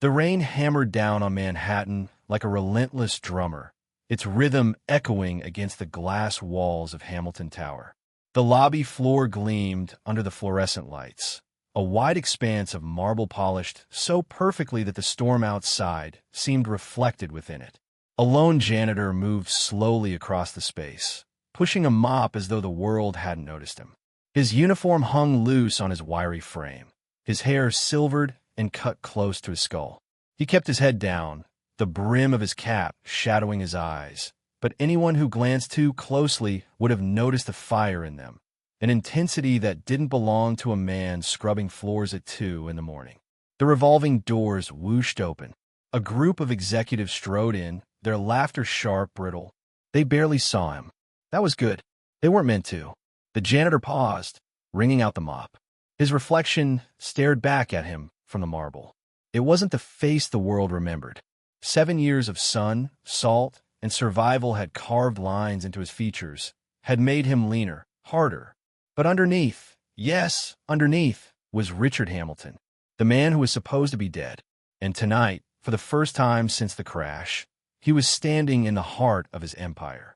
The rain hammered down on Manhattan like a relentless drummer, its rhythm echoing against the glass walls of Hamilton Tower. The lobby floor gleamed under the fluorescent lights, a wide expanse of marble polished so perfectly that the storm outside seemed reflected within it. A lone janitor moved slowly across the space, pushing a mop as though the world hadn't noticed him. His uniform hung loose on his wiry frame, his hair silvered and cut close to his skull. He kept his head down, the brim of his cap shadowing his eyes, but anyone who glanced too closely would have noticed the fire in them, an intensity that didn't belong to a man scrubbing floors at 2 in the morning. The revolving doors whooshed open. A group of executives strode in, their laughter sharp, brittle. They barely saw him. That was good. They weren't meant to. The janitor paused, wringing out the mop. His reflection stared back at him from the marble. It wasn't the face the world remembered. 7 years of sun, salt, and survival had carved lines into his features, had made him leaner, harder. But underneath, yes, underneath, was Richard Hamilton, the man who was supposed to be dead. And tonight, for the first time since the crash, he was standing in the heart of his empire.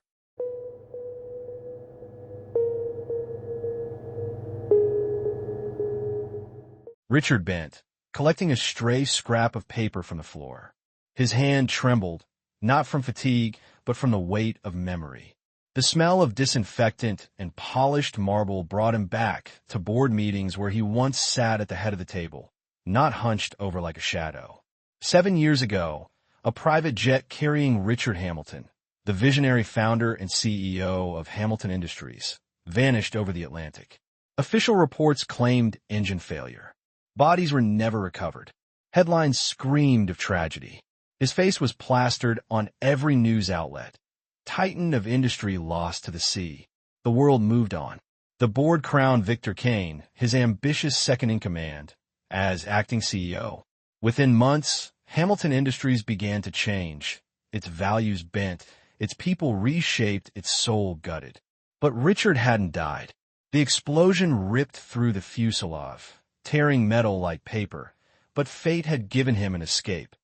Richard bent, collecting a stray scrap of paper from the floor. His hand trembled, not from fatigue, but from the weight of memory. The smell of disinfectant and polished marble brought him back to board meetings where he once sat at the head of the table, not hunched over like a shadow. 7 years ago, a private jet carrying Richard Hamilton, the visionary founder and CEO of Hamilton Industries, vanished over the Atlantic. Official reports claimed engine failure. Bodies were never recovered. Headlines screamed of tragedy. His face was plastered on every news outlet. Titan of industry lost to the sea. The world moved on. The board crowned Victor Kane, his ambitious second-in-command, as acting CEO. Within months, Hamilton Industries began to change. Its values bent, its people reshaped, its soul gutted. But Richard hadn't died. The explosion ripped through the fuselage, tearing metal like paper, but fate had given him an escape.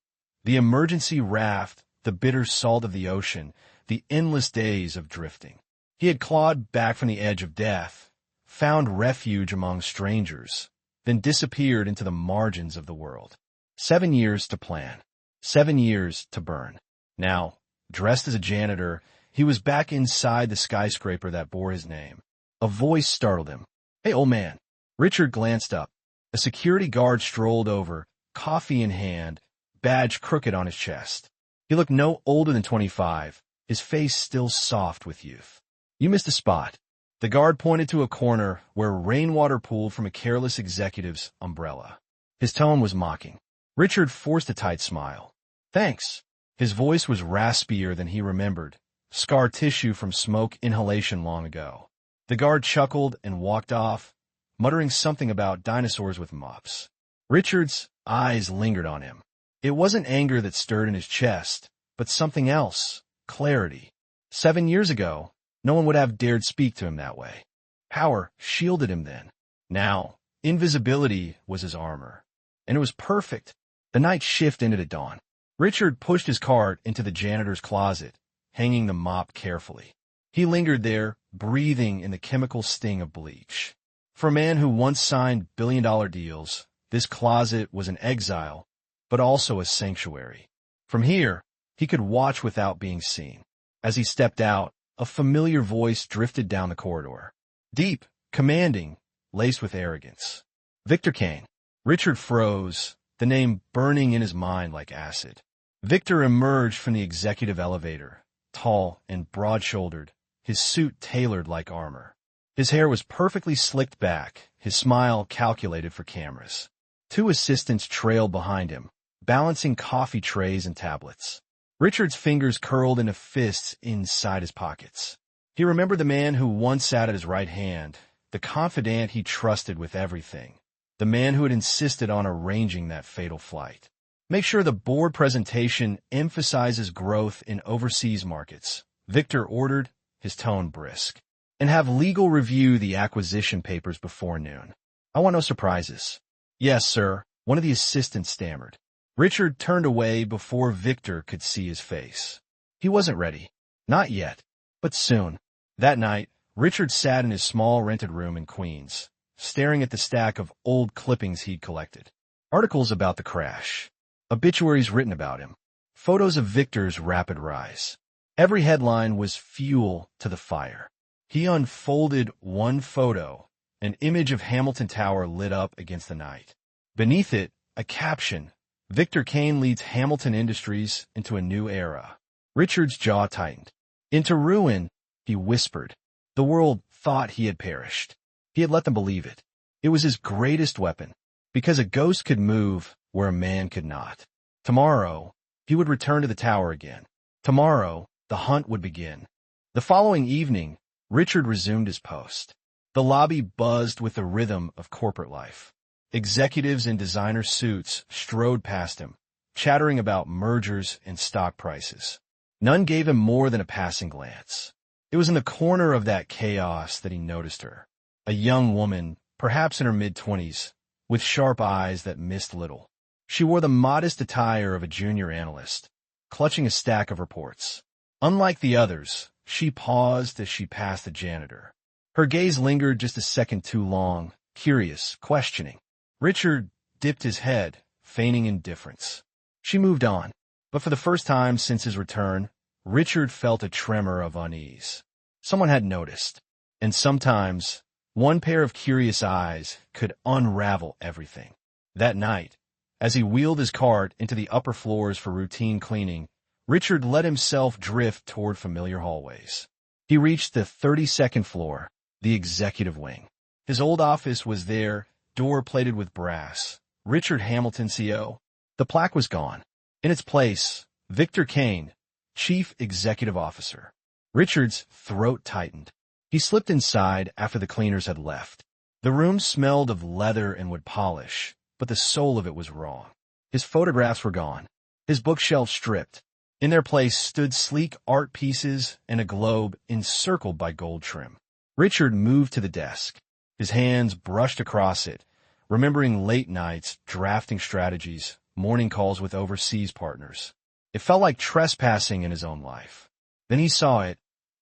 The emergency raft, the bitter salt of the ocean, the endless days of drifting. He had clawed back from the edge of death, found refuge among strangers, then disappeared into the margins of the world. 7 years to plan. 7 years to burn. Now, dressed as a janitor, he was back inside the skyscraper that bore his name. A voice startled him. "Hey, old man." Richard glanced up. A security guard strolled over, coffee in hand, badge crooked on his chest. He looked no older than 25, his face still soft with youth. "You missed a spot." The guard pointed to a corner where rainwater pooled from a careless executive's umbrella. His tone was mocking. Richard forced a tight smile. "Thanks." His voice was raspier than he remembered, scar tissue from smoke inhalation long ago. The guard chuckled and walked off, muttering something about dinosaurs with mops. Richard's eyes lingered on him. It wasn't anger that stirred in his chest, but something else, clarity. 7 years ago, no one would have dared speak to him that way. Power shielded him then. Now, invisibility was his armor. And it was perfect. The night shift ended at dawn. Richard pushed his cart into the janitor's closet, hanging the mop carefully. He lingered there, breathing in the chemical sting of bleach. For a man who once signed billion-dollar deals, this closet was an exile, but also a sanctuary. From here, he could watch without being seen. As he stepped out, a familiar voice drifted down the corridor. Deep, commanding, laced with arrogance. Victor Kane. Richard froze, the name burning in his mind like acid. Victor emerged from the executive elevator, tall and broad-shouldered, his suit tailored like armor. His hair was perfectly slicked back, his smile calculated for cameras. 2 assistants trailed behind him, balancing coffee trays and tablets. Richard's fingers curled into fists inside his pockets. He remembered the man who once sat at his right hand, the confidant he trusted with everything, the man who had insisted on arranging that fatal flight. Make sure the board presentation emphasizes growth in overseas markets, Victor ordered, his tone brisk. And have legal review the acquisition papers before noon. I want no surprises. Yes, sir, one of the assistants stammered. Richard turned away before Victor could see his face. He wasn't ready. Not yet. But soon. That night, Richard sat in his small rented room in Queens, staring at the stack of old clippings he'd collected. Articles about the crash. Obituaries written about him. Photos of Victor's rapid rise. Every headline was fuel to the fire. He unfolded one photo, an image of Hamilton Tower lit up against the night. Beneath it, a caption, "Victor Kane leads Hamilton Industries into a new era." Richard's jaw tightened. "Into ruin," he whispered. The world thought he had perished. He had let them believe it. It was his greatest weapon, because a ghost could move where a man could not. Tomorrow, he would return to the tower again. Tomorrow, the hunt would begin. The following evening, Richard resumed his post. The lobby buzzed with the rhythm of corporate life. Executives in designer suits strode past him, chattering about mergers and stock prices. None gave him more than a passing glance. It was in the corner of that chaos that he noticed her. A young woman, perhaps in her mid-20s, with sharp eyes that missed little. She wore the modest attire of a junior analyst, clutching a stack of reports. Unlike the others, she paused as she passed the janitor. Her gaze lingered just a second too long, curious, questioning. Richard dipped his head, feigning indifference. She moved on, but for the first time since his return, Richard felt a tremor of unease. Someone had noticed, and sometimes one pair of curious eyes could unravel everything. That night, as he wheeled his cart into the upper floors for routine cleaning, Richard let himself drift toward familiar hallways. He reached the 32nd floor, the executive wing. His old office was there, door plated with brass. Richard Hamilton, CO. The plaque was gone. In its place, Victor Kane, Chief Executive Officer. Richard's throat tightened. He slipped inside after the cleaners had left. The room smelled of leather and wood polish, but the soul of it was wrong. His photographs were gone. His bookshelf stripped. In their place stood sleek art pieces and a globe encircled by gold trim. Richard moved to the desk. His hands brushed across it, remembering late nights, drafting strategies, morning calls with overseas partners. It felt like trespassing in his own life. Then he saw it,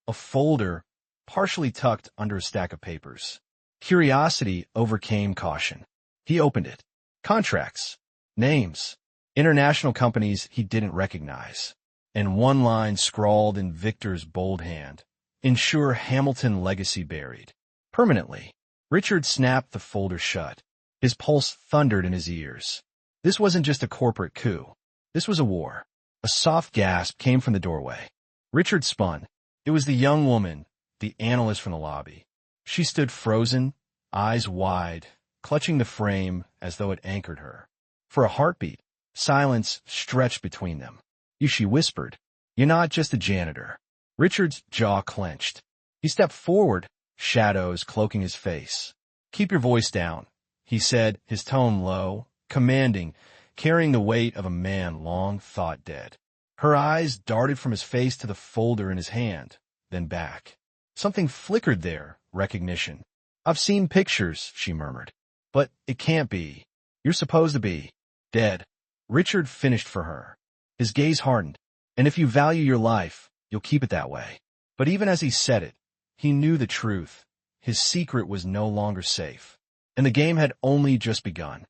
a folder partially tucked under a stack of papers. Curiosity overcame caution. He opened it. Contracts, names, international companies he didn't recognize, and one line scrawled in Victor's bold hand. Ensure Hamilton legacy buried. Permanently. Richard snapped the folder shut. His pulse thundered in his ears. This wasn't just a corporate coup. This was a war. A soft gasp came from the doorway. Richard spun. It was the young woman, the analyst from the lobby. She stood frozen, eyes wide, clutching the frame as though it anchored her. For a heartbeat, silence stretched between them. She whispered, "You're not just a janitor." Richard's jaw clenched. He stepped forward, shadows cloaking his face. "Keep your voice down," he said, his tone low, commanding, carrying the weight of a man long thought dead. Her eyes darted from his face to the folder in his hand, then back. Something flickered there, recognition. "I've seen pictures," she murmured. "But it can't be. You're supposed to be dead." Richard finished for her. His gaze hardened. "And if you value your life, you'll keep it that way." But even as he said it, he knew the truth. His secret was no longer safe. And the game had only just begun.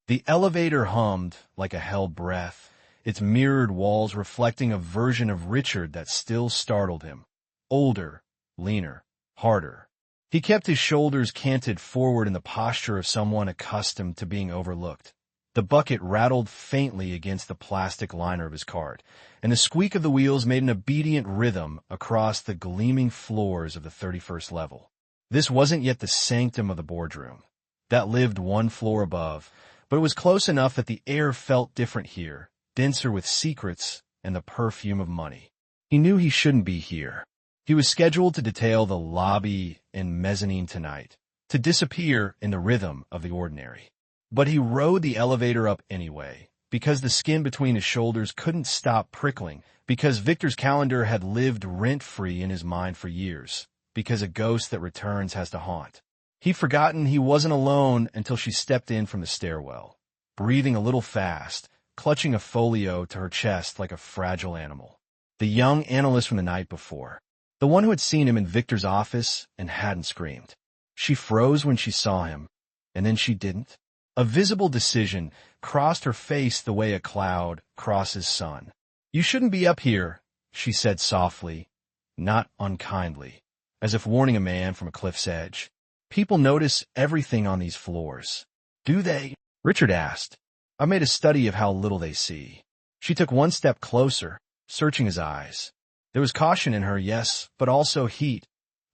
The elevator hummed like a held breath, its mirrored walls reflecting a version of Richard that still startled him. Older, leaner, harder. He kept his shoulders canted forward in the posture of someone accustomed to being overlooked. The bucket rattled faintly against the plastic liner of his cart, and the squeak of the wheels made an obedient rhythm across the gleaming floors of the 31st level. This wasn't yet the sanctum of the boardroom. That lived one floor above, but it was close enough that the air felt different here, denser with secrets and the perfume of money. He knew he shouldn't be here. He was scheduled to detail the lobby and mezzanine tonight, to disappear in the rhythm of the ordinary. But he rode the elevator up anyway, because the skin between his shoulders couldn't stop prickling, because Victor's calendar had lived rent-free in his mind for years, because a ghost that returns has to haunt. He'd forgotten he wasn't alone until she stepped in from the stairwell, breathing a little fast, clutching a folio to her chest like a fragile animal. The young analyst from the night before. The one who had seen him in Victor's office and hadn't screamed. She froze when she saw him, and then she didn't. A visible decision crossed her face the way a cloud crosses sun. "You shouldn't be up here," she said softly, not unkindly, as if warning a man from a cliff's edge. "People notice everything on these floors." "Do they?" Richard asked. "I made a study of how little they see." She took one step closer, searching his eyes. There was caution in her, yes, but also heat,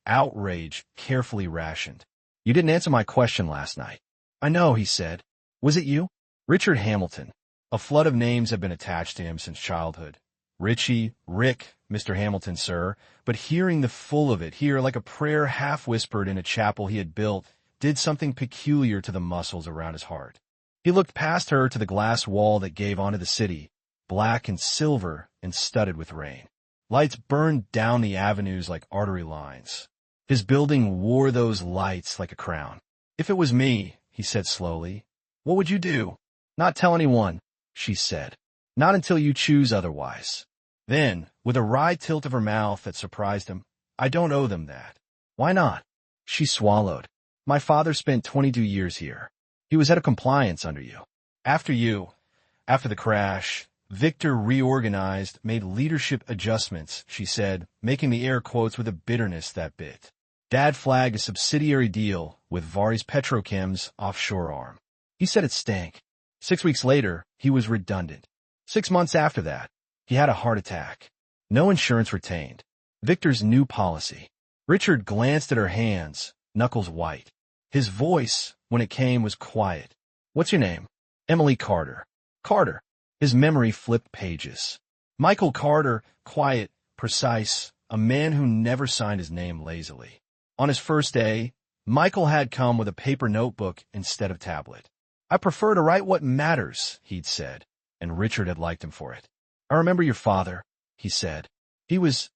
outrage, carefully rationed. "You didn't answer my question last night." "I know," he said. "Was it you?" Richard Hamilton. A flood of names had been attached to him since childhood. Richie, Rick, Mr. Hamilton, sir. But hearing the full of it here like a prayer half-whispered in a chapel he had built did something peculiar to the muscles around his heart. He looked past her to the glass wall that gave onto the city, black and silver and studded with rain. Lights burned down the avenues like artery lines. His building wore those lights like a crown. "If it was me," he said slowly, "what would you do?" "Not tell anyone," she said. "Not until you choose otherwise." Then, with a wry tilt of her mouth that surprised him, "I don't owe them that." "Why not?" She swallowed. "My father spent 22 years here. He was head of compliance under you. After the crash, Victor reorganized, made leadership adjustments," she said, making the air quotes with a bitterness that bit. "Dad flagged a subsidiary deal with Vari's Petrochem's offshore arm. He said it stank. 6 weeks later, he was redundant. 6 months after that, he had a heart attack. No insurance retained. Victor's new policy." Richard glanced at her hands, knuckles white. His voice, when it came, was quiet. "What's your name?" "Emily Carter." "Carter." His memory flipped pages. Michael Carter, quiet, precise, a man who never signed his name lazily. On his first day, Michael had come with a paper notebook instead of tablet. "I prefer to write what matters," he'd said, and Richard had liked him for it. "I remember your father," he said. He was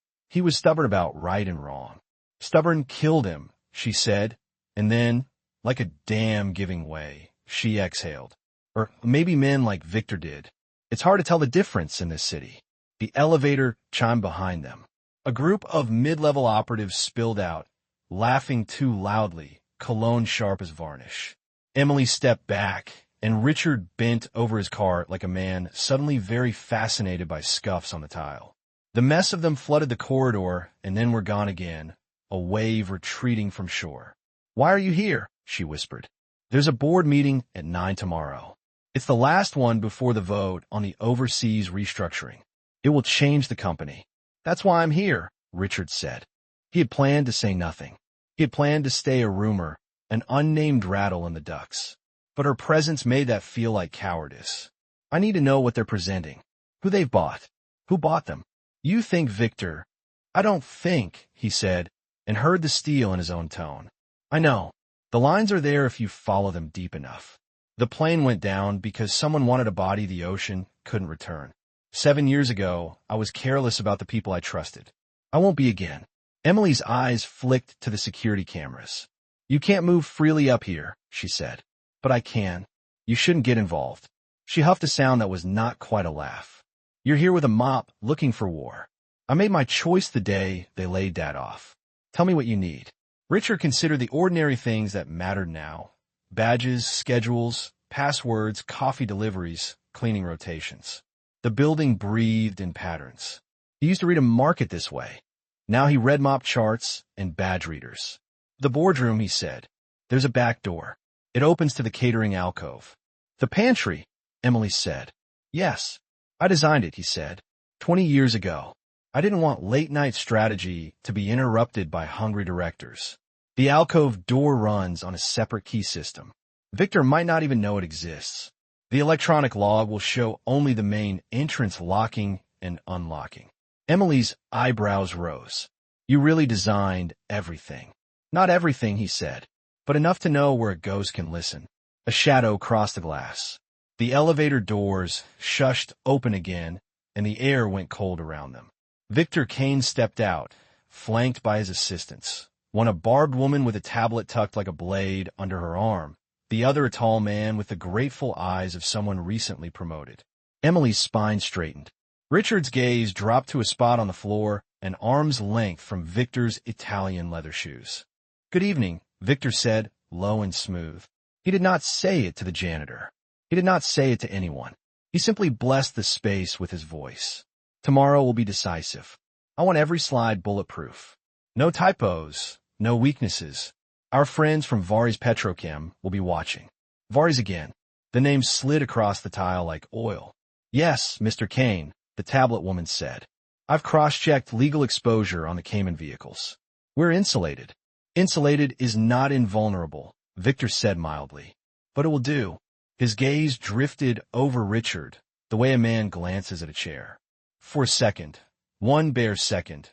stubborn about right and wrong. Stubborn killed him," she said, and then, like a dam giving way, she exhaled. "Or maybe men like Victor did. It's hard to tell the difference in this city." The elevator chimed behind them. A group of mid-level operatives spilled out, laughing too loudly, cologne sharp as varnish. Emily stepped back, and Richard bent over his car like a man suddenly very fascinated by scuffs on the tile. The mess of them flooded the corridor and then were gone again, a wave retreating from shore. "Why are you here?" she whispered. "There's a board meeting at 9 tomorrow. It's the last one before the vote on the overseas restructuring. It will change the company." "That's why I'm here," Richard said. He had planned to say nothing. He had planned to stay a rumor, an unnamed rattle in the ducks. But her presence made that feel like cowardice. "I need to know what they're presenting. Who they've bought. Who bought them." "You think Victor—" "I don't think," he said, and heard the steel in his own tone. "I know. The lines are there if you follow them deep enough. The plane went down because someone wanted a body the ocean couldn't return. 7 years ago, I was careless about the people I trusted. I won't be again." Emily's eyes flicked to the security cameras. "You can't move freely up here," she said. "But I can. You shouldn't get involved." She huffed a sound that was not quite a laugh. "You're here with a mop looking for war. I made my choice the day they laid Dad off. Tell me what you need." Richard considered the ordinary things that mattered now. Badges, schedules, passwords, coffee deliveries, cleaning rotations. The building breathed in patterns. He used to read a market this way. Now he read mop charts and badge readers. "The boardroom," he said. "There's a back door. It opens to the catering alcove." "The pantry," Emily said. "Yes. I designed it," he said. 20 years ago. I didn't want late-night strategy to be interrupted by hungry directors. The alcove door runs on a separate key system. Victor might not even know it exists. The electronic log will show only the main entrance locking and unlocking. Emily's eyebrows rose. "You really designed everything." "Not everything," he said, "but enough to know where a ghost can listen." A shadow crossed the glass. The elevator doors shushed open again, and the air went cold around them. Victor Kane stepped out, flanked by his assistants. One a barbed woman with a tablet tucked like a blade under her arm, the other a tall man with the grateful eyes of someone recently promoted. Emily's spine straightened. Richard's gaze dropped to a spot on the floor, an arm's length from Victor's Italian leather shoes. "Good evening," Victor said, low and smooth. He did not say it to the janitor. He did not say it to anyone. He simply blessed the space with his voice. "Tomorrow will be decisive. I want every slide bulletproof. No typos, no weaknesses. Our friends from Vari's Petrochem will be watching." Vari's again. The name slid across the tile like oil. "Yes, Mr. Kane," the tablet woman said. "I've cross-checked legal exposure on the Cayman vehicles. We're insulated." "Insulated is not invulnerable," Victor said mildly. "But it will do." His gaze drifted over Richard, the way a man glances at a chair. For a second, one bare second,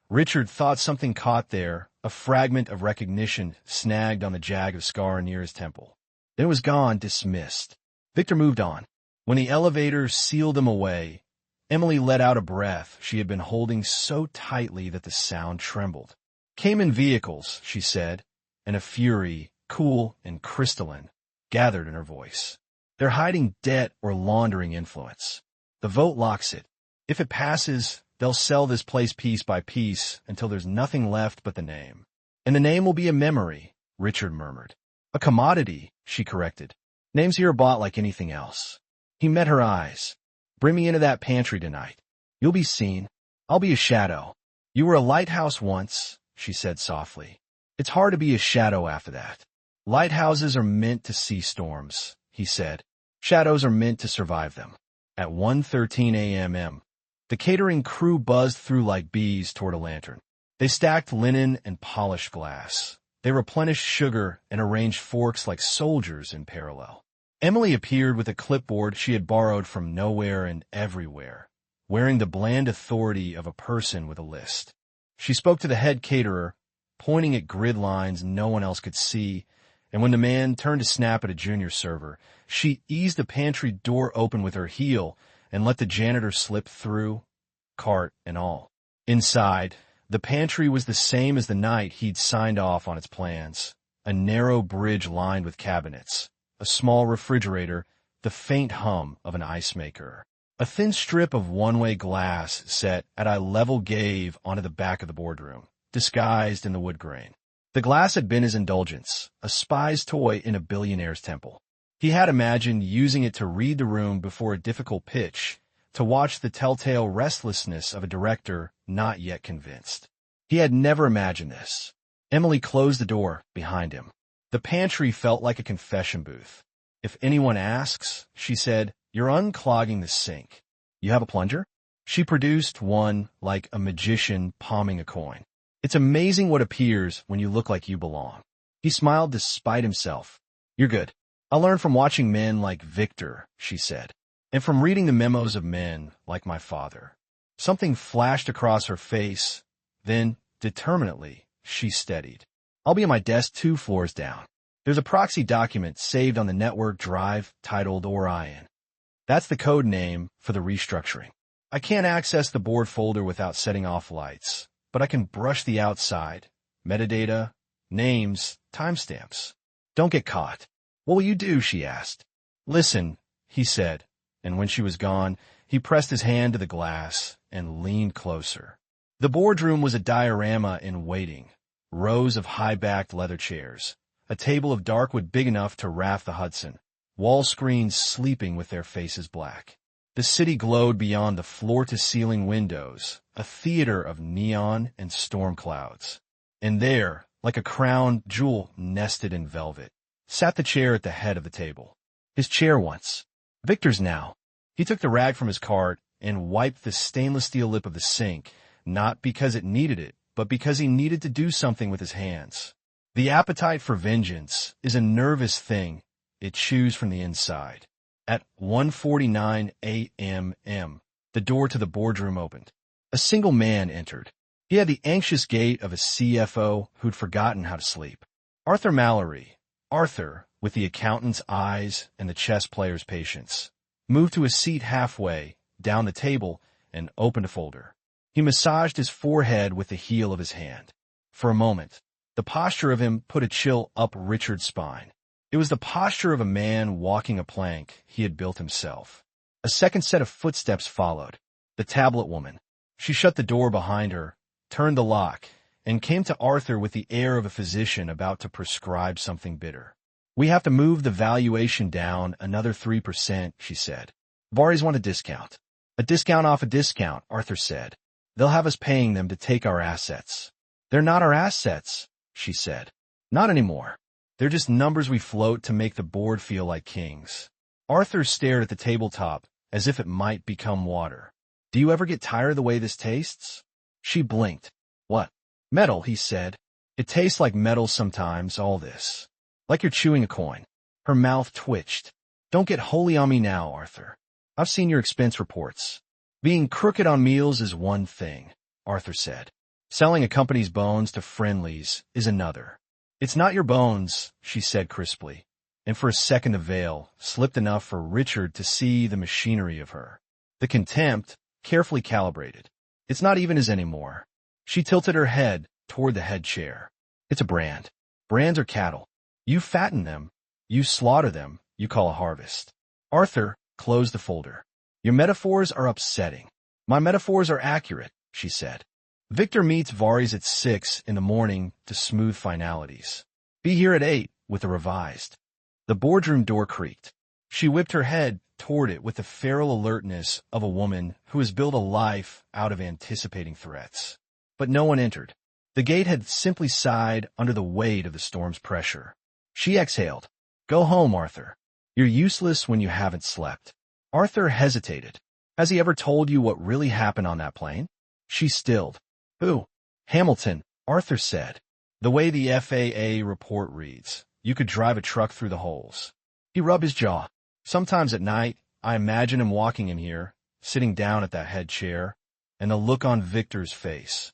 Richard thought something caught there, a fragment of recognition snagged on the jag of scar near his temple. Then it was gone, dismissed. Victor moved on. When the elevator sealed him away, Emily let out a breath she had been holding so tightly that the sound trembled. "Cayman vehicles," she said, and a fury, cool and crystalline, gathered in her voice. "They're hiding debt or laundering influence. The vote locks it. If it passes, they'll sell this place piece by piece until there's nothing left but the name. And the name will be a memory," Richard murmured. "A commodity," she corrected. "Names here are bought like anything else." He met her eyes. "Bring me into that pantry tonight. You'll be seen. I'll be a shadow." "You were a lighthouse once," she said softly. "It's hard to be a shadow after that." "Lighthouses are meant to see storms," he said. "Shadows are meant to survive them." At 1:13 a.m., the catering crew buzzed through like bees toward a lantern. They stacked linen and polished glass. They replenished sugar and arranged forks like soldiers in parallel. Emily appeared with a clipboard she had borrowed from nowhere and everywhere, wearing the bland authority of a person with a list. She spoke to the head caterer, pointing at grid lines no one else could see, and when the man turned to snap at a junior server, she eased the pantry door open with her heel and let the janitor slip through, cart and all. Inside, the pantry was the same as the night he'd signed off on its plans. A narrow bridge lined with cabinets, a small refrigerator, the faint hum of an ice maker. A thin strip of one-way glass set at eye level gave onto the back of the boardroom, disguised in the wood grain. The glass had been his indulgence, a spy's toy in a billionaire's temple. He had imagined using it to read the room before a difficult pitch, to watch the telltale restlessness of a director not yet convinced. He had never imagined this. Emily closed the door behind him. The pantry felt like a confession booth. "If anyone asks," she said, "you're unclogging the sink. You have a plunger?" She produced one like a magician palming a coin. "It's amazing what appears when you look like you belong." He smiled despite himself. "You're good. I learned from watching men like Victor," she said, "and from reading the memos of men like my father." Something flashed across her face. Then, determinedly, she steadied. "I'll be at my desk 2 floors down. There's a proxy document saved on the network drive titled Orion. That's the code name for the restructuring. I can't access the board folder without setting off lights, but I can brush the outside. Metadata, names, timestamps. Don't get caught." "What will you do?" she asked. "Listen," he said, and when she was gone, he pressed his hand to the glass and leaned closer. The boardroom was a diorama in waiting. Rows of high-backed leather chairs, a table of dark wood big enough to raft the Hudson, wall screens sleeping with their faces black. The city glowed beyond the floor-to-ceiling windows, a theater of neon and storm clouds. And there, like a crowned jewel nested in velvet, sat the chair at the head of the table. His chair once. Victor's now. He took the rag from his cart and wiped the stainless steel lip of the sink, not because it needed it, but because he needed to do something with his hands. The appetite for vengeance is a nervous thing. It chews from the inside. At 1:49 a.m., the door to the boardroom opened. A single man entered. He had the anxious gait of a CFO who'd forgotten how to sleep. Arthur Mallory. Arthur, with the accountant's eyes and the chess player's patience, moved to a seat halfway down the table and opened a folder. He massaged his forehead with the heel of his hand. For a moment, The posture of him put a chill up Richard's spine. It was the posture of a man walking a plank he had built himself. A second set of footsteps followed. The tablet woman. She shut the door behind her, turned the lock, and came to Arthur with the air of a physician about to prescribe something bitter. "We have to move the valuation down another 3%, she said. "Varis want a discount." "A discount off a discount," Arthur said. "They'll have us paying them to take our assets." "They're not our assets," she said. "Not anymore. They're just numbers we float to make the board feel like kings." Arthur stared at the tabletop as if it might become water. "Do you ever get tired of the way this tastes?" She blinked. "What?" "Metal," he said. "It tastes like metal sometimes, all this. Like you're chewing a coin." Her mouth twitched. "Don't get holy on me now, Arthur. I've seen your expense reports. Being crooked on meals is one thing," Arthur said. "Selling a company's bones to friendlies is another." "It's not your bones," she said crisply, and for a second the veil slipped enough for Richard to see the machinery of her. The contempt, carefully calibrated. "It's not even his anymore." She tilted her head toward the head chair. "It's a brand. Brands are cattle. You fatten them, you slaughter them, you call a harvest." Arthur closed the folder. "Your metaphors are upsetting." "My metaphors are accurate," she said. "Victor meets Varis at 6 in the morning to smooth finalities. Be here at 8 with a revised." The boardroom door creaked. She whipped her head toward it with the feral alertness of a woman who has built a life out of anticipating threats. But no one entered. The gate had simply sighed under the weight of the storm's pressure. She exhaled. "Go home, Arthur. You're useless when you haven't slept." Arthur hesitated. "Has he ever told you what really happened on that plane?" She stilled. "Who?" "Hamilton," Arthur said. "The way the FAA report reads, you could drive a truck through the holes." He rubbed his jaw. "Sometimes at night, I imagine him walking in here, sitting down at that head chair, and the look on Victor's face."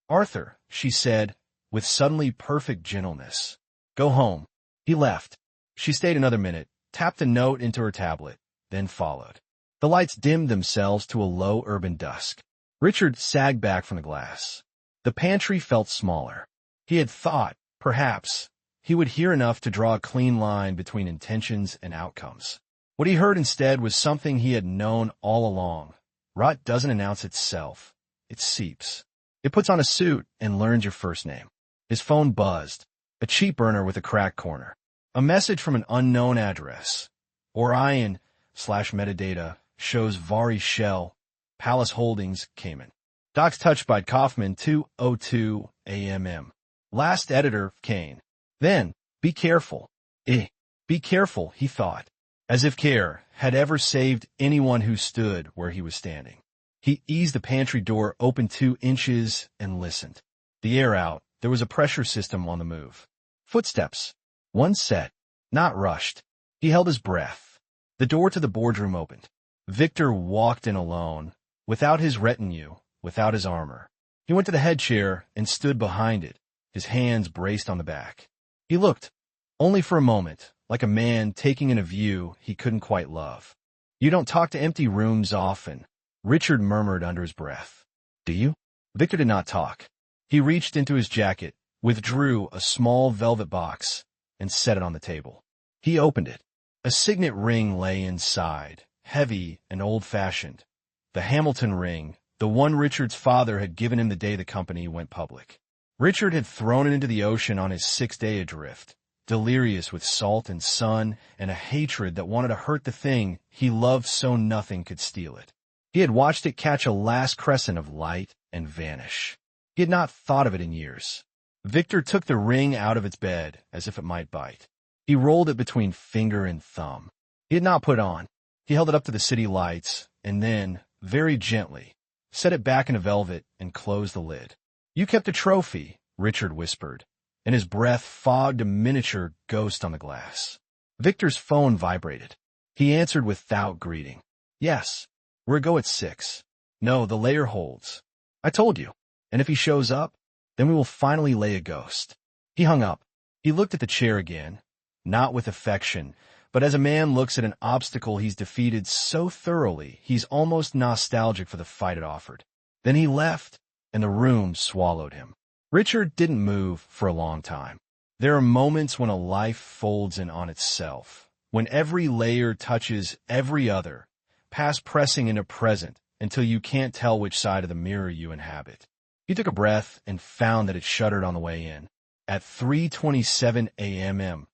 "Arthur," she said, with suddenly perfect gentleness. "Go home." He left. She stayed another minute, tapped a note into her tablet, then followed. The lights dimmed themselves to a low urban dusk. Richard sagged back from the glass. The pantry felt smaller. He had thought, perhaps, he would hear enough to draw a clean line between intentions and outcomes. What he heard instead was something he had known all along. Rot doesn't announce itself. It seeps. It puts on a suit and learns your first name. His phone buzzed. A cheap burner with a cracked corner. A message from an unknown address. Orion/metadata shows Vari Shell, Palace Holdings, Cayman. Docs touched by Kaufman 2:02 a.m. Last editor, Kane. Then, be careful. Be careful, he thought, as if care had ever saved anyone who stood where he was standing. He eased the pantry door open 2 inches and listened. The air out, there was a pressure system on the move. Footsteps. One set, not rushed. He held his breath. The door to the boardroom opened. Victor walked in alone, without his retinue, without his armor. He went to the head chair and stood behind it, his hands braced on the back. He looked, only for a moment, like a man taking in a view he couldn't quite love. "You don't talk to empty rooms often," Richard murmured under his breath. "Do you?" Victor did not talk. He reached into his jacket, withdrew a small velvet box, and set it on the table. He opened it. A signet ring lay inside, heavy and old-fashioned. The Hamilton ring, the one Richard's father had given him the day the company went public. Richard had thrown it into the ocean on his 6th day adrift, delirious with salt and sun and a hatred that wanted to hurt the thing he loved so nothing could steal it. He had watched it catch a last crescent of light and vanish. He had not thought of it in years. Victor took the ring out of its bed as if it might bite. He rolled it between finger and thumb. He had not put it on. He held it up to the city lights and then, very gently, set it back into velvet and closed the lid. "You kept a trophy," Richard whispered, and his breath fogged a miniature ghost on the glass. Victor's phone vibrated. He answered without greeting. "Yes. We're a go at 6. No, the layer holds. I told you. And if he shows up, then we will finally lay a ghost." He hung up. He looked at the chair again, not with affection, but as a man looks at an obstacle he's defeated so thoroughly he's almost nostalgic for the fight it offered. Then he left, and the room swallowed him. Richard didn't move for a long time. There are moments when a life folds in on itself, when every layer touches every other, past pressing into present until you can't tell which side of the mirror you inhabit. He took a breath and found that it shuddered on the way in. At 3:27 a.m.,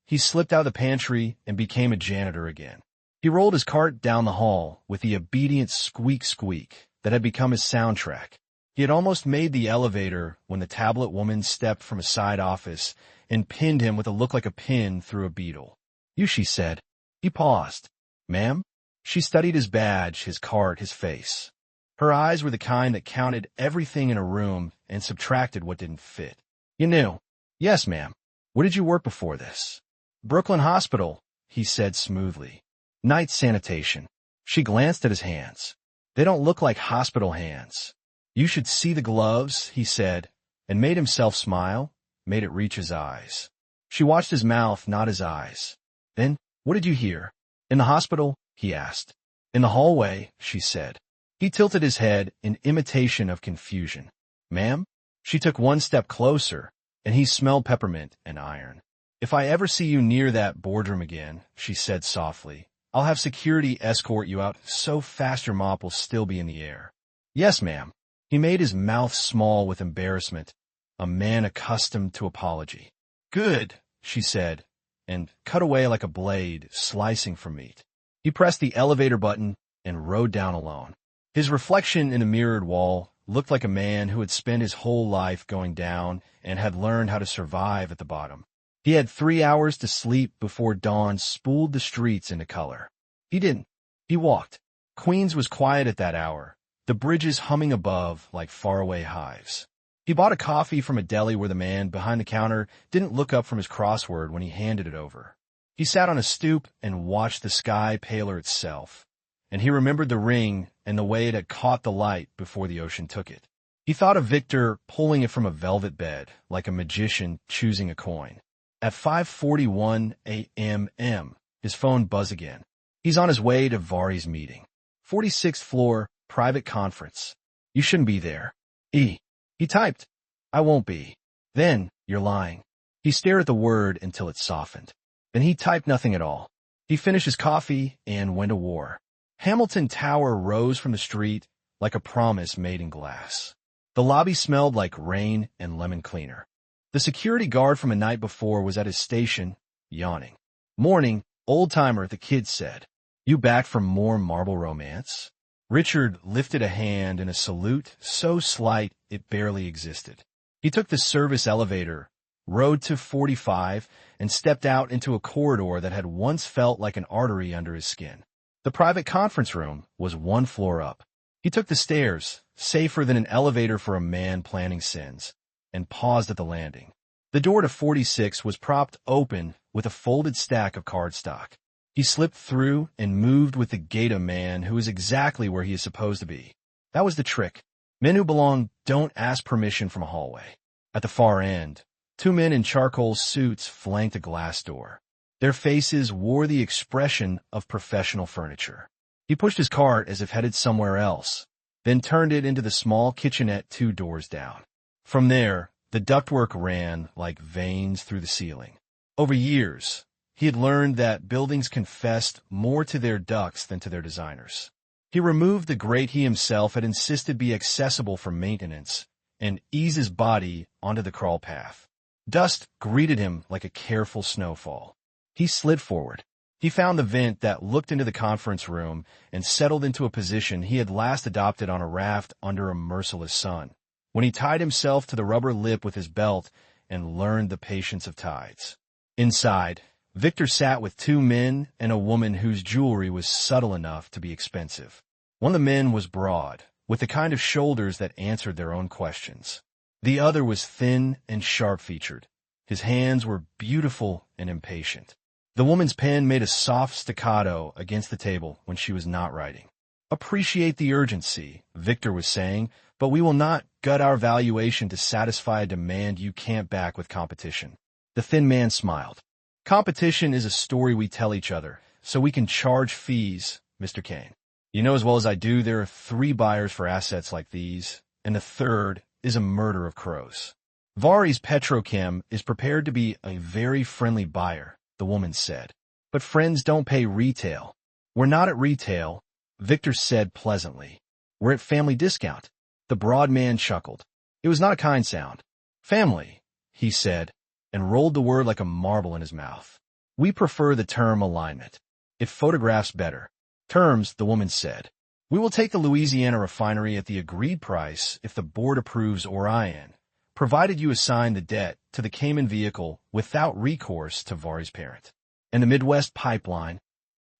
he slipped out of the pantry and became a janitor again. He rolled his cart down the hall with the obedient squeak that had become his soundtrack. He had almost made the elevator when the tablet woman stepped from a side office and pinned him with a look like a pin through a beetle. "You," she said. He paused. "Ma'am?" She studied his badge, his cart, his face. Her eyes were the kind that counted everything in a room and subtracted what didn't fit. "You knew?" "Yes, ma'am." "Where did you work before this?" "Brooklyn Hospital," he said smoothly. "Night sanitation." She glanced at his hands. "They don't look like hospital hands." "You should see the gloves," he said, and made himself smile, made it reach his eyes. She watched his mouth, not his eyes. "Then, what did you hear?" "In the hospital?" he asked. "In the hallway," she said. He tilted his head in imitation of confusion. "Ma'am?" She took one step closer, and he smelled peppermint and iron. "If I ever see you near that boardroom again," she said softly, "I'll have security escort you out so fast your mop will still be in the air." "Yes, ma'am." He made his mouth small with embarrassment, a man accustomed to apology. "Good," she said, and cut away like a blade slicing for meat. He pressed the elevator button and rode down alone. His reflection in a mirrored wall looked like a man who had spent his whole life going down and had learned how to survive at the bottom. He had 3 hours to sleep before dawn spooled the streets into color. He didn't. He walked. Queens was quiet at that hour, the bridges humming above like faraway hives. He bought a coffee from a deli where the man behind the counter didn't look up from his crossword when he handed it over. He sat on a stoop and watched the sky paler itself, and he remembered the ring and the way it had caught the light before the ocean took it. He thought of Victor pulling it from a velvet bed, like a magician choosing a coin. At 5:41 a.m., his phone buzzed again. He's on his way to Vari's meeting. 46th floor, private conference. "You shouldn't be there." He typed, "I won't be." "Then, you're lying." He stared at the word until it softened. Then he typed nothing at all. He finished his coffee and went to war. Hamilton Tower rose from the street like a promise made in glass. The lobby smelled like rain and lemon cleaner. The security guard from a night before was at his station, yawning. "Morning, old-timer," the kid said. "You back from more marble romance?" Richard lifted a hand in a salute so slight it barely existed. He took the service elevator, rode to 45, and stepped out into a corridor that had once felt like an artery under his skin. The private conference room was 1 floor up. He took the stairs, safer than an elevator for a man planning sins, and paused at the landing. The door to 46 was propped open with a folded stack of cardstock. He slipped through and moved with the gait of a man who is exactly where he is supposed to be. That was the trick. Men who belong don't ask permission from a hallway. At the far end, 2 men in charcoal suits flanked a glass door. Their faces wore the expression of professional furniture. He pushed his cart as if headed somewhere else, then turned it into the small kitchenette 2 doors down. From there, the ductwork ran like veins through the ceiling. Over years, he had learned that buildings confessed more to their ducts than to their designers. He removed the grate he himself had insisted be accessible for maintenance and eased his body onto the crawl path. Dust greeted him like a careful snowfall. He slid forward. He found the vent that looked into the conference room and settled into a position he had last adopted on a raft under a merciless sun, when he tied himself to the rubber lip with his belt and learned the patience of tides. Inside, Victor sat with 2 men and a woman whose jewelry was subtle enough to be expensive. One of the men was broad, with the kind of shoulders that answered their own questions. The other was thin and sharp-featured. His hands were beautiful and impatient. The woman's pen made a soft staccato against the table when she was not writing. "Appreciate the urgency," Victor was saying, "but we will not gut our valuation to satisfy a demand you can't back with competition." The thin man smiled. "Competition is a story we tell each other, so we can charge fees, Mr. Kane. You know as well as I do there are 3 buyers for assets like these, and the third is a murder of crows." Vari's Petrochem is prepared to be a very friendly buyer, the woman said. But friends don't pay retail. We're not at retail, Victor said pleasantly. We're at family discount. The broad man chuckled. It was not a kind sound. Family, he said, and rolled the word like a marble in his mouth. We prefer the term alignment. It photographs better. Terms, the woman said. We will take the Louisiana refinery at the agreed price if the board approves Orion, provided you assign the debt to the Cayman vehicle without recourse to Vari's parent. And the Midwest pipeline?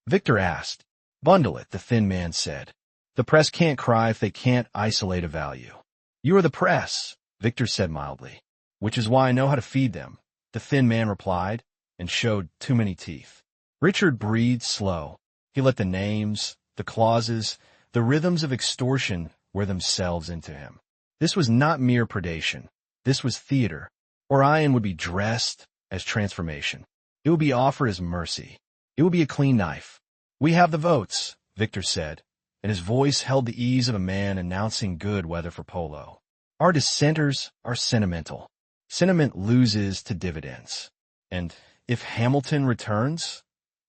Victor asked. Bundle it, the thin man said. The press can't cry if they can't isolate a value. You are the press, Victor said mildly. Which is why I know how to feed them, the thin man replied, and showed too many teeth. Richard breathed slow. He let the names, the clauses, the rhythms of extortion wear themselves into him. This was not mere predation. This was theater. Orion would be dressed as transformation. It would be offered as mercy. It would be a clean knife. We have the votes, Victor said, and his voice held the ease of a man announcing good weather for polo. Our dissenters are sentimental. Sentiment loses to dividends. And if Hamilton returns?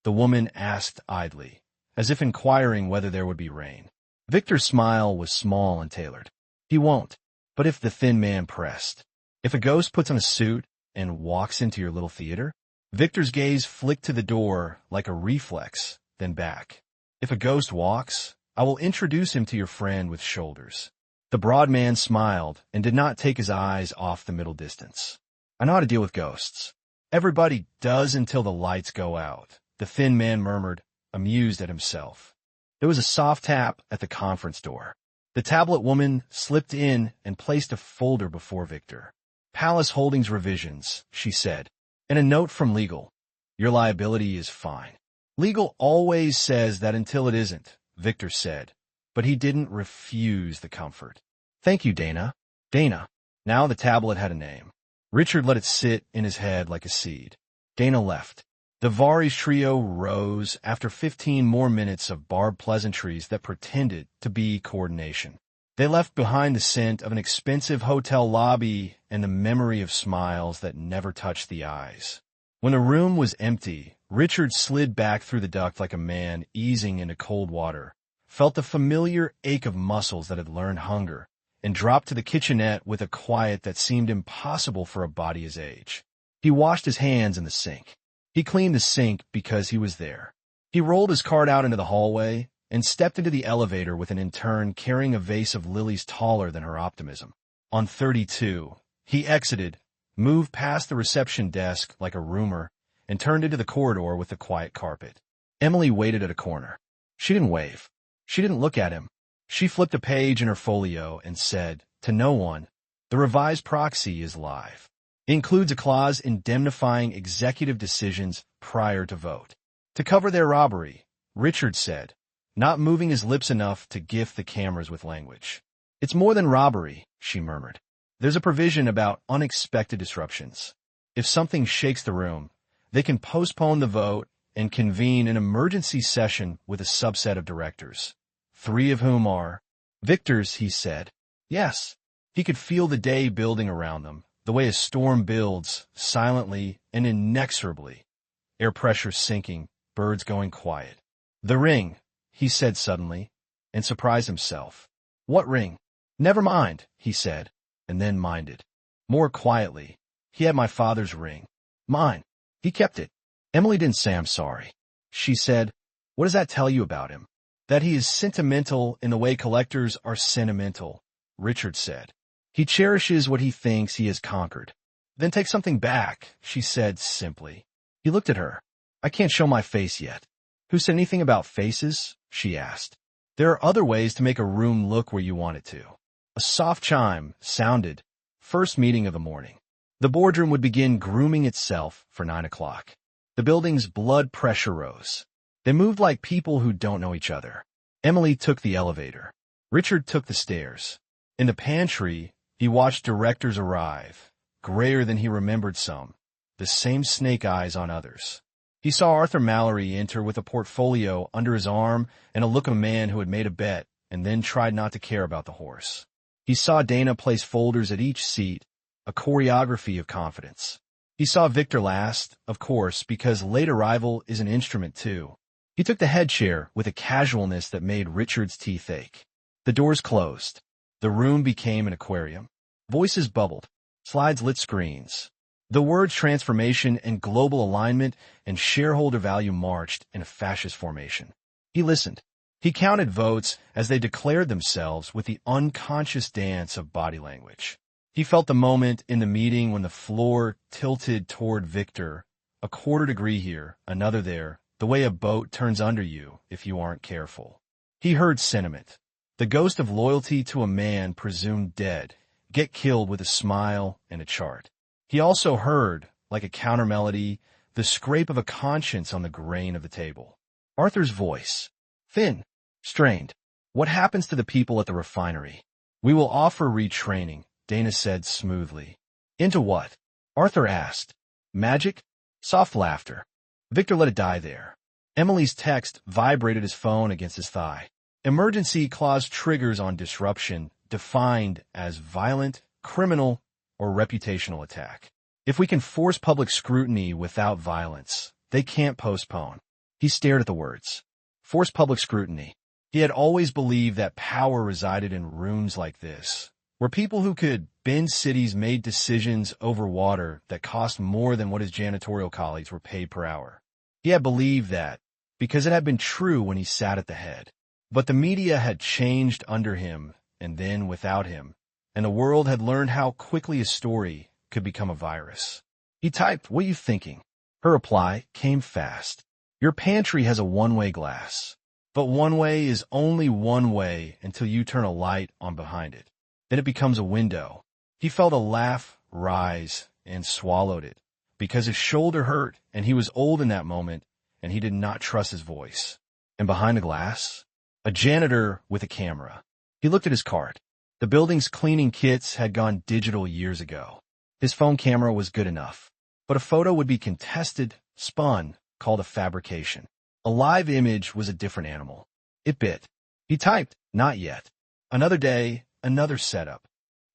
The woman asked idly, as if inquiring whether there would be rain. Victor's smile was small and tailored. He won't. But if the thin man pressed, if a ghost puts on a suit and walks into your little theater? Victor's gaze flicked to the door like a reflex, then back. If a ghost walks, I will introduce him to your friend with shoulders. The broad man smiled and did not take his eyes off the middle distance. I know how to deal with ghosts. Everybody does until the lights go out, the thin man murmured, amused at himself. There was a soft tap at the conference door. The tablet woman slipped in and placed a folder before Victor. Palace Holdings revisions, she said, and a note from legal. Your liability is fine. Legal always says that until it isn't, Victor said, but he didn't refuse the comfort. Thank you, Dana. Dana. Now the tablet had a name. Richard let it sit in his head like a seed. Dana left. The Vari's trio rose after 15 more minutes of barbed pleasantries that pretended to be coordination. They left behind the scent of an expensive hotel lobby and the memory of smiles that never touched the eyes. When the room was empty, Richard slid back through the duct like a man easing into cold water, felt the familiar ache of muscles that had learned hunger, and dropped to the kitchenette with a quiet that seemed impossible for a body his age. He washed his hands in the sink. He cleaned the sink because he was there. He rolled his cart out into the hallway and stepped into the elevator with an intern carrying a vase of lilies taller than her optimism. On 32, he exited, moved past the reception desk like a roomer, and turned into the corridor with the quiet carpet. Emily waited at a corner. She didn't wave. She didn't look at him. She flipped a page in her folio and said, to no one, the revised proxy is live. It includes a clause indemnifying executive decisions prior to vote. To cover their robbery, Richard said, not moving his lips enough to gift the cameras with language. It's more than robbery, she murmured. There's a provision about unexpected disruptions. If something shakes the room, they can postpone the vote and convene an emergency session with a subset of directors, 3 of whom are victors, he said. Yes, he could feel the day building around them, the way a storm builds, silently and inexorably. Air pressure sinking, birds going quiet. The ring, he said suddenly, and surprised himself. What ring? Never mind, he said, and then minded. More quietly, he had my father's ring. Mine. He kept it. Emily didn't say I'm sorry. She said, what does that tell you about him? That he is sentimental in the way collectors are sentimental, Richard said. He cherishes what he thinks he has conquered. Then take something back, she said simply. He looked at her. I can't show my face yet. Who said anything about faces? She asked. There are other ways to make a room look where you want it to. A soft chime sounded. First meeting of the morning. The boardroom would begin grooming itself for 9 o'clock. The building's blood pressure rose. They moved like people who don't know each other. Emily took the elevator. Richard took the stairs. In the pantry, he watched directors arrive, grayer than he remembered some, the same snake eyes on others. He saw Arthur Mallory enter with a portfolio under his arm and a look of a man who had made a bet and then tried not to care about the horse. He saw Dana place folders at each seat, a choreography of confidence. He saw Victor last, of course, because late arrival is an instrument too. He took the head chair with a casualness that made Richard's teeth ache. The doors closed. The room became an aquarium. Voices bubbled. Slides lit screens. The words transformation and global alignment and shareholder value marched in a fascist formation. He listened. He counted votes as they declared themselves with the unconscious dance of body language. He felt the moment in the meeting when the floor tilted toward Victor, a quarter degree here, another there, the way a boat turns under you if you aren't careful. He heard sentiment. The ghost of loyalty to a man presumed dead, get killed with a smile and a chart. He also heard, like a counter-melody, the scrape of a conscience on the grain of the table. Arthur's voice. Thin. Strained. What happens to the people at the refinery? We will offer retraining, Dana said smoothly. Into what? Arthur asked. Magic? Soft laughter. Victor let it die there. Emily's text vibrated his phone against his thigh. Emergency clause triggers on disruption, defined as violent, criminal, or reputational attack. If we can force public scrutiny without violence, they can't postpone. He stared at the words. Force public scrutiny. He had always believed that power resided in rooms like this, where people who could bend cities made decisions over water that cost more than what his janitorial colleagues were paid per hour. He had believed that, because it had been true when he sat at the head. But the media had changed under him, and then without him, and the world had learned how quickly a story could become a virus. He typed, "What are you thinking?" Her reply came fast. Your pantry has a one-way glass. But one way is only one way until you turn a light on behind it. Then it becomes a window. He felt a laugh rise and swallowed it, because his shoulder hurt and he was old in that moment and he did not trust his voice. And behind the glass, a janitor with a camera. He looked at his cart. The building's cleaning kits had gone digital years ago. His phone camera was good enough, but a photo would be contested, spun, called a fabrication. A live image was a different animal. It bit. He typed, not yet. Another day, another setup.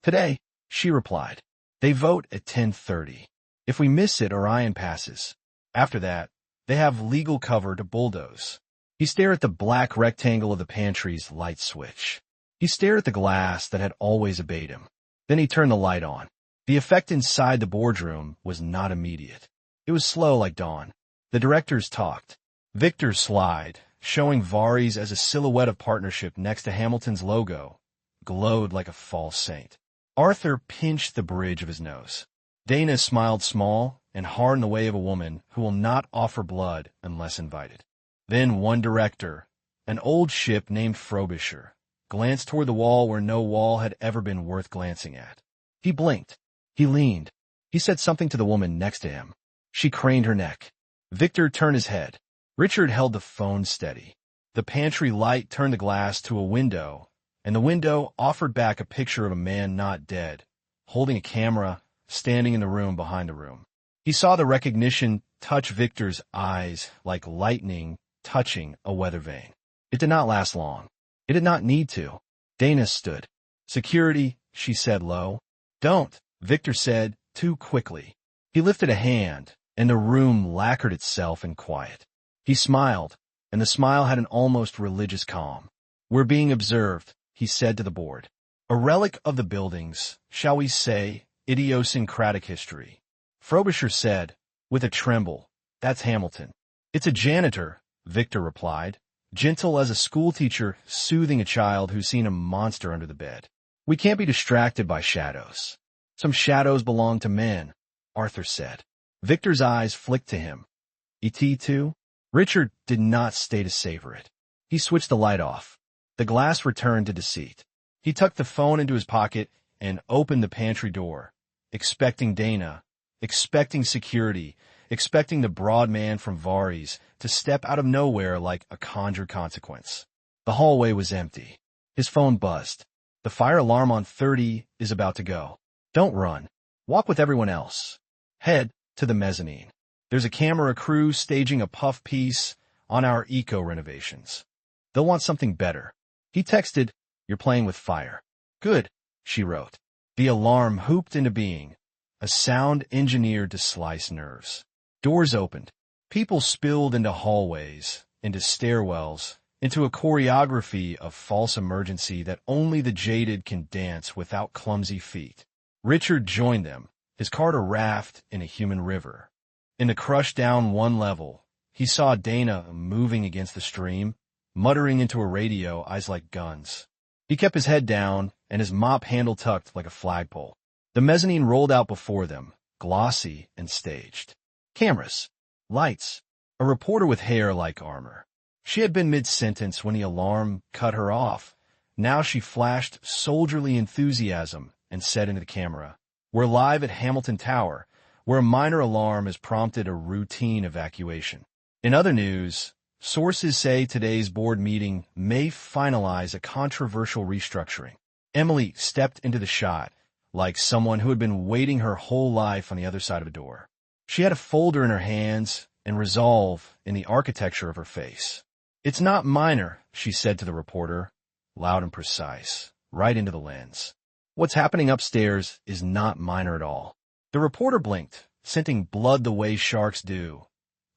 Today, she replied. They vote at 10:30. If we miss it, Orion passes. After that, they have legal cover to bulldoze. He stared at the black rectangle of the pantry's light switch. He stared at the glass that had always obeyed him. Then he turned the light on. The effect inside the boardroom was not immediate. It was slow like dawn. The directors talked. Victor's slide, showing Varys as a silhouette of partnership next to Hamilton's logo, glowed like a false saint. Arthur pinched the bridge of his nose. Dana smiled small and hard in the way of a woman who will not offer blood unless invited. Then one director, an old ship named Frobisher, glanced toward the wall where no wall had ever been worth glancing at. He blinked. He leaned. He said something to the woman next to him. She craned her neck. Victor turned his head. Richard held the phone steady. The pantry light turned the glass to a window, and the window offered back a picture of a man not dead, holding a camera, standing in the room behind the room. He saw the recognition touch Victor's eyes like lightning touching a weather vane. It did not last long. It did not need to. Dana stood. Security, she said low. Don't, Victor said, too quickly. He lifted a hand, and the room lacquered itself in quiet. He smiled, and the smile had an almost religious calm. We're being observed, he said to the board. A relic of the building's, shall we say, idiosyncratic history. Frobisher said, with a tremble, that's Hamilton. It's a janitor, Victor replied, gentle as a schoolteacher soothing a child who's seen a monster under the bed. We can't be distracted by shadows. Some shadows belong to men, Arthur said. Victor's eyes flicked to him. E.T. too? Richard did not stay to savor it. He switched the light off. The glass returned to deceit. He tucked the phone into his pocket and opened the pantry door, expecting Dana, expecting security, expecting the broad man from Varys to step out of nowhere like a conjured consequence. The hallway was empty. His phone buzzed. The fire alarm on 30 is about to go. Don't run. Walk with everyone else. Head to the mezzanine. There's a camera crew staging a puff piece on our eco-renovations. They'll want something better. He texted, you're playing with fire. Good, she wrote. The alarm hooped into being, a sound engineered to slice nerves. Doors opened. People spilled into hallways, into stairwells, into a choreography of false emergency that only the jaded can dance without clumsy feet. Richard joined them, his cart a raft in a human river. In the crush down one level, he saw Dana moving against the stream, muttering into a radio, eyes like guns. He kept his head down and his mop handle tucked like a flagpole. The mezzanine rolled out before them, glossy and staged. Cameras, lights, a reporter with hair like armor. She had been mid-sentence when the alarm cut her off. Now she flashed soldierly enthusiasm and said into the camera, "We're live at Hamilton Tower, where a minor alarm has prompted a routine evacuation." In other news, sources say today's board meeting may finalize a controversial restructuring. Emily stepped into the shot like someone who had been waiting her whole life on the other side of a door. She had a folder in her hands and resolve in the architecture of her face. "It's not minor," she said to the reporter, loud and precise, right into the lens. "What's happening upstairs is not minor at all." The reporter blinked, scenting blood the way sharks do,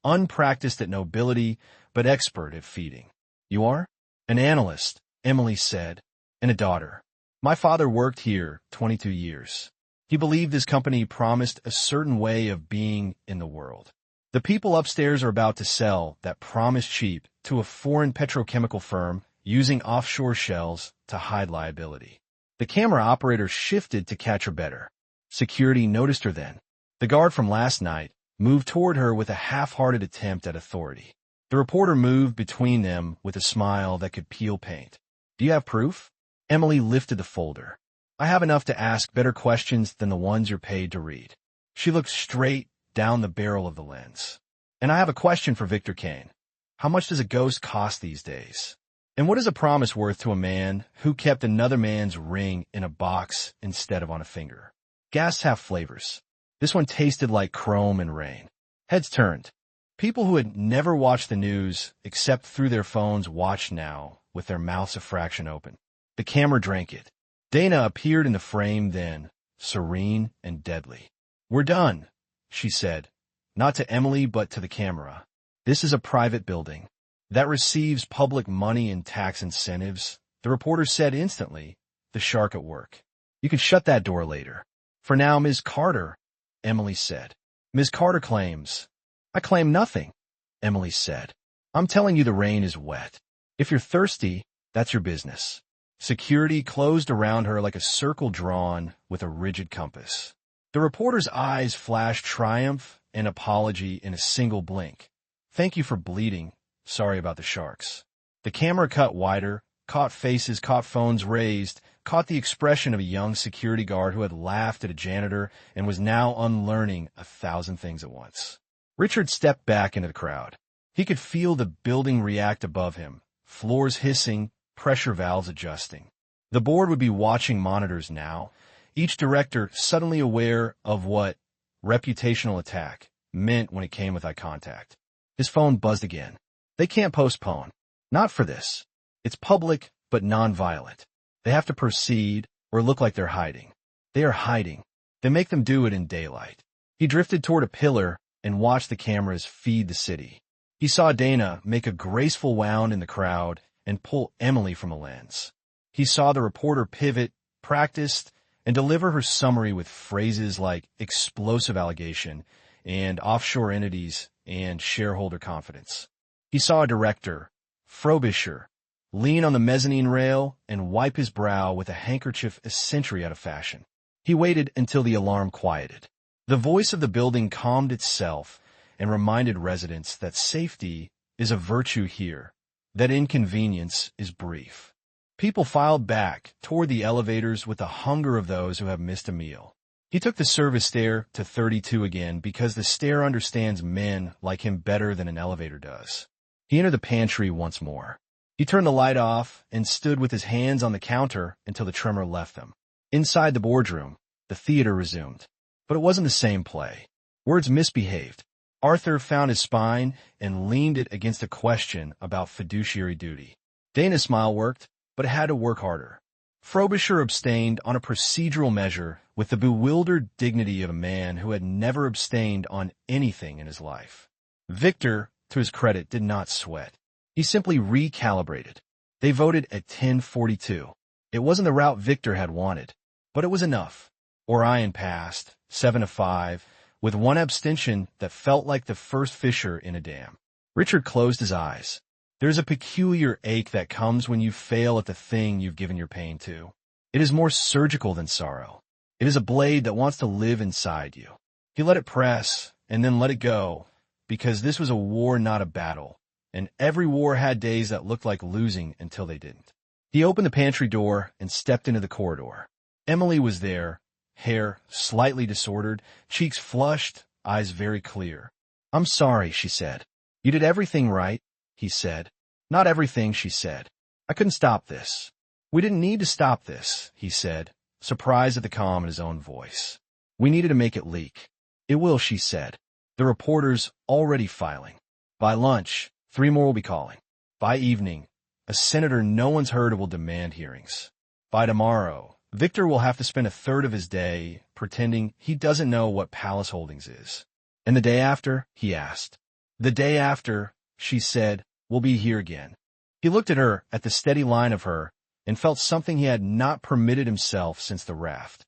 unpracticed at nobility, but expert at feeding. "You are?" "An analyst," Emily said, "and a daughter. My father worked here 22 years. He believed this company promised a certain way of being in the world. The people upstairs are about to sell that promise cheap to a foreign petrochemical firm using offshore shells to hide liability." The camera operator shifted to catch her better. Security noticed her then. The guard from last night moved toward her with a half-hearted attempt at authority. The reporter moved between them with a smile that could peel paint. "Do you have proof?" Emily lifted the folder. "I have enough to ask better questions than the ones you're paid to read." She looked straight down the barrel of the lens. "And I have a question for Victor Kane. How much does a ghost cost these days? And what is a promise worth to a man who kept another man's ring in a box instead of on a finger?" Gas have flavors. This one tasted like chrome and rain. Heads turned. People who had never watched the news except through their phones watched now, with their mouths a fraction open. The camera drank it. Dana appeared in the frame then, serene and deadly. "We're done," she said, not to Emily but to the camera. "This is a private building that receives public money and tax incentives," the reporter said instantly, the shark at work. "You can shut that door later. For now, Ms. Carter," Emily said. "Ms. Carter claims." "I claim nothing," Emily said. "I'm telling you the rain is wet. If you're thirsty, that's your business." Security closed around her like a circle drawn with a rigid compass. The reporter's eyes flashed triumph and apology in a single blink. "Thank you for bleeding. Sorry about the sharks." The camera cut wider, caught faces, caught phones raised, caught the expression of a young security guard who had laughed at a janitor and was now unlearning 1,000 things at once. Richard stepped back into the crowd. He could feel the building react above him, floors hissing, pressure valves adjusting. The board would be watching monitors now, each director suddenly aware of what reputational attack meant when it came with eye contact. His phone buzzed again. "They can't postpone. Not for this. It's public, but non-violent. They have to proceed or look like they're hiding. They are hiding. They make them do it in daylight." He drifted toward a pillar and watched the cameras feed the city. He saw Dana make a graceful wound in the crowd and pull Emily from a lens. He saw the reporter pivot, practiced, and deliver her summary with phrases like explosive allegation and offshore entities and shareholder confidence. He saw a director, Frobisher, lean on the mezzanine rail and wipe his brow with a handkerchief a century out of fashion. He waited until the alarm quieted. The voice of the building calmed itself and reminded residents that safety is a virtue here, that inconvenience is brief. People filed back toward the elevators with the hunger of those who have missed a meal. He took the service stair to 32 again because the stair understands men like him better than an elevator does. He entered the pantry once more. He turned the light off and stood with his hands on the counter until the tremor left them. Inside the boardroom, the theater resumed. But it wasn't the same play. Words misbehaved. Arthur found his spine and leaned it against a question about fiduciary duty. Dana's smile worked, but it had to work harder. Frobisher abstained on a procedural measure with the bewildered dignity of a man who had never abstained on anything in his life. Victor, to his credit, did not sweat. He simply recalibrated. They voted at 10:42. It wasn't the route Victor had wanted, but it was enough. Orion passed, 7-5, with one abstention that felt like the first fissure in a dam. Richard closed his eyes. There's a peculiar ache that comes when you fail at the thing you've given your pain to. It is more surgical than sorrow. It is a blade that wants to live inside you. He let it press, and then let it go, because this was a war, not a battle, and every war had days that looked like losing until they didn't. He opened the pantry door and stepped into the corridor. Emily was there, hair slightly disordered, cheeks flushed, eyes very clear. "I'm sorry," she said. "You did everything right," he said. "Not everything," she said. "I couldn't stop this." "We didn't need to stop this," he said, surprised at the calm in his own voice. "We needed to make it leak." "It will," she said. "The reporters already filing. By lunch, 3 more will be calling. By evening, a senator no one's heard of will demand hearings. By tomorrow, Victor will have to spend a third of his day pretending he doesn't know what Palace Holdings is." "And the day after?" he asked. "The day after," she said, "we'll be here again." He looked at her, at the steady line of her, and felt something he had not permitted himself since the raft.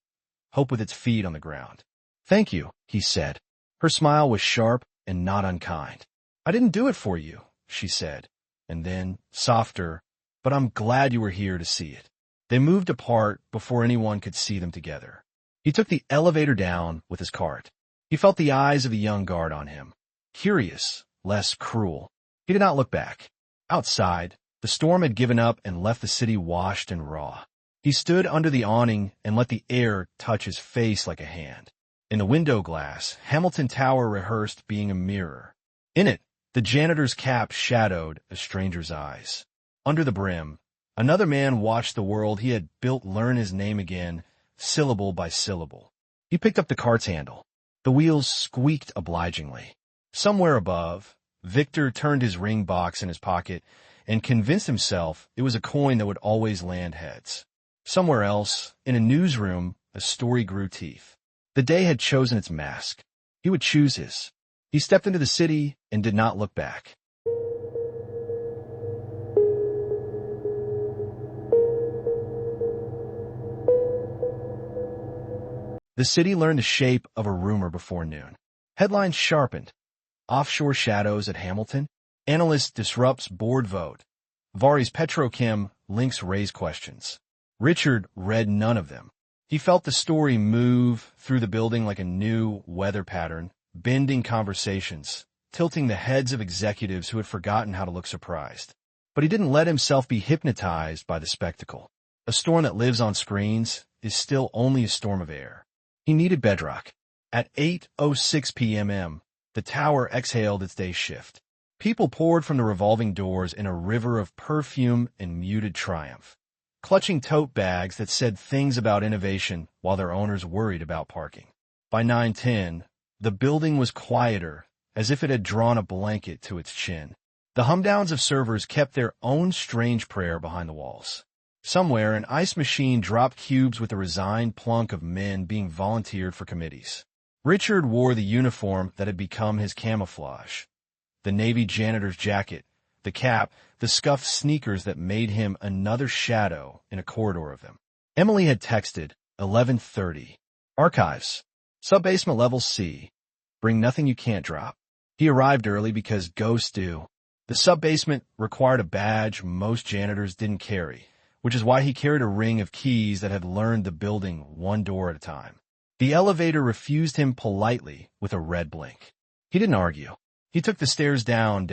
Hope with its feet on the ground. "Thank you," he said. Her smile was sharp and not unkind. "I didn't do it for you," she said, and then, softer, "but I'm glad you were here to see it." They moved apart before anyone could see them together. He took the elevator down with his cart. He felt the eyes of a young guard on him. Curious, less cruel. He did not look back. Outside, the storm had given up and left the city washed and raw. He stood under the awning and let the air touch his face like a hand. In the window glass, Hamilton Tower rehearsed being a mirror. In it, the janitor's cap shadowed a stranger's eyes. Under the brim, another man watched the world he had built learn his name again, syllable by syllable. He picked up the cart's handle. The wheels squeaked obligingly. Somewhere above, Victor turned his ring box in his pocket and convinced himself it was a coin that would always land heads. Somewhere else, in a newsroom, a story grew teeth. The day had chosen its mask. He would choose his. He stepped into the city and did not look back. The city learned the shape of a rumor before noon. Headlines sharpened. Offshore shadows at Hamilton. Analyst disrupts board vote. Vari's Petrochem links raise questions. Richard read none of them. He felt the story move through the building like a new weather pattern, bending conversations, tilting the heads of executives who had forgotten how to look surprised. But he didn't let himself be hypnotized by the spectacle. A storm that lives on screens is still only a storm of air. He needed bedrock. At 8:06 p.m., the tower exhaled its day shift. People poured from the revolving doors in a river of perfume and muted triumph, clutching tote bags that said things about innovation while their owners worried about parking. By 9:10, the building was quieter, as if it had drawn a blanket to its chin. The humdowns of servers kept their own strange prayer behind the walls. Somewhere, an ice machine dropped cubes with a resigned plunk of men being volunteered for committees. Richard wore the uniform that had become his camouflage. The Navy janitor's jacket, the cap, the scuffed sneakers that made him another shadow in a corridor of them. Emily had texted, 11:30. Archives. Sub-basement level C. Bring nothing you can't drop. He arrived early because ghosts do. The sub-basement required a badge most janitors didn't carry, which is why he carried a ring of keys that had learned the building one door at a time. The elevator refused him politely with a red blink. He didn't argue. He took the stairs down,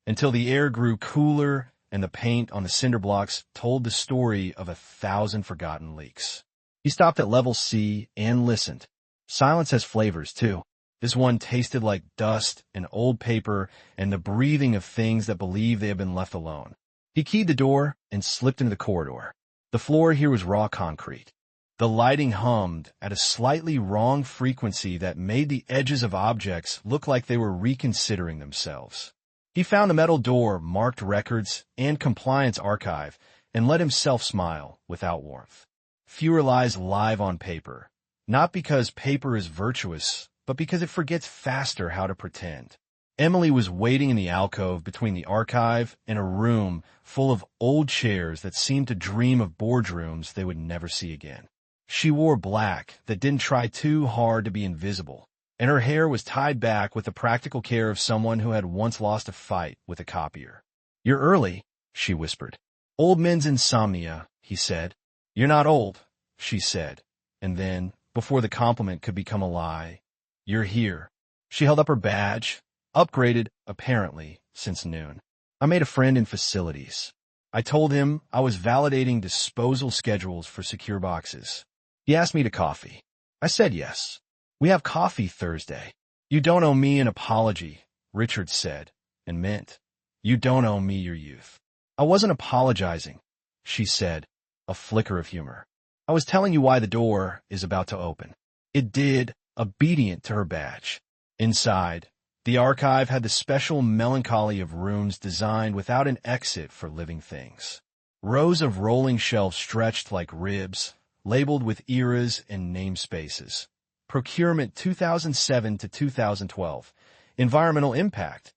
until the air grew cooler and the paint on the cinder blocks told the story of 1,000 forgotten leaks. He stopped at level C and listened. Silence has flavors, too. This one tasted like dust and old paper and the breathing of things that believe they have been left alone. He keyed the door and slipped into the corridor. The floor here was raw concrete. The lighting hummed at a slightly wrong frequency that made the edges of objects look like they were reconsidering themselves. He found a metal door marked Records and Compliance Archive, and let himself smile without warmth. Fewer lies live on paper, not because paper is virtuous, but because it forgets faster how to pretend. Emily was waiting in the alcove between the archive and a room full of old chairs that seemed to dream of boardrooms they would never see again. She wore black that didn't try too hard to be invisible, and her hair was tied back with the practical care of someone who had once lost a fight with a copier. "You're early," she whispered. "Old men's insomnia," he said. "You're not old," she said. And then, before the compliment could become a lie, "You're here." She held up her badge, upgraded, apparently, since noon. "I made a friend in facilities. I told him I was validating disposal schedules for secure boxes. He asked me to coffee. I said yes. We have coffee Thursday." "You don't owe me an apology," Richard said, and meant, "You don't owe me your youth." "I wasn't apologizing," she said, a flicker of humor. "I was telling you why the door is about to open." It did, obedient to her badge. Inside, the archive had the special melancholy of rooms designed without an exit for living things. Rows of rolling shelves stretched like ribs, labeled with eras and namespaces. Procurement 2007 to 2012. Environmental impact.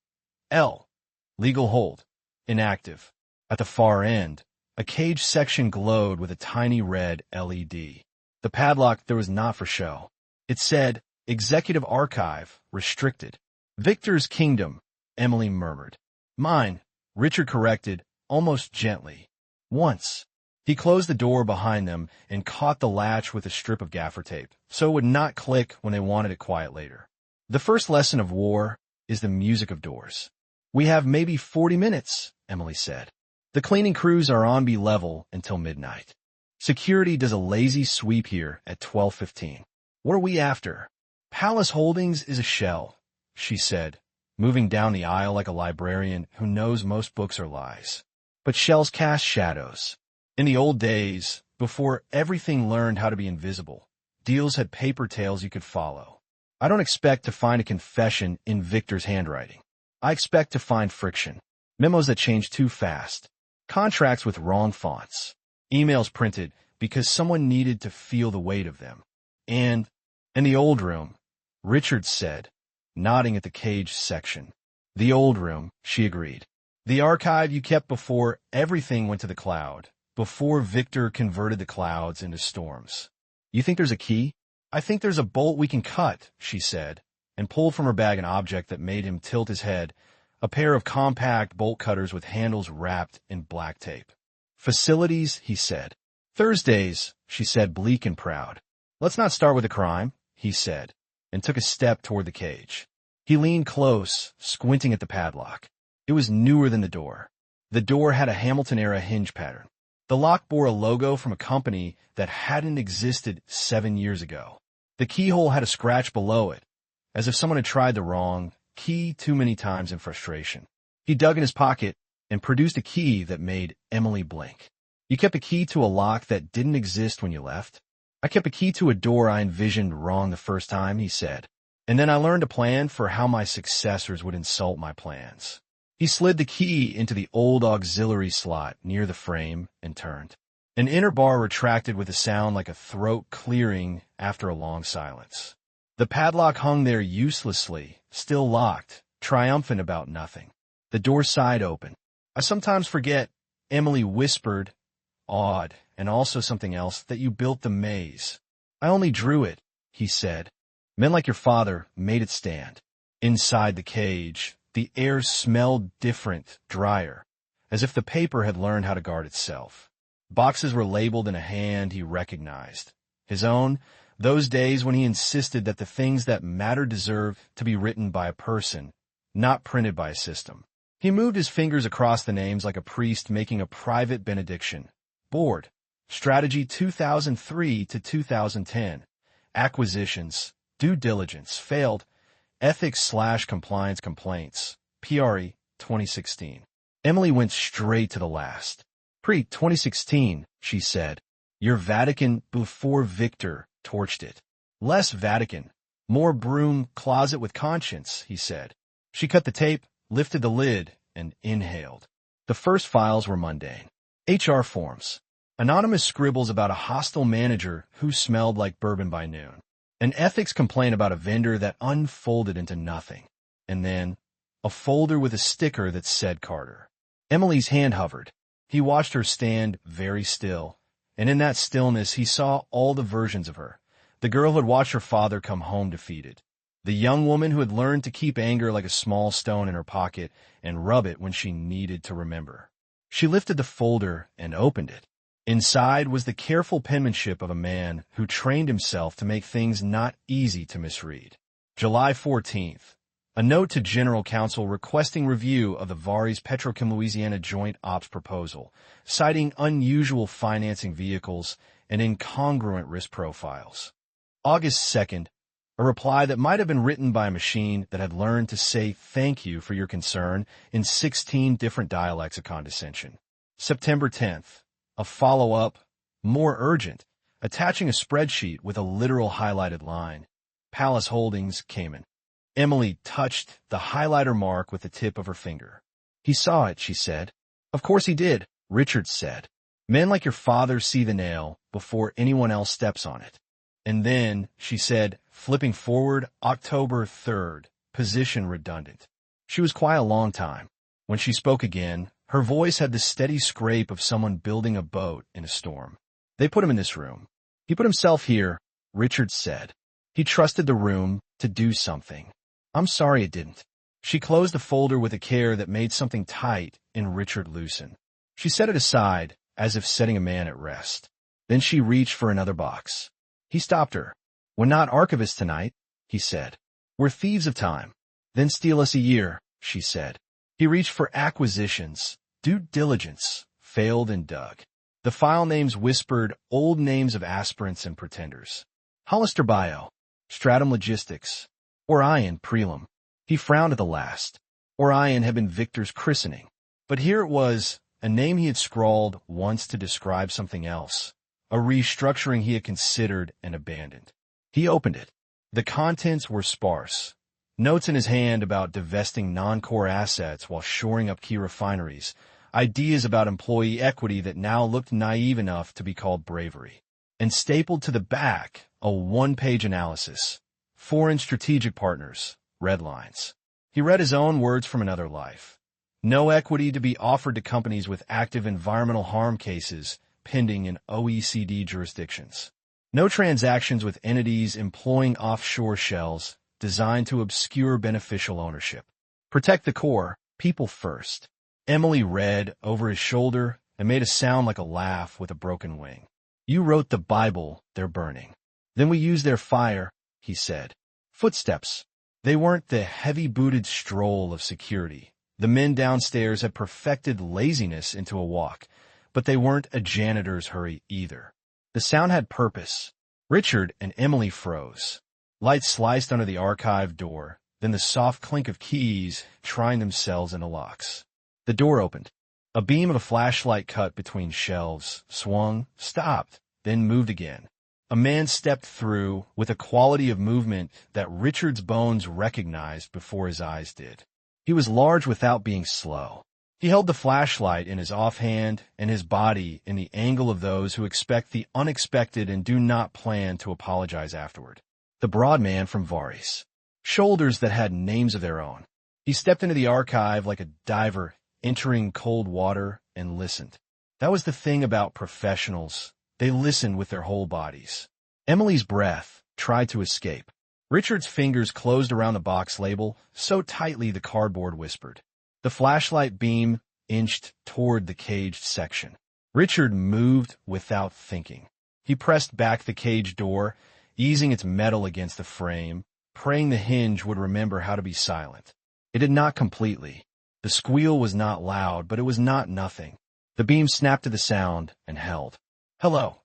L. Legal hold. Inactive. At the far end, a cage section glowed with a tiny red LED. The padlock there was not for show. It said, "Executive Archive, Restricted." "Victor's Kingdom," Emily murmured. "Mine," Richard corrected, almost gently. "Once." He closed the door behind them and caught the latch with a strip of gaffer tape, so it would not click when they wanted it quiet later. "The first lesson of war is the music of doors." "We have maybe 40 minutes, Emily said. "The cleaning crews are on B level until midnight. Security does a lazy sweep here at 12:15. What are we after?" "Palace Holdings is a shell," she said, moving down the aisle like a librarian who knows most books are lies. "But shells cast shadows. In the old days, before everything learned how to be invisible, deals had paper trails you could follow. I don't expect to find a confession in Victor's handwriting. I expect to find friction, memos that change too fast, contracts with wrong fonts, emails printed because someone needed to feel the weight of them. And in the old room," Richard said, nodding at the cage section. "The old room," she agreed. "The archive you kept before everything went to the cloud, before Victor converted the clouds into storms. You think there's a key?" "I think there's a bolt we can cut," she said, and pulled from her bag an object that made him tilt his head, a pair of compact bolt cutters with handles wrapped in black tape. "Facilities," he said. "Thursdays," she said, bleak and proud. "Let's not start with a crime," he said, and took a step toward the cage. He leaned close, squinting at the padlock. It was newer than the door. The door had a Hamilton-era hinge pattern. The lock bore a logo from a company that hadn't existed 7 years ago. The keyhole had a scratch below it, as if someone had tried the wrong key too many times in frustration. He dug in his pocket and produced a key that made Emily blink. "You kept a key to a lock that didn't exist when you left?" "I kept a key to a door I envisioned wrong the first time," he said. "And then I learned a plan for how my successors would insult my plans." He slid the key into the old auxiliary slot near the frame and turned. An inner bar retracted with a sound like a throat clearing after a long silence. The padlock hung there uselessly, still locked, triumphant about nothing. The door side open. "I sometimes forget," Emily whispered, awed, and also something else, "that you built the maze." "I only drew it," he said. "Men like your father made it stand." Inside the cage, the air smelled different, drier, as if the paper had learned how to guard itself. Boxes were labeled in a hand he recognized. His own, those days when he insisted that the things that mattered deserve to be written by a person, not printed by a system. He moved his fingers across the names like a priest making a private benediction. Board. Strategy 2003 to 2010. Acquisitions. Due diligence. Failed. Ethics/compliance complaints. PRE 2016. Emily went straight to the last. Pre-2016, she said. Your Vatican before Victor torched it. Less Vatican. More broom closet with conscience, he said. She cut the tape, lifted the lid, and inhaled. The first files were mundane. HR forms. Anonymous scribbles about a hostile manager who smelled like bourbon by noon. An ethics complaint about a vendor that unfolded into nothing. And then, a folder with a sticker that said Carter. Emily's hand hovered. He watched her stand very still, and in that stillness he saw all the versions of her. The girl who had watched her father come home defeated. The young woman who had learned to keep anger like a small stone in her pocket and rub it when she needed to remember. She lifted the folder and opened it. Inside was the careful penmanship of a man who trained himself to make things not easy to misread. July 14th. A note to General Counsel requesting review of the Vares Petrochem Louisiana Joint Ops proposal, citing unusual financing vehicles and incongruent risk profiles. August 2nd. A reply that might have been written by a machine that had learned to say thank you for your concern in 16 different dialects of condescension. September 10th. A follow-up, more urgent, attaching a spreadsheet with a literal highlighted line. Palace Holdings, Cayman. Emily touched the highlighter mark with the tip of her finger. He saw it, she said. Of course he did, Richard said. Men like your father see the nail before anyone else steps on it. And then, she said, flipping forward, October 3rd, position redundant. She was quiet a long time. When she spoke again, her voice had the steady scrape of someone building a boat in a storm. They put him in this room. He put himself here, Richard said. He trusted the room to do something. I'm sorry it didn't. She closed the folder with a care that made something tight in Richard loosen. She set it aside, as if setting a man at rest. Then she reached for another box. He stopped her. We're not archivists tonight, he said. We're thieves of time. Then steal us a year, she said. He reached for acquisitions, due diligence, failed and dug. The file names whispered old names of aspirants and pretenders. Hollister Bio, Stratum Logistics, Orion Prelim. He frowned at the last. Orion had been Victor's christening. But here it was, a name he had scrawled once to describe something else, a restructuring he had considered and abandoned. He opened it. The contents were sparse. Notes in his hand about divesting non-core assets while shoring up key refineries, ideas about employee equity that now looked naive enough to be called bravery. And stapled to the back, a one-page analysis. Foreign strategic partners, red lines. He read his own words from another life. No equity to be offered to companies with active environmental harm cases pending in OECD jurisdictions. No transactions with entities employing offshore shells designed to obscure beneficial ownership. Protect the core, people first. Emily read over his shoulder and made a sound like a laugh with a broken wing. You wrote the Bible, they're burning. Then we use their fire, he said. Footsteps. They weren't the heavy-booted stroll of security. The men downstairs had perfected laziness into a walk, but they weren't a janitor's hurry either. The sound had purpose. Richard and Emily froze. Light sliced under the archive door, then the soft clink of keys trying themselves into locks. The door opened. A beam of a flashlight cut between shelves, swung, stopped, then moved again. A man stepped through with a quality of movement that Richard's bones recognized before his eyes did. He was large without being slow. He held the flashlight in his offhand and his body in the angle of those who expect the unexpected and do not plan to apologize afterward. The broad man from Vares. Shoulders that had names of their own. He stepped into the archive like a diver entering cold water and listened. That was the thing about professionals. They listened with their whole bodies. Emily's breath tried to escape. Richard's fingers closed around the box label so tightly the cardboard whispered. The flashlight beam inched toward the caged section. Richard moved without thinking. He pressed back the cage door, easing its metal against the frame, praying the hinge would remember how to be silent. It did not completely. The squeal was not loud, but it was not nothing. The beam snapped to the sound and held. Hello,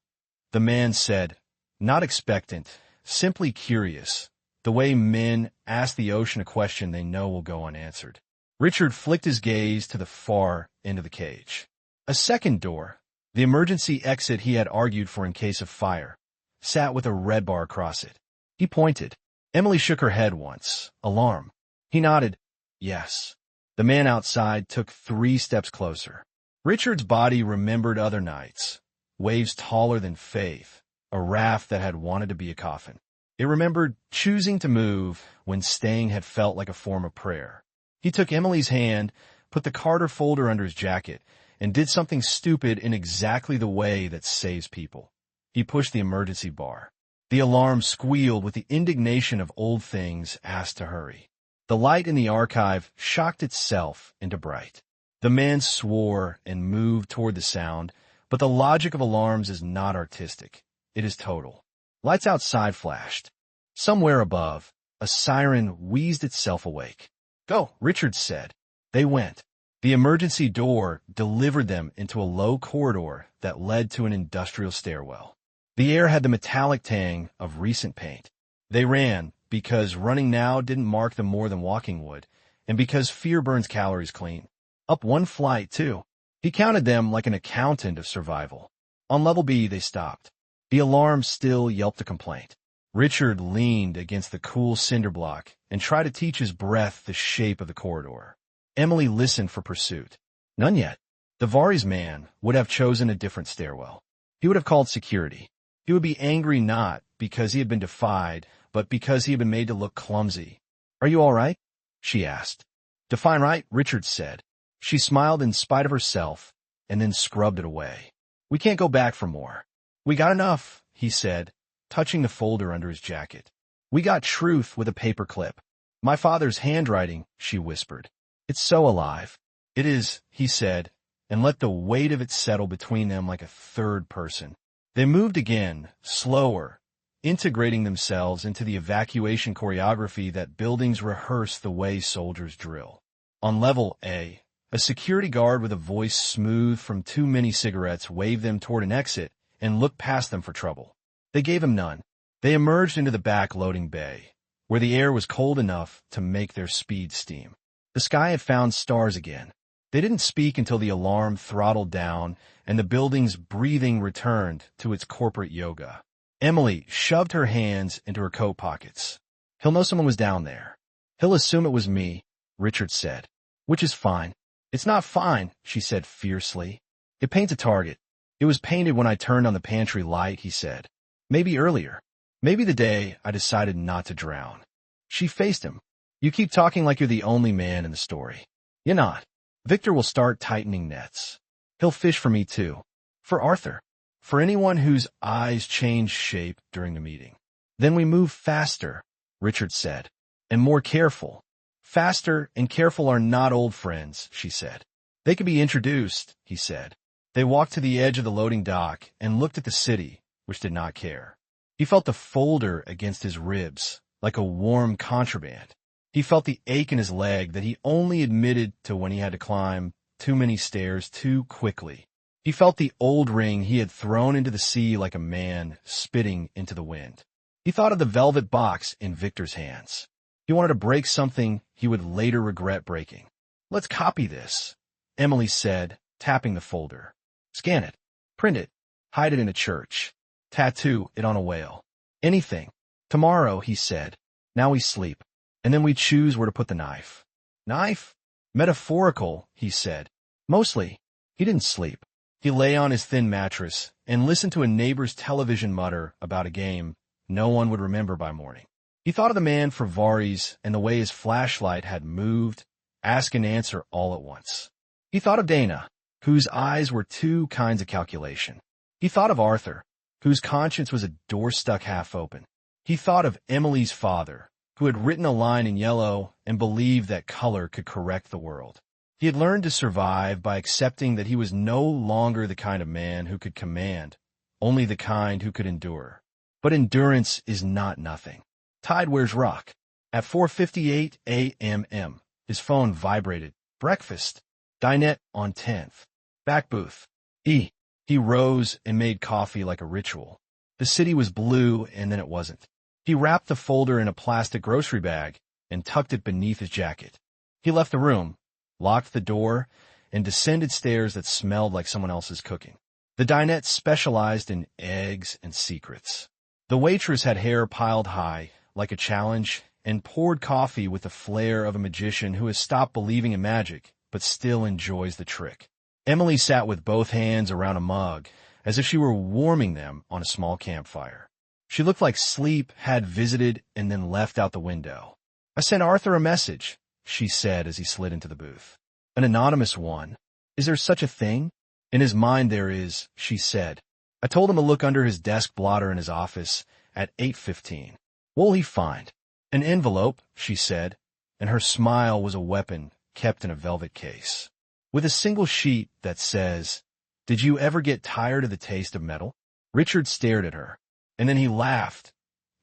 the man said, not expectant, simply curious, the way men ask the ocean a question they know will go unanswered. Richard flicked his gaze to the far end of the cage. A second door, the emergency exit he had argued for in case of fire, sat with a red bar across it. He pointed. Emily shook her head once, alarm. He nodded, yes. The man outside took 3 steps closer. Richard's body remembered other nights, waves taller than faith, a raft that had wanted to be a coffin. It remembered choosing to move when staying had felt like a form of prayer. He took Emily's hand, put the Carter folder under his jacket, and did something stupid in exactly the way that saves people. He pushed the emergency bar. The alarm squealed with the indignation of old things asked to hurry. The light in the archive shocked itself into bright. The man swore and moved toward the sound, but the logic of alarms is not artistic. It is total. Lights outside flashed. Somewhere above, a siren wheezed itself awake. "Go," Richard said. They went. The emergency door delivered them into a low corridor that led to an industrial stairwell. The air had the metallic tang of recent paint. They ran, because running now didn't mark them more than walking would, and because fear burns calories clean. Up one flight, too. He counted them like an accountant of survival. On level B, they stopped. The alarm still yelped a complaint. Richard leaned against the cool cinder block and tried to teach his breath the shape of the corridor. Emily listened for pursuit. None yet. The Vari's man would have chosen a different stairwell. He would have called security. He would be angry not because he had been defied, but because he had been made to look clumsy. "Are you all right?" she asked. "Define right," Richard said. She smiled in spite of herself, and then scrubbed it away. "We can't go back for more." "We got enough," he said, touching the folder under his jacket. "We got truth with a paper clip." "My father's handwriting," she whispered. "It's so alive." "It is," he said, and let the weight of it settle between them like a third person. They moved again, slower, integrating themselves into the evacuation choreography that buildings rehearse the way soldiers drill. On level A, a security guard with a voice smooth from too many cigarettes waved them toward an exit and looked past them for trouble. They gave him none. They emerged into the back loading bay, where the air was cold enough to make their speed steam. The sky had found stars again. They didn't speak until the alarm throttled down and the building's breathing returned to its corporate yoga. Emily shoved her hands into her coat pockets. "He'll know someone was down there. He'll assume it was me," Richard said. "Which is fine." "It's not fine," she said fiercely. "It paints a target. It was painted when I turned on the pantry light," he said. "Maybe earlier. Maybe the day I decided not to drown." She faced him. "You keep talking like you're the only man in the story. You're not. Victor will start tightening nets. He'll fish for me too. For Arthur. For anyone whose eyes change shape during the meeting." "Then we move faster," Richard said, "and more careful." "Faster and careful are not old friends," she said. "They can be introduced," he said. They walked to the edge of the loading dock and looked at the city, which did not care. He felt the folder against his ribs, like a warm contraband. He felt the ache in his leg that he only admitted to when he had to climb too many stairs too quickly. He felt the old ring he had thrown into the sea like a man spitting into the wind. He thought of the velvet box in Victor's hands. He wanted to break something he would later regret breaking. "Let's copy this," Emily said, tapping the folder. "Scan it, print it, hide it in a church, tattoo it on a whale. Anything. Tomorrow," he said. "Now we sleep, and then we choose where to put the knife." "Knife?" "Metaphorical," he said. "Mostly." He didn't sleep. He lay on his thin mattress and listened to a neighbor's television mutter about a game no one would remember by morning. He thought of the man for Vari's and the way his flashlight had moved, ask and answer all at once. He thought of Dana, whose eyes were two kinds of calculation. He thought of Arthur, whose conscience was a door stuck half open. He thought of Emily's father, who had written a line in yellow and believed that color could correct the world. He had learned to survive by accepting that he was no longer the kind of man who could command, only the kind who could endure. But endurance is not nothing. Tide wears rock. At 4:58 a.m., his phone vibrated. Breakfast. Dinette on 10th. Back booth. E. He rose and made coffee like a ritual. The city was blue, and then it wasn't. He wrapped the folder in a plastic grocery bag and tucked it beneath his jacket. He left the room, locked the door, and descended stairs that smelled like someone else's cooking. The dinette specialized in eggs and secrets. The waitress had hair piled high, like a challenge, and poured coffee with the flair of a magician who has stopped believing in magic, but still enjoys the trick. Emily sat with both hands around a mug, as if she were warming them on a small campfire. She looked like sleep had visited and then left out the window. "I sent Arthur a message," she said as he slid into the booth. "An anonymous one. Is there such a thing?" "In his mind there is," she said. "I told him to look under his desk blotter in his office at 8:15. What'll he find?" "An envelope," she said, and her smile was a weapon kept in a velvet case, with a single sheet that says, "Did you ever get tired of the taste of metal?" Richard stared at her, and then he laughed,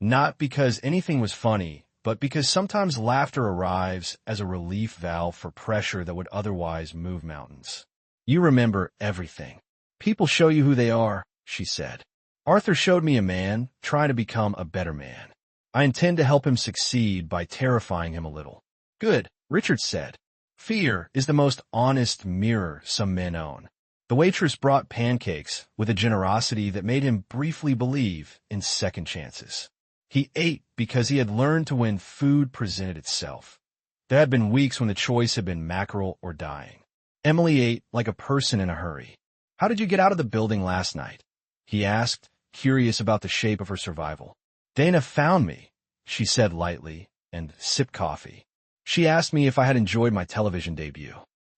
not because anything was funny, but because sometimes laughter arrives as a relief valve for pressure that would otherwise move mountains. "You remember everything. People show you who they are," she said. "Arthur showed me a man trying to become a better man. I intend to help him succeed by terrifying him a little." "Good," Richard said. "Fear is the most honest mirror some men own." The waitress brought pancakes with a generosity that made him briefly believe in second chances. He ate because he had learned to when food presented itself. There had been weeks when the choice had been mackerel or dying. Emily ate like a person in a hurry. "How did you get out of the building last night?" he asked, curious about the shape of her survival. "Dana found me," she said lightly, and sipped coffee. "She asked me if I had enjoyed my television debut.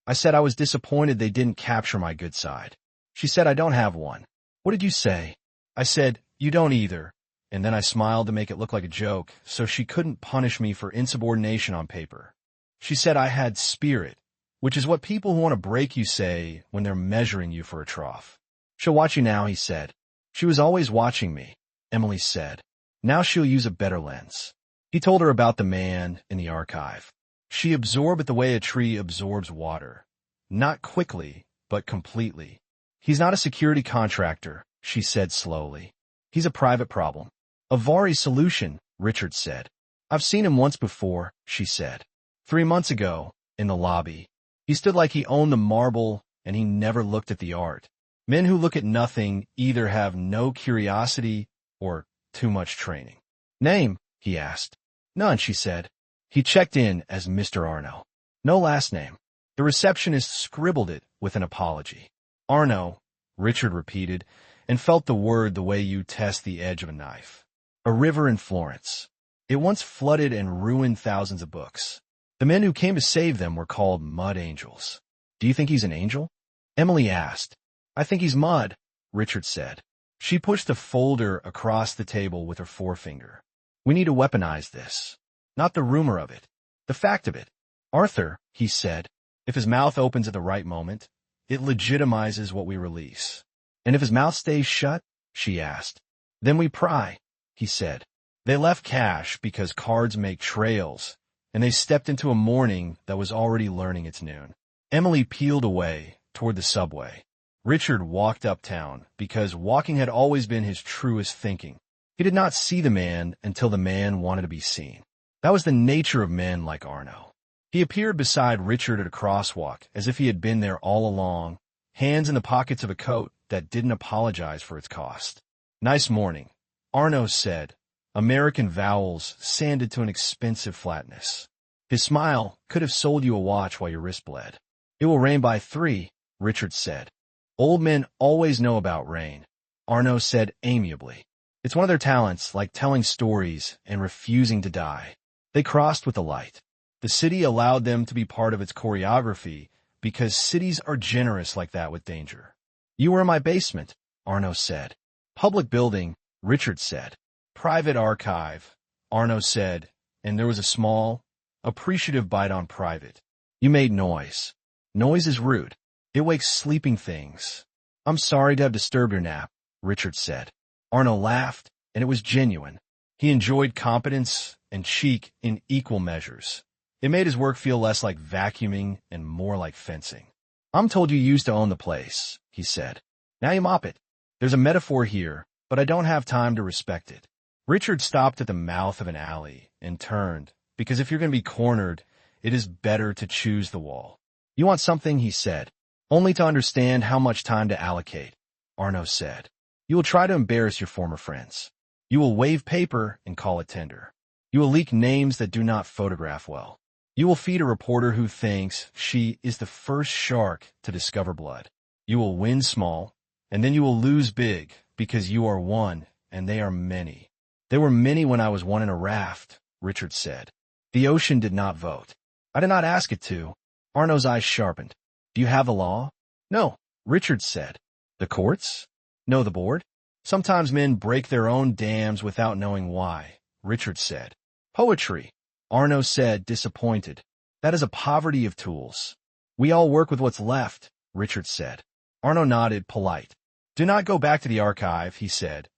I said I was disappointed they didn't capture my good side. She said I don't have one." "What did you say?" I said, "You don't either," and then I smiled to make it look like a joke, so she couldn't punish me for insubordination on paper. She said I had spirit, which is what people who want to break you say when they're measuring you for a trough. "She'll watch you now," he said. "She was always watching me," Emily said. "Now she'll use a better lens." He told her about the man in the archive. She absorbed it the way a tree absorbs water. Not quickly, but completely. "He's not a security contractor," she said slowly. "He's a private problem." "A Vari solution," Richard said. "I've seen him once before," she said. 3 months ago, in the lobby. He stood like he owned the marble, and he never looked at the art. Men who look at nothing either have no curiosity or too much training. "Name?" he asked. "None," she said. He checked in as Mr. Arno. "No last name." The receptionist scribbled it with an apology. "Arno," Richard repeated, and felt the word the way you test the edge of a knife. "A river in Florence. It once flooded and ruined thousands of books. The men who came to save them were called mud angels." "Do you think he's an angel?" Emily asked. "I think he's mud," Richard said. She pushed the folder across the table with her forefinger. "We need to weaponize this. Not the rumor of it, the fact of it. Arthur," he said, "if his mouth opens at the right moment, it legitimizes what we release." "And if his mouth stays shut?" she asked. "Then we pry," he said. They left cash because cards make trails, and they stepped into a morning that was already learning its noon. Emily peeled away toward the subway. Richard walked uptown because walking had always been his truest thinking. He did not see the man until the man wanted to be seen. That was the nature of men like Arno. He appeared beside Richard at a crosswalk as if he had been there all along, hands in the pockets of a coat that didn't apologize for its cost. "Nice morning," Arno said, American vowels sanded to an expensive flatness. His smile could have sold you a watch while your wrist bled. "It will rain by 3, Richard said. "Old men always know about rain," Arno said amiably. "It's one of their talents, like telling stories and refusing to die." They crossed with the light. The city allowed them to be part of its choreography because cities are generous like that with danger. "You were in my basement," Arno said. "Public building," Richard said. "Private archive," Arno said, and there was a small, appreciative bite on private. "You made noise. Noise is rude. It wakes sleeping things." "I'm sorry to have disturbed your nap," Richard said. Arno laughed, and it was genuine. He enjoyed competence and cheek in equal measures. It made his work feel less like vacuuming and more like fencing. "I'm told you used to own the place," he said. "Now you mop it. There's a metaphor here, but I don't have time to respect it." Richard stopped at the mouth of an alley and turned, because if you're going to be cornered, it is better to choose the wall. "You want something," he said. "Only to understand how much time to allocate," Arno said. "You will try to embarrass your former friends. You will wave paper and call it tender. You will leak names that do not photograph well. You will feed a reporter who thinks she is the first shark to discover blood. You will win small, and then you will lose big, because you are one, and they are many. There were many when I was one in a raft, Richard said. The ocean did not vote. I did not ask it to. Arno's eyes sharpened. Do you have the law? No, Richard said. The courts? No, the board? Sometimes men break their own dams without knowing why, Richard said. Poetry, Arno said, disappointed. That is a poverty of tools. We all work with what's left, Richard said. Arno nodded, polite. Do not go back to the archive, he said,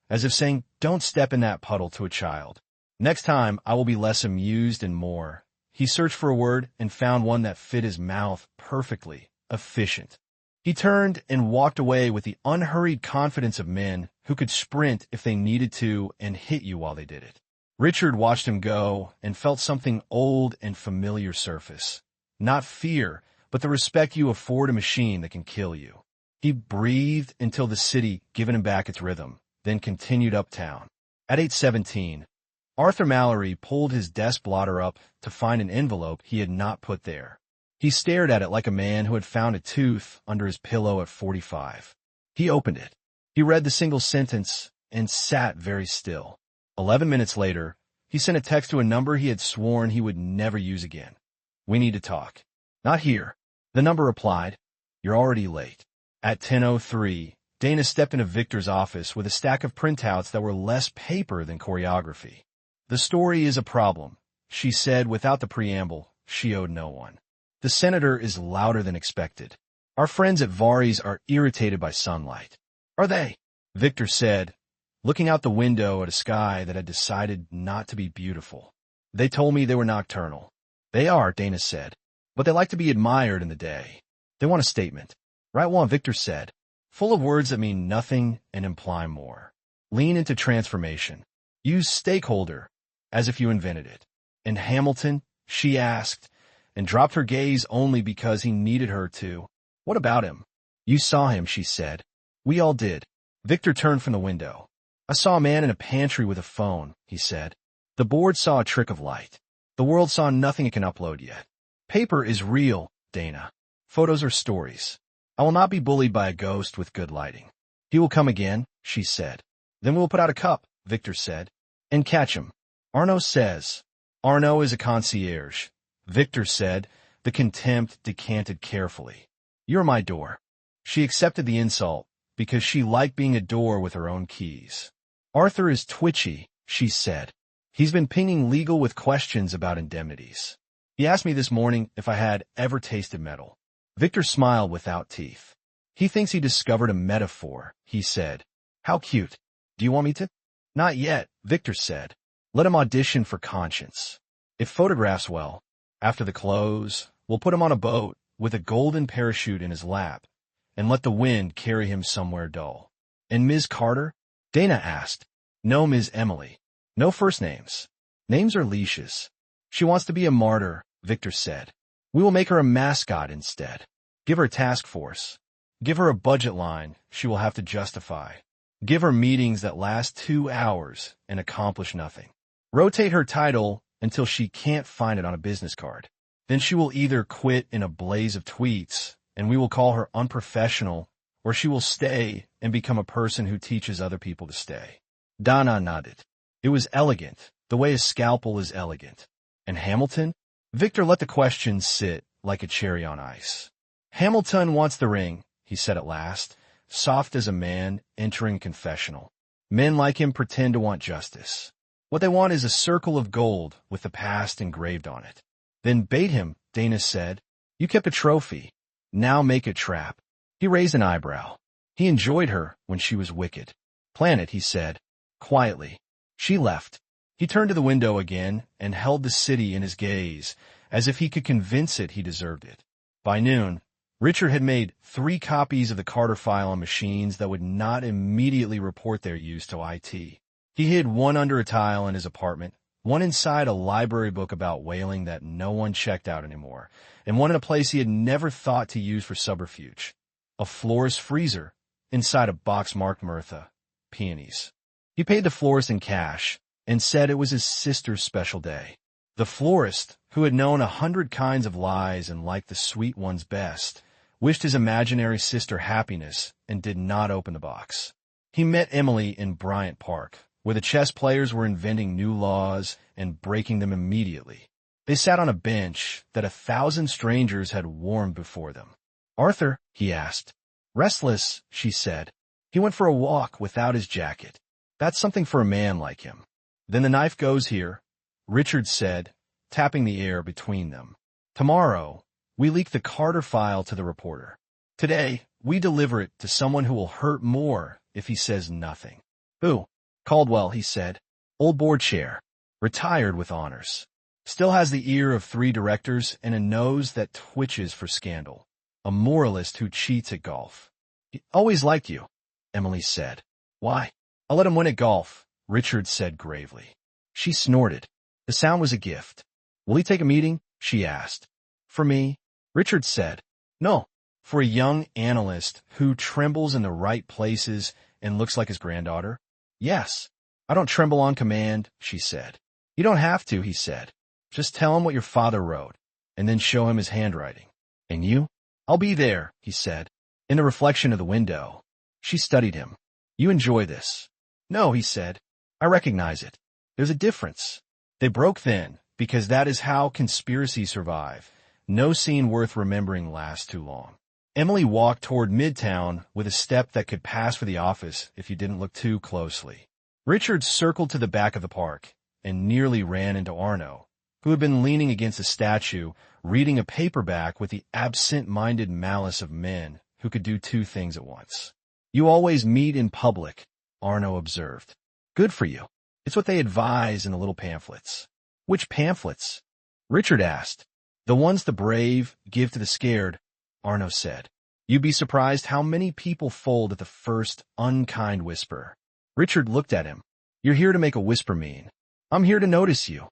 as if saying, don't step in that puddle to a child. Next time, I will be less amused and more. He searched for a word and found one that fit his mouth perfectly. Efficient. He turned and walked away with the unhurried confidence of men who could sprint if they needed to and hit you while they did it. Richard watched him go and felt something old and familiar surface. Not fear, but the respect you afford a machine that can kill you. He breathed until the city given him back its rhythm, then continued uptown. At 8:17, Arthur Mallory pulled his desk blotter up to find an envelope he had not put there. He stared at it like a man who had found a tooth under his pillow at 45. He opened it. He read the single sentence and sat very still. 11 minutes later, he sent a text to a number he had sworn he would never use again. We need to talk. Not here. The number replied, You're already late. At 10:03, Dana stepped into Victor's office with a stack of printouts that were less paper than choreography. The story is a problem, she said without the preamble she owed no one. The senator is louder than expected. Our friends at Vari's are irritated by sunlight. Are they? Victor said, looking out the window at a sky that had decided not to be beautiful. They told me they were nocturnal. They are, Dana said, but they like to be admired in the day. They want a statement. Right one, Victor said, full of words that mean nothing and imply more. Lean into transformation. Use stakeholder, as if you invented it. And Hamilton, she asked, and dropped her gaze only because he needed her to. What about him? You saw him, she said. We all did. Victor turned from the window. I saw a man in a pantry with a phone, he said. The board saw a trick of light. The world saw nothing it can upload yet. Paper is real, Dana. Photos are stories. I will not be bullied by a ghost with good lighting. He will come again, she said. Then we will put out a cup, Victor said. And catch him. Arno says. Arno is a concierge. Victor said, the contempt decanted carefully. You're my door. She accepted the insult because she liked being a door with her own keys. Arthur is twitchy, she said. He's been pinging legal with questions about indemnities. He asked me this morning if I had ever tasted metal. Victor smiled without teeth. He thinks he discovered a metaphor, he said. How cute. Do you want me to? Not yet, Victor said. Let him audition for conscience. If photographs well, after the close, we'll put him on a boat with a golden parachute in his lap and let the wind carry him somewhere dull. And Ms. Carter? Dana asked. No, Ms. Emily. No first names. Names are leashes. She wants to be a martyr, Victor said. We will make her a mascot instead. Give her a task force. Give her a budget line she will have to justify. Give her meetings that last 2 hours and accomplish nothing. Rotate her title until she can't find it on a business card. Then she will either quit in a blaze of tweets, and we will call her unprofessional, or she will stay and become a person who teaches other people to stay. Dana nodded. It was elegant, the way a scalpel is elegant. And Hamilton? Victor let the question sit like a cherry on ice. Hamilton wants the ring, he said at last, soft as a man entering confessional. Men like him pretend to want justice. What they want is a circle of gold with the past engraved on it. Then bait him, Dana said. You kept a trophy. Now make a trap. He raised an eyebrow. He enjoyed her when she was wicked. Plan it, he said, quietly. She left. He turned to the window again and held the city in his gaze, as if he could convince it he deserved it. By noon, Richard had made 3 copies of the Carter file on machines that would not immediately report their use to IT. He hid one under a tile in his apartment, one inside a library book about whaling that no one checked out anymore, and one in a place he had never thought to use for subterfuge. A florist freezer inside a box marked Mirtha, peonies. He paid the florist in cash and said it was his sister's special day. The florist, who had known 100 kinds of lies and liked the sweet ones best, wished his imaginary sister happiness, and did not open the box. He met Emily in Bryant Park, where the chess players were inventing new laws and breaking them immediately. They sat on a bench that 1,000 strangers had warmed before them. "Arthur?" he asked. "Restless," she said. "He went for a walk without his jacket. That's something for a man like him." "Then the knife goes here," Richard said, tapping the air between them. "Tomorrow, we leak the Carter file to the reporter. Today, we deliver it to someone who will hurt more if he says nothing." "Who?" "Caldwell," he said. "Old board chair. Retired with honors. Still has the ear of 3 directors and a nose that twitches for scandal. A moralist who cheats at golf." "He always liked you," Emily said. "Why?" "I'll let him win at golf," Richard said gravely. She snorted. The sound was a gift. "Will he take a meeting?" she asked. "For me?" Richard said. "No, for a young analyst who trembles in the right places and looks like his granddaughter." "Yes." "I don't tremble on command," she said. "You don't have to," he said. "Just tell him what your father wrote, and then show him his handwriting." "And you?" "I'll be there," he said. In the reflection of the window, she studied him. "You enjoy this." "No," he said. "I recognize it. There's a difference." They broke then, because that is how conspiracies survive. No scene worth remembering lasts too long. Emily walked toward Midtown with a step that could pass for the office if you didn't look too closely. Richard circled to the back of the park and nearly ran into Arno, who had been leaning against a statue, reading a paperback with the absent-minded malice of men who could do 2 things at once. "You always meet in public," Arno observed. "Good for you. It's what they advise in the little pamphlets." "Which pamphlets?" Richard asked. "The ones the brave give to the scared," Arno said. "You'd be surprised how many people fold at the first unkind whisper." Richard looked at him. "You're here to make a whisper mean." "I'm here to notice you,"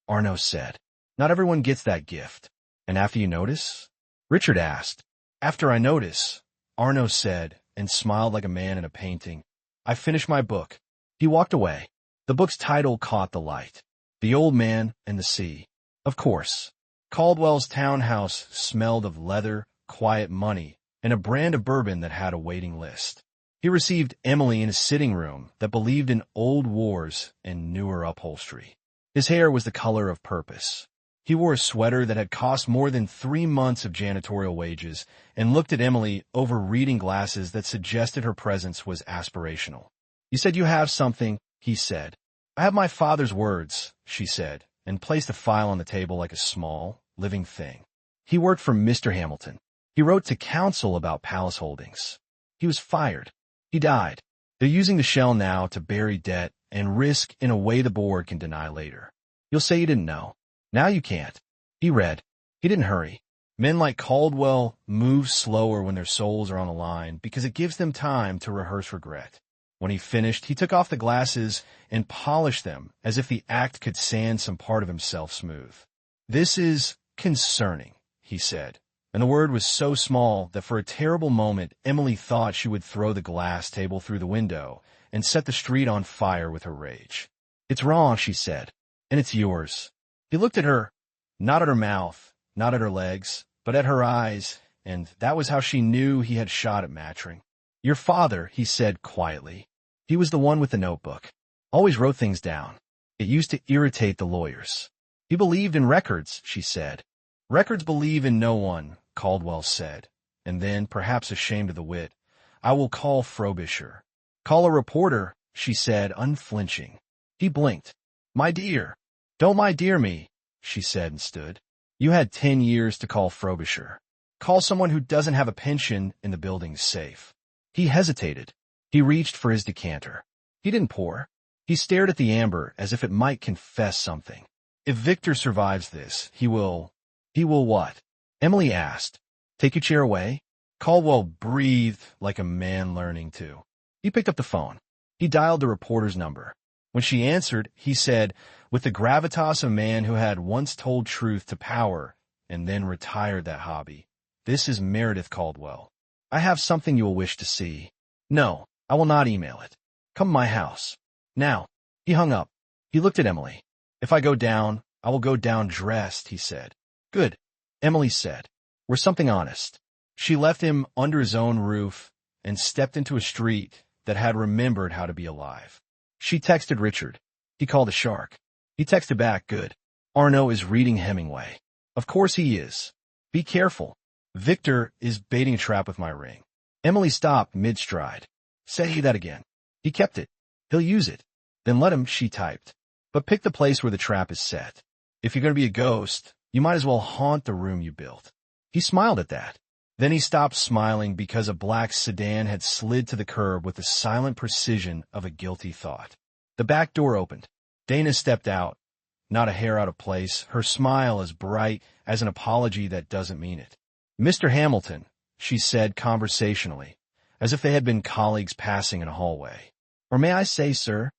Arno said. "Not everyone gets that gift." "And after you notice?" Richard asked. "After I notice," Arno said, and smiled like a man in a painting, "I finish my book." He walked away. The book's title caught the light. The Old Man and the Sea. Of course. Caldwell's townhouse smelled of leather, quiet money, and a brand of bourbon that had a waiting list. He received Emily in a sitting room that believed in old wars and newer upholstery. His hair was the color of purpose. He wore a sweater that had cost more than 3 months of janitorial wages and looked at Emily over reading glasses that suggested her presence was aspirational. "You said you have something," he said. "I have my father's words," she said, and placed a file on the table like a small, living thing. "He worked for Mr. Hamilton. He wrote to counsel about Palace Holdings. He was fired. He died. They're using the shell now to bury debt and risk in a way the board can deny later. You'll say you didn't know. Now you can't." He read. He didn't hurry. Men like Caldwell move slower when their souls are on the line because it gives them time to rehearse regret. When he finished, he took off the glasses and polished them as if the act could sand some part of himself smooth. "This is concerning," he said, and the word was so small that for a terrible moment Emily thought she would throw the glass table through the window and set the street on fire with her rage. "It's wrong," she said, "and it's yours." He looked at her, not at her mouth, not at her legs, but at her eyes, and that was how she knew he had shot at Matring. "Your father," he said quietly. He was the one with the notebook. Always wrote things down. It used to irritate the lawyers. "He believed in records," she said. "Records believe in no one," Caldwell said, and then, perhaps ashamed of the wit, "I will call Frobisher." "Call a reporter," she said, unflinching. He blinked. "My dear." "Don't my dear me," she said and stood. "You had 10 years to call Frobisher. Call someone who doesn't have a pension in the building's safe." He hesitated. He reached for his decanter. He didn't pour. He stared at the amber as if it might confess something. "If Victor survives this, he will what?" Emily asked. "Take your chair away?" Caldwell breathed like a man learning to. He picked up the phone. He dialed the reporter's number. When she answered, he said, with the gravitas of a man who had once told truth to power and then retired that hobby, "This is Meredith Caldwell. I have something you will wish to see. No, I will not email it. Come to my house. Now." He hung up. He looked at Emily. "If I go down, I will go down dressed," he said. "Good," Emily said. "We're something honest." She left him under his own roof and stepped into a street that had remembered how to be alive. She texted Richard. He called a shark. He texted back, good. Arno is reading Hemingway. Of course he is. Be careful. Victor is baiting a trap with my ring. Emily stopped mid-stride. Say that again. He kept it. He'll use it. Then let him, she typed. But pick the place where the trap is set. If you're going to be a ghost, you might as well haunt the room you built. He smiled at that. Then he stopped smiling because a black sedan had slid to the curb with the silent precision of a guilty thought. The back door opened. Dana stepped out, not a hair out of place, her smile as bright as an apology that doesn't mean it. Mr. Hamilton, she said conversationally, as if they had been colleagues passing in a hallway. Or may I say, sir?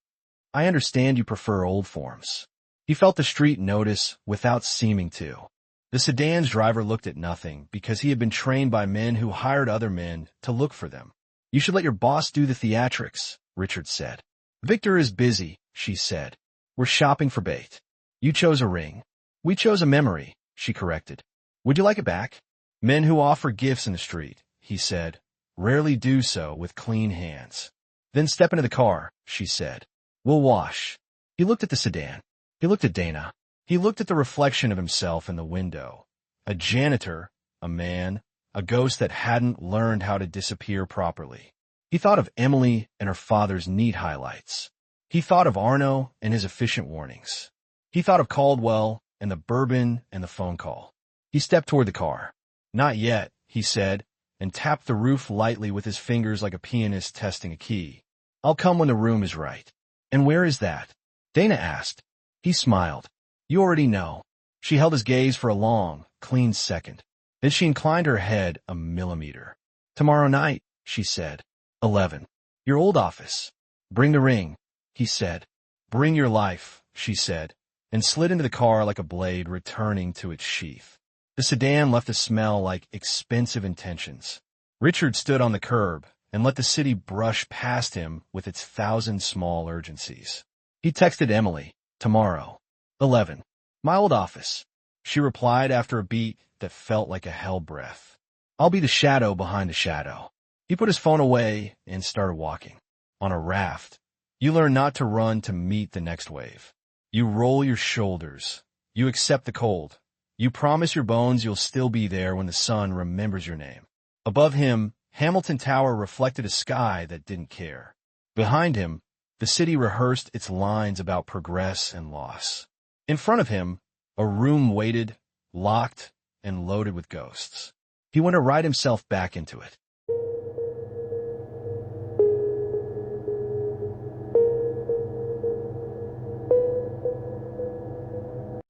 I understand you prefer old forms. He felt the street notice without seeming to. The sedan's driver looked at nothing because he had been trained by men who hired other men to look for them. You should let your boss do the theatrics, Richard said. Victor is busy, she said. We're shopping for bait. You chose a ring. We chose a memory, she corrected. Would you like it back? Men who offer gifts in the street, he said, rarely do so with clean hands. Then step into the car, she said. We'll wash. He looked at the sedan. He looked at Dana. He looked at the reflection of himself in the window. A janitor, a man, a ghost that hadn't learned how to disappear properly. He thought of Emily and her father's neat highlights. He thought of Arno and his efficient warnings. He thought of Caldwell and the bourbon and the phone call. He stepped toward the car. Not yet, he said, and tapped the roof lightly with his fingers like a pianist testing a key. I'll come when the room is right. And where is that? Dana asked. He smiled. You already know. She held his gaze for a long, clean second. Then she inclined her head a millimeter. Tomorrow night, she said. 11. Your old office. Bring the ring, he said. Bring your life, she said, and slid into the car like a blade returning to its sheath. The sedan left a smell like expensive intentions. Richard stood on the curb and let the city brush past him with its 1,000 small urgencies. He texted Emily, tomorrow, 11. My old office. She replied after a beat that felt like a hell breath. I'll be the shadow behind the shadow. He put his phone away and started walking. On a raft, you learn not to run to meet the next wave. You roll your shoulders. You accept the cold. You promise your bones you'll still be there when the sun remembers your name. Above him, Hamilton Tower reflected a sky that didn't care. Behind him, the city rehearsed its lines about progress and loss. In front of him, a room waited, locked, and loaded with ghosts. He went to write himself back into it.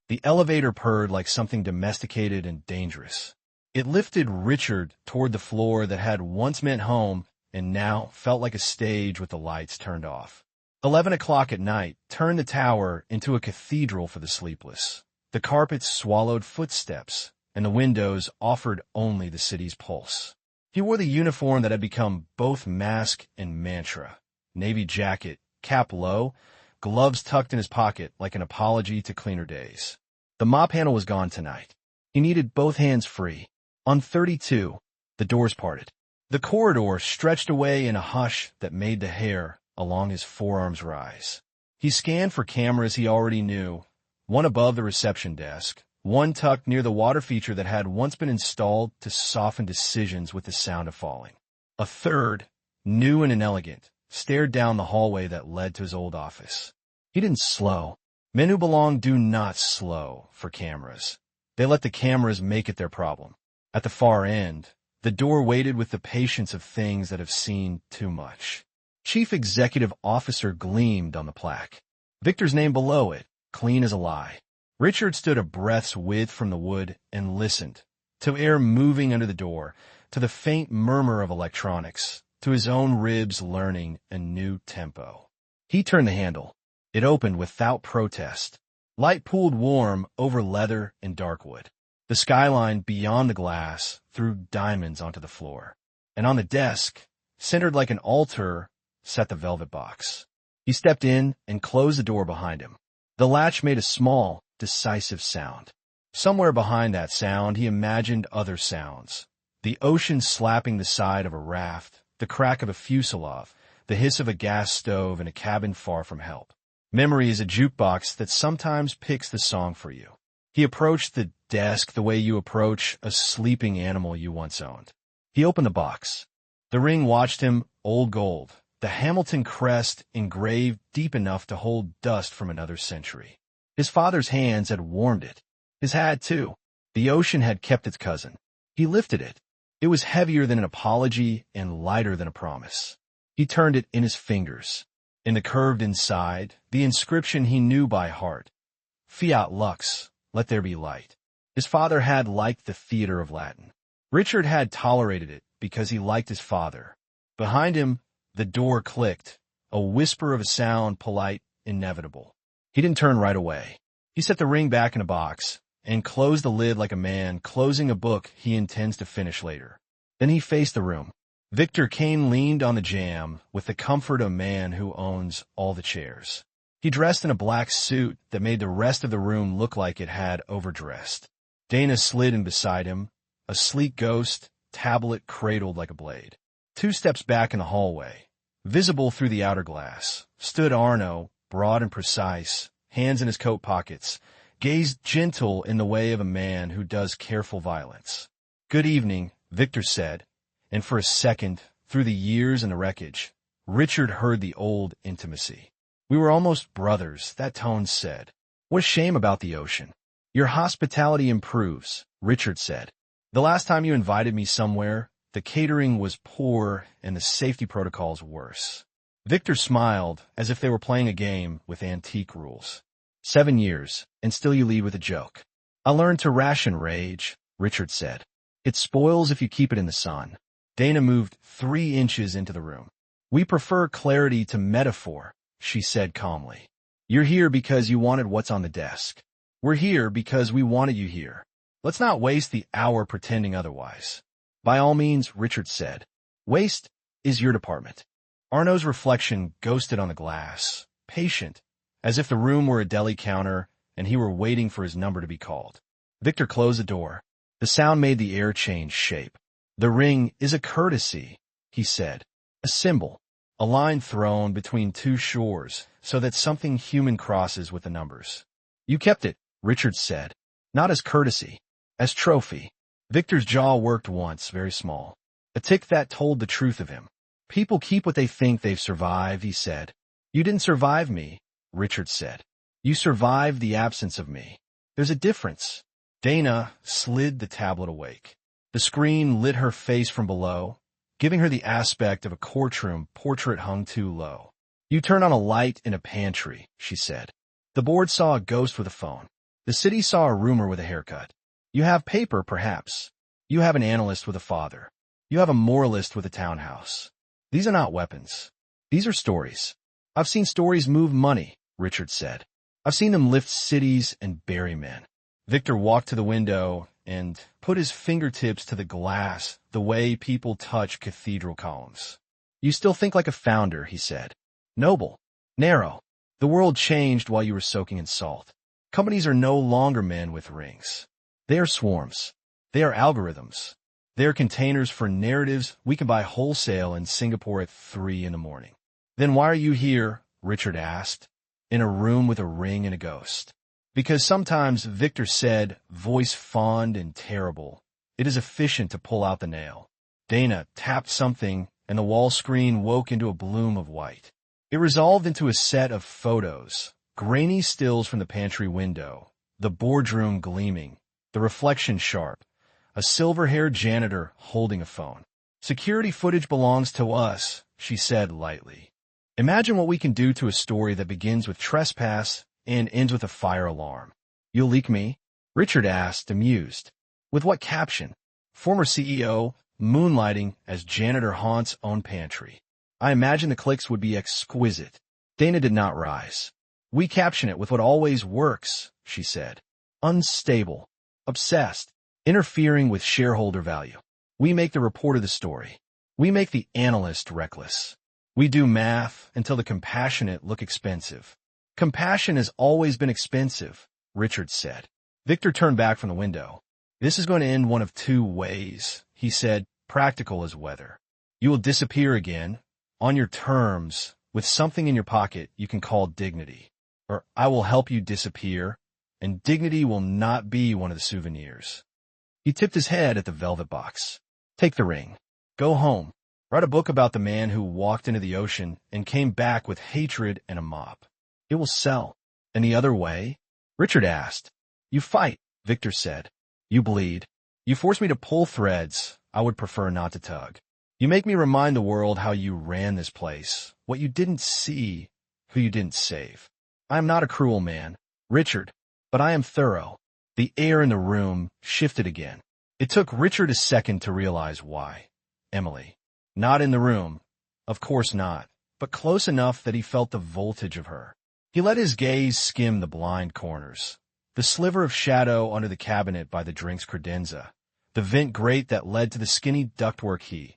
The elevator purred like something domesticated and dangerous. It lifted Richard toward the floor that had once meant home and now felt like a stage with the lights turned off. 11 o'clock at night turned the tower into a cathedral for the sleepless. The carpets swallowed footsteps, and the windows offered only the city's pulse. He wore the uniform that had become both mask and mantra. Navy jacket, cap low, gloves tucked in his pocket like an apology to cleaner days. The mop handle was gone tonight. He needed both hands free. On 32, the doors parted. The corridor stretched away in a hush that made the hair along his forearms rise. He scanned for cameras he already knew, one above the reception desk, one tucked near the water feature that had once been installed to soften decisions with the sound of falling. A third, new and inelegant, stared down the hallway that led to his old office. He didn't slow. Men who belong do not slow for cameras. They let the cameras make it their problem. At the far end, the door waited with the patience of things that have seen too much. Chief Executive Officer gleamed on the plaque. Victor's name below it, clean as a lie. Richard stood a breath's width from the wood and listened, to air moving under the door, to the faint murmur of electronics, to his own ribs learning a new tempo. He turned the handle. It opened without protest. Light pooled warm over leather and dark wood. The skyline beyond the glass threw diamonds onto the floor. And on the desk, centered like an altar, sat the velvet box. He stepped in and closed the door behind him. The latch made a small, decisive sound. Somewhere behind that sound, he imagined other sounds. The ocean slapping the side of a raft, the crack of a fusillade, the hiss of a gas stove in a cabin far from help. Memory is a jukebox that sometimes picks the song for you. He approached the desk the way you approach a sleeping animal you once owned. He opened the box. The ring watched him, old gold, the Hamilton crest engraved deep enough to hold dust from another century. His father's hands had warmed it. His hat, too. The ocean had kept its cousin. He lifted it. It was heavier than an apology and lighter than a promise. He turned it in his fingers. In the curved inside, the inscription he knew by heart. Fiat lux, let there be light. His father had liked the theater of Latin. Richard had tolerated it because he liked his father. Behind him, the door clicked, a whisper of a sound polite, inevitable. He didn't turn right away. He set the ring back in a box and closed the lid like a man closing a book he intends to finish later. Then he faced the room. Victor Kane leaned on the jamb with the comfort of a man who owns all the chairs. He dressed in a black suit that made the rest of the room look like it had overdressed. Dana slid in beside him, a sleek ghost, tablet cradled like a blade. 2 steps back in the hallway, visible through the outer glass, stood Arno, broad and precise, hands in his coat pockets, gazed gentle in the way of a man who does careful violence. "Good evening," Victor said, and for a second, through the years and the wreckage, Richard heard the old intimacy. "We were almost brothers," that tone said. "What a shame about the ocean." "Your hospitality improves," Richard said. "The last time you invited me somewhere, the catering was poor and the safety protocols worse." Victor smiled as if they were playing a game with antique rules. 7 years, and still you lead with a joke." "I learned to ration rage," Richard said. "It spoils if you keep it in the sun." Dana moved 3 inches into the room. "We prefer clarity to metaphor," she said calmly. "You're here because you wanted what's on the desk. We're here because we wanted you here. Let's not waste the hour pretending otherwise." "By all means," Richard said. "Waste is your department." Arno's reflection ghosted on the glass, patient, as if the room were a deli counter and he were waiting for his number to be called. Victor closed the door. The sound made the air change shape. "The ring is a courtesy," he said. "A symbol, a line thrown between 2 shores so that something human crosses with the numbers." "You kept it," Richard said. "Not as courtesy, as trophy." Victor's jaw worked once, very small. A tick that told the truth of him. "People keep what they think they've survived," he said. "You didn't survive me," Richard said. "You survived the absence of me. There's a difference." Dana slid the tablet awake. The screen lit her face from below, giving her the aspect of a courtroom portrait hung too low. "You turn on a light in a pantry," she said. "The board saw a ghost with a phone. The city saw a rumor with a haircut. You have paper, perhaps. You have an analyst with a father. You have a moralist with a townhouse. These are not weapons. These are stories. I've seen stories move money," Richard said. "I've seen them lift cities and bury men." Victor walked to the window and put his fingertips to the glass the way people touch cathedral columns. "You still think like a founder," he said. "Noble. Narrow. The world changed while you were soaking in salt. Companies are no longer men with rings. They are swarms. They are algorithms. They are containers for narratives we can buy wholesale in Singapore at 3 in the morning." "Then why are you here?" Richard asked. "In a room with a ring and a ghost." "Because sometimes," Victor said, voice fond and terrible, "it is efficient to pull out the nail." Dana tapped something, and the wall screen woke into a bloom of white. It resolved into a set of photos, grainy stills from the pantry window, the boardroom gleaming, the reflection sharp, a silver-haired janitor holding a phone. "Security footage belongs to us," she said lightly. "Imagine what we can do to a story that begins with trespass and ends with a fire alarm." "You'll leak me?" Richard asked, amused. "With what caption?" "Former CEO, moonlighting as janitor haunts own pantry." "I imagine the clicks would be exquisite." Dana did not rise. "We caption it with what always works," she said. "Unstable, obsessed, interfering with shareholder value. We make the reporter the story. We make the analyst reckless. We do math until the compassionate look expensive." "Compassion has always been expensive," Richard said. Victor turned back from the window. "This is going to end one of 2 ways," he said, practical as weather. You will disappear again, on your terms, with something in your pocket you can call dignity. Or I will help you disappear, and dignity will not be one of the souvenirs. He tipped his head at the velvet box. Take the ring. Go home. Write a book about the man who walked into the ocean and came back with hatred and a mop. It will sell. And the other way? Richard asked. You fight, Victor said. You bleed. You force me to pull threads I would prefer not to tug. You make me remind the world how you ran this place, what you didn't see, who you didn't save. I am not a cruel man, Richard, but I am thorough. The air in the room shifted again. It took Richard a second to realize why. Emily. Not in the room. Of course not, but close enough that he felt the voltage of her. He let his gaze skim the blind corners. The sliver of shadow under the cabinet by the drinks credenza. The vent grate that led to the skinny ductwork he,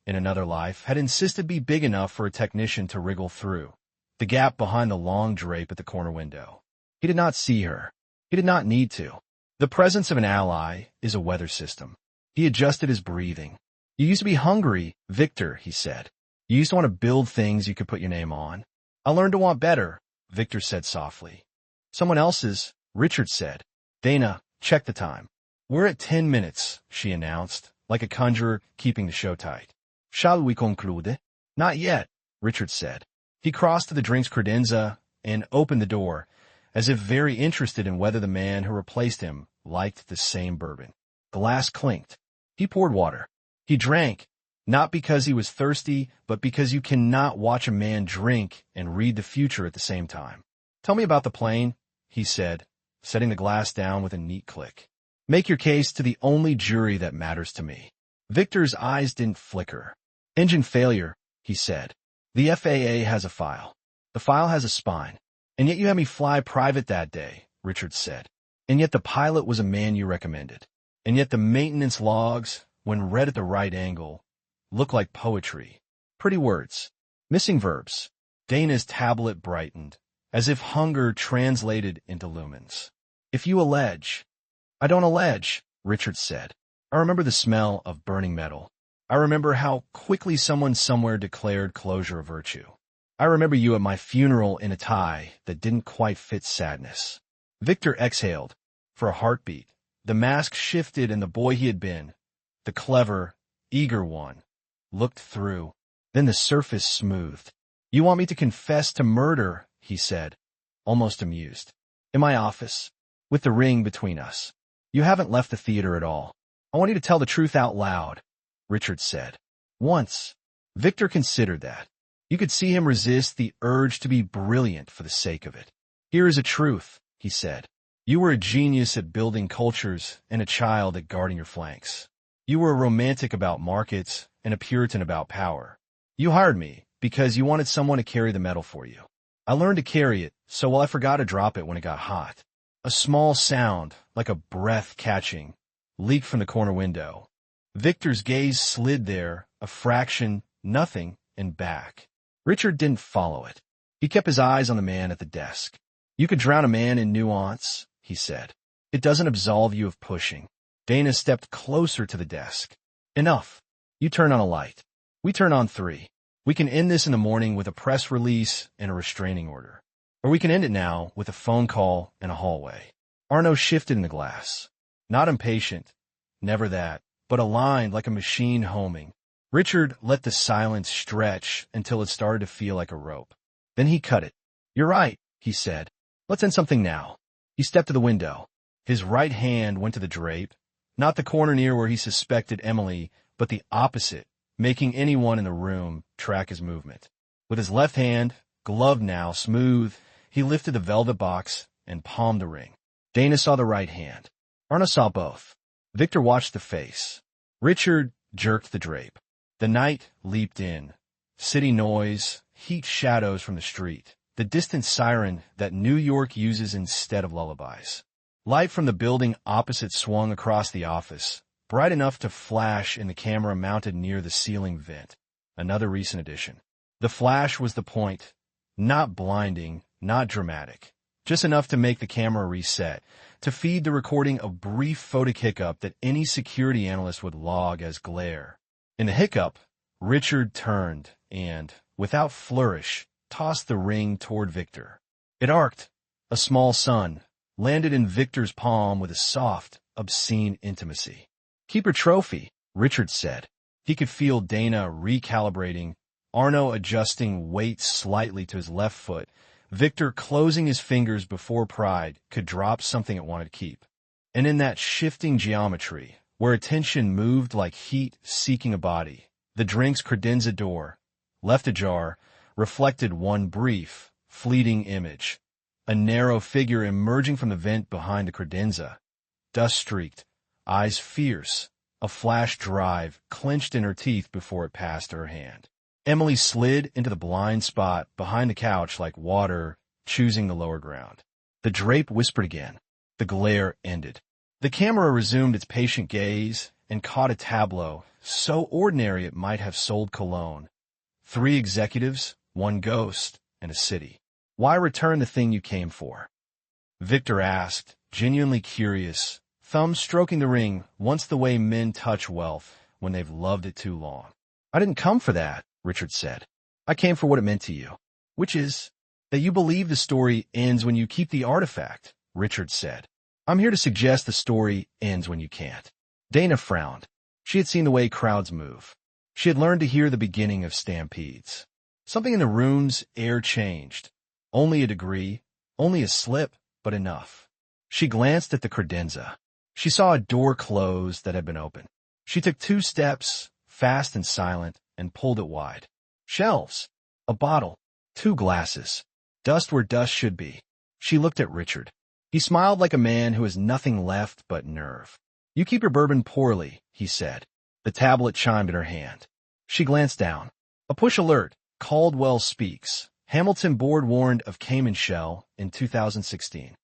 in another life, had insisted be big enough for a technician to wriggle through. The gap behind the long drape at the corner window. He did not see her. He did not need to. The presence of an ally is a weather system. He adjusted his breathing. You used to be hungry, Victor, he said. You used to want to build things you could put your name on. I learned to want better, Victor said softly. Someone else's, Richard said. Dana, check the time. We're at 10 minutes, she announced, like a conjurer keeping the show tight. Shall we conclude? Not yet, Richard said. He crossed to the drinks credenza and opened the door, as if very interested in whether the man who replaced him liked the same bourbon. Glass clinked. He poured water. He drank, not because he was thirsty, but because you cannot watch a man drink and read the future at the same time. Tell me about the plane, he said, setting the glass down with a neat click. Make your case to the only jury that matters to me. Victor's eyes didn't flicker. Engine failure, he said. The FAA has a file. The file has a spine. And yet you had me fly private that day, Richard said. And yet the pilot was a man you recommended. And yet the maintenance logs, when read at the right angle, look like poetry. Pretty words. Missing verbs. Dana's tablet brightened, as if hunger translated into lumens. If you allege. I don't allege, Richard said. I remember the smell of burning metal. I remember how quickly someone somewhere declared closure a virtue. I remember you at my funeral in a tie that didn't quite fit sadness. Victor exhaled. For a heartbeat, the mask shifted and the boy he had been, the clever, eager one, looked through. Then the surface smoothed. You want me to confess to murder, he said, almost amused. In my office, with the ring between us. You haven't left the theater at all. I want you to tell the truth out loud, Richard said. Once. Victor considered that. You could see him resist the urge to be brilliant for the sake of it. Here is a truth, he said. You were a genius at building cultures and a child at guarding your flanks. You were a romantic about markets and a Puritan about power. You hired me because you wanted someone to carry the metal for you. I learned to carry it, so well I forgot to drop it when it got hot. A small sound, like a breath catching, leaked from the corner window. Victor's gaze slid there, a fraction, nothing, and back. Richard didn't follow it. He kept his eyes on the man at the desk. You could drown a man in nuance, he said. It doesn't absolve you of pushing. Dana stepped closer to the desk. Enough. You turn on a light. We turn on 3. We can end this in the morning with a press release and a restraining order. Or we can end it now with a phone call and a hallway. Arno shifted in the glass. Not impatient. Never that. But aligned like a machine homing. Richard let the silence stretch until it started to feel like a rope. Then he cut it. You're right, he said. Let's end something now. He stepped to the window. His right hand went to the drape, not the corner near where he suspected Emily, but the opposite, making anyone in the room track his movement. With his left hand, gloved now, smooth, he lifted the velvet box and palmed the ring. Dana saw the right hand. Arna saw both. Victor watched the face. Richard jerked the drape. The night leaped in. City noise, heat shadows from the street, the distant siren that New York uses instead of lullabies. Light from the building opposite swung across the office, bright enough to flash in the camera mounted near the ceiling vent. Another recent addition. The flash was the point, not blinding, not dramatic, just enough to make the camera reset, to feed the recording a brief photic hiccup that any security analyst would log as glare. In the hiccup, Richard turned and, without flourish, tossed the ring toward Victor. It arced, a small sun, landed in Victor's palm with a soft, obscene intimacy. "Keep your trophy," Richard said. He could feel Dana recalibrating, Arno adjusting weight slightly to his left foot, Victor closing his fingers before pride could drop something it wanted to keep. And in that shifting geometry, where attention moved like heat seeking a body, the drink's credenza door, left ajar, reflected one brief, fleeting image. A narrow figure emerging from the vent behind the credenza, dust-streaked, eyes fierce, a flash drive clenched in her teeth before it passed her hand. Emily slid into the blind spot behind the couch like water, choosing the lower ground. The drape whispered again. The glare ended. The camera resumed its patient gaze and caught a tableau so ordinary it might have sold cologne. 3 executives, 1 ghost, and a city. "Why return the thing you came for?" Victor asked, genuinely curious, thumb stroking the ring once the way men touch wealth when they've loved it too long. "I didn't come for that," Richard said. "I came for what it meant to you." "Which is?" "That you believe the story ends when you keep the artifact," Richard said. "I'm here to suggest the story ends when you can't." Dana frowned. She had seen the way crowds move. She had learned to hear the beginning of stampedes. Something in the room's air changed. Only a degree, only a slip, but enough. She glanced at the credenza. She saw a door close that had been opened. She took 2 steps, fast and silent, and pulled it wide. Shelves, a bottle, 2 glasses, dust where dust should be. She looked at Richard. He smiled like a man who has nothing left but nerve. "You keep your bourbon poorly," he said. The tablet chimed in her hand. She glanced down. A push alert. Caldwell speaks. Hamilton board warned of Cayman shell in 2016.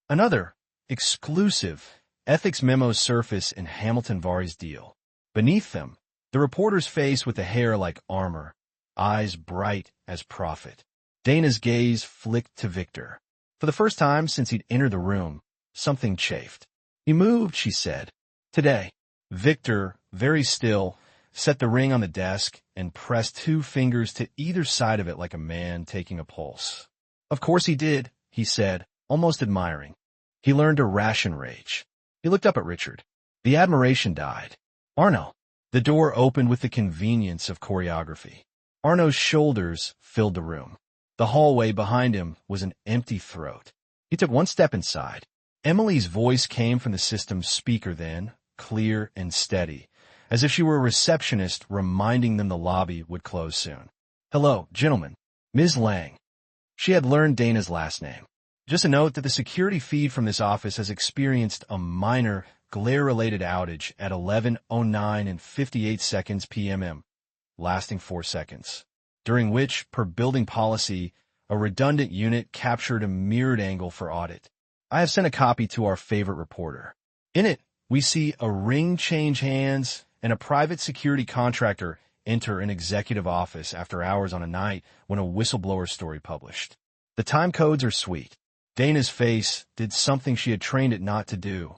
Another, exclusive, ethics memos surface in Hamilton Vari's deal. Beneath them, the reporter's face with the hair like armor, eyes bright as prophet. Dana's gaze flicked to Victor. For the first time since he'd entered the room, something chafed. "You moved," she said. "Today." Victor, very still, set the ring on the desk and pressed 2 fingers to either side of it like a man taking a pulse. "Of course he did," he said, almost admiring. He learned to ration rage. He looked up at Richard. The admiration died. "Arno." The door opened with the convenience of choreography. Arno's shoulders filled the room. The hallway behind him was an empty throat. He took 1 step inside. Emily's voice came from the system's speaker then, clear and steady, as if she were a receptionist reminding them the lobby would close soon. "Hello, gentlemen. Ms. Lang." She had learned Dana's last name. "Just a note that the security feed from this office has experienced a minor glare-related outage at 11:09 and 58 seconds p.m., lasting 4 seconds, during which, per building policy, a redundant unit captured a mirrored angle for audit. I have sent a copy to our favorite reporter. In it, we see a ring change hands and a private security contractor enter an executive office after hours on a night when a whistleblower story published. The time codes are sweet. Dana's face did something she had trained it not to do.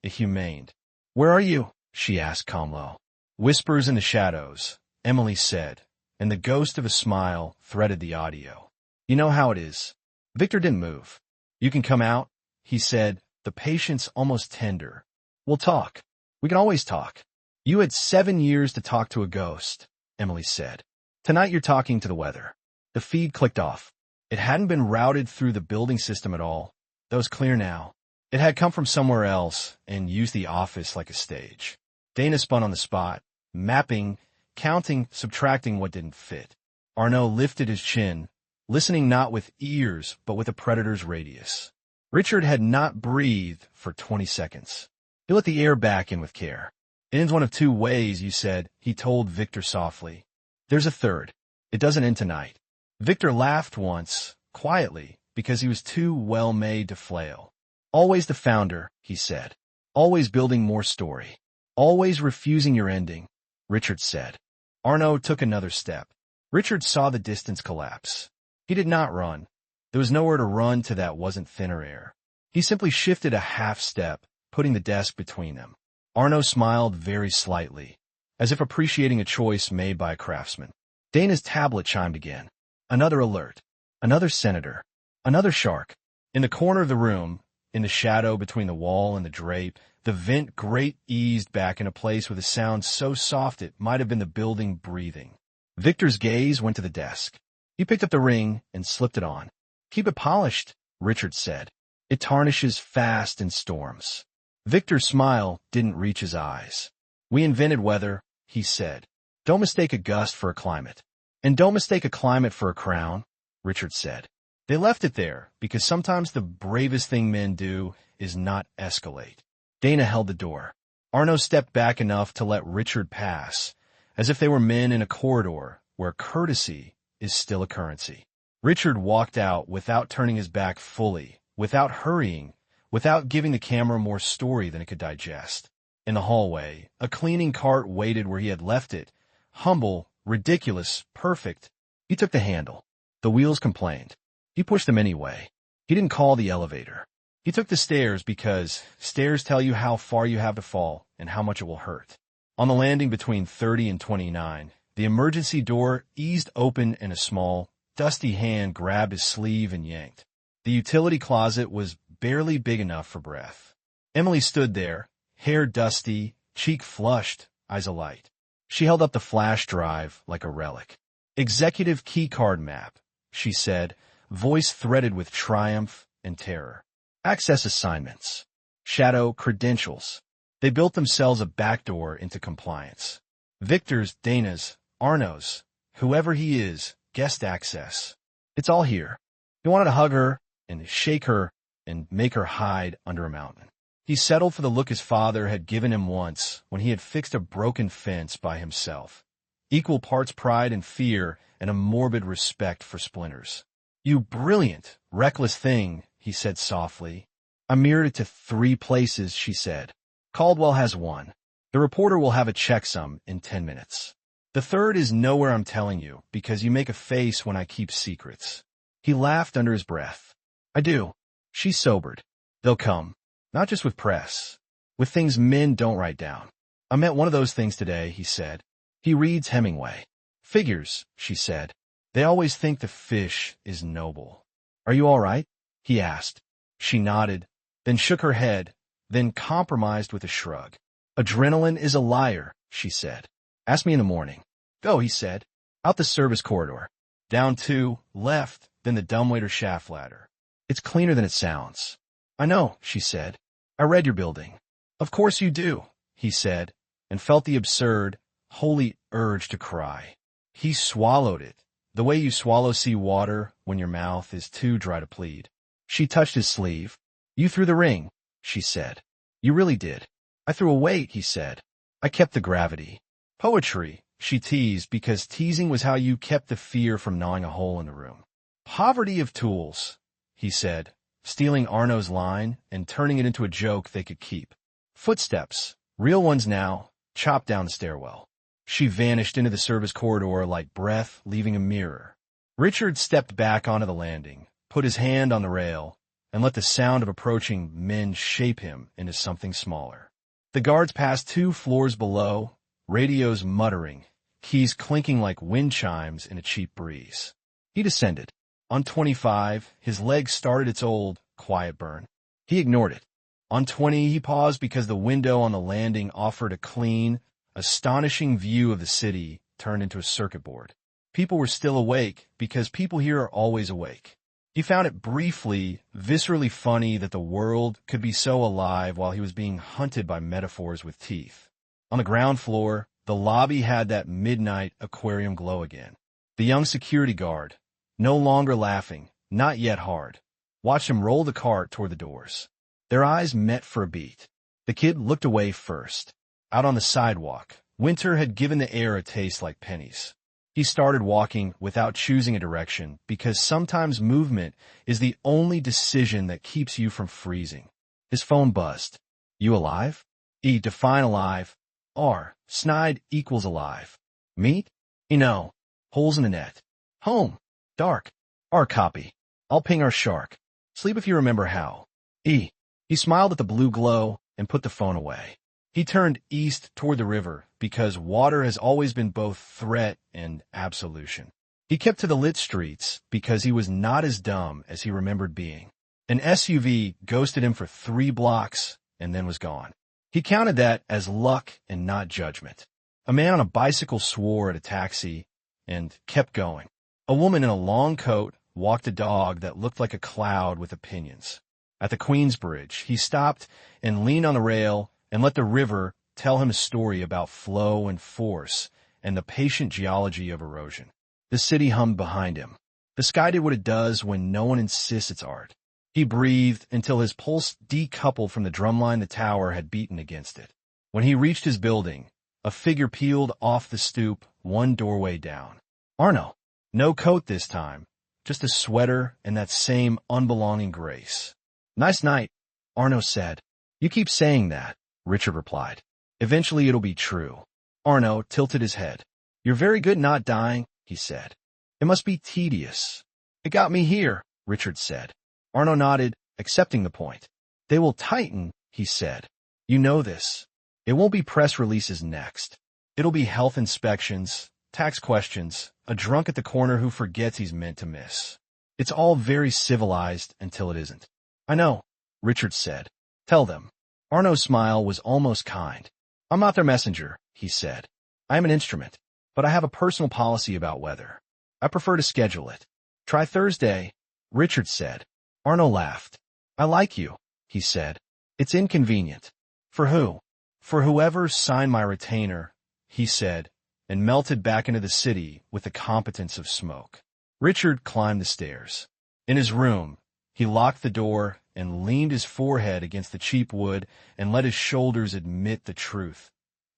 It humaned. "Where are you?" she asked calmly. "Whispers in the shadows," Emily said, and the ghost of a smile threaded the audio. "You know how it is." Victor didn't move. "You can come out," he said, the patience almost tender. "We'll talk. We can always talk." "You had 7 years to talk to a ghost," Emily said. "Tonight you're talking to the weather." The feed clicked off. It hadn't been routed through the building system at all. That was clear now. It had come from somewhere else and used the office like a stage. Dana spun on the spot, mapping, counting, subtracting what didn't fit. Arno lifted his chin, listening not with ears but with a predator's radius. Richard had not breathed for 20 seconds. He let the air back in with care. "It ends one of 2 ways, you said," he told Victor softly. "There's a third. It doesn't end tonight." Victor laughed once, quietly, because he was too well-made to flail. "Always the founder," he said. "Always building more story. Always refusing your ending," Richard said. Arno took another step. Richard saw the distance collapse. He did not run. There was nowhere to run to that wasn't thinner air. He simply shifted a half step, putting the desk between them. Arno smiled very slightly, as if appreciating a choice made by a craftsman. Dana's tablet chimed again. Another alert. Another senator. Another shark. In the corner of the room, in the shadow between the wall and the drape, the vent grate eased back into place with a sound so soft it might have been the building breathing. Victor's gaze went to the desk. He picked up the ring and slipped it on. "Keep it polished," Richard said. "It tarnishes fast in storms." Victor's smile didn't reach his eyes. "We invented weather," he said. "Don't mistake a gust for a climate." "And don't mistake a climate for a crown," Richard said. They left it there because sometimes the bravest thing men do is not escalate. Dana held the door. Arno stepped back enough to let Richard pass, as if they were men in a corridor where courtesy is still a currency. Richard walked out without turning his back fully, without hurrying, without giving the camera more story than it could digest. In the hallway, a cleaning cart waited where he had left it. Humble, ridiculous, perfect. He took the handle. The wheels complained. He pushed them anyway. He didn't call the elevator. He took the stairs because stairs tell you how far you have to fall and how much it will hurt. On the landing between 30 and 29, the emergency door eased open and a small, dusty hand grabbed his sleeve and yanked. The utility closet was barely big enough for breath. Emily stood there, hair dusty, cheek flushed, eyes alight. She held up the flash drive like a relic. "Executive keycard map," she said, voice threaded with triumph and terror. "Access assignments. Shadow credentials." They built themselves a backdoor into compliance. Victor's, Dana's, Arno's, whoever he is, guest access. It's all here. He wanted to hug her and shake her and make her hide under a mountain. He settled for the look his father had given him once when he had fixed a broken fence by himself. Equal parts pride and fear and a morbid respect for splinters. "You brilliant, reckless thing," he said softly. "I mirrored it to 3 places," she said. "Caldwell has 1. The reporter will have a checksum in 10 minutes. The 3rd is nowhere I'm telling you, because you make a face when I keep secrets." He laughed under his breath. "I do." She sobered. "They'll come. Not just with press. With things men don't write down. I met one of those things today," he said. "He reads Hemingway." "Figures," she said. "They always think the fish is noble." "Are you all right?" he asked. She nodded, then shook her head, then compromised with a shrug. "Adrenaline is a liar," she said. "Ask me in the morning." "Go," he said. "Out the service corridor. Down 2, left, then the dumbwaiter shaft ladder. It's cleaner than it sounds." "I know," she said. "I read your building." "Of course you do," he said, and felt the absurd, holy urge to cry. He swallowed it, the way you swallow sea water when your mouth is too dry to plead. She touched his sleeve. "You threw the ring," she said. "You really did." "I threw a weight," he said. "I kept the gravity." "Poetry," she teased, because teasing was how you kept the fear from gnawing a hole in the room. "Poverty of tools," he said, stealing Arno's line and turning it into a joke they could keep. Footsteps, real ones now, chopped down the stairwell. She vanished into the service corridor like breath leaving a mirror. Richard stepped back onto the landing, put his hand on the rail, and let the sound of approaching men shape him into something smaller. The guards passed 2 floors below, radios muttering, keys clinking like wind chimes in a cheap breeze. He descended. On 25, his leg started its old, quiet burn. He ignored it. On 20, he paused because the window on the landing offered a clean, astonishing view of the city turned into a circuit board. People were still awake because people here are always awake. He found it briefly, viscerally funny that the world could be so alive while he was being hunted by metaphors with teeth. On the ground floor, the lobby had that midnight aquarium glow again. The young security guard, no longer laughing, not yet hard, watched him roll the cart toward the doors. Their eyes met for a beat. The kid looked away first. Out on the sidewalk, winter had given the air a taste like pennies. He started walking without choosing a direction because sometimes movement is the only decision that keeps you from freezing. His phone buzzed. "You alive?" E. Define alive. R. Snide equals alive. Meat? No. Holes in the net. Home. Dark. R. Copy. I'll ping our shark. Sleep if you remember how. E. He smiled at the blue glow and put the phone away. He turned east toward the river because water has always been both threat and absolution. He kept to the lit streets because he was not as dumb as he remembered being. An SUV ghosted him for 3 blocks and then was gone. He counted that as luck and not judgment. A man on a bicycle swore at a taxi and kept going. A woman in a long coat walked a dog that looked like a cloud with opinions. At the Queensbridge, he stopped and leaned on the rail and let the river tell him a story about flow and force and the patient geology of erosion. The city hummed behind him. The sky did what it does when no one insists it's art. He breathed until his pulse decoupled from the drumline the tower had beaten against it. When he reached his building, a figure peeled off the stoop, one doorway down. Arno. No coat this time, just a sweater and that same unbelonging grace. Nice night, Arno said. You keep saying that, Richard replied. Eventually it'll be true. Arno tilted his head. You're very good not dying, he said. It must be tedious. It got me here, Richard said. Arno nodded, accepting the point. They will tighten, he said. You know this. It won't be press releases next. It'll be health inspections, tax questions, a drunk at the corner who forgets he's meant to miss. It's all very civilized until it isn't. I know, Richard said. Tell them. Arno's smile was almost kind. I'm not their messenger, he said. I am an instrument, but I have a personal policy about weather. I prefer to schedule it. Try Thursday, Richard said. Arno laughed. I like you, he said. It's inconvenient. For who? For whoever signed my retainer, he said, and melted back into the city with the competence of smoke. Richard climbed the stairs. In his room, he locked the door and leaned his forehead against the cheap wood and let his shoulders admit the truth.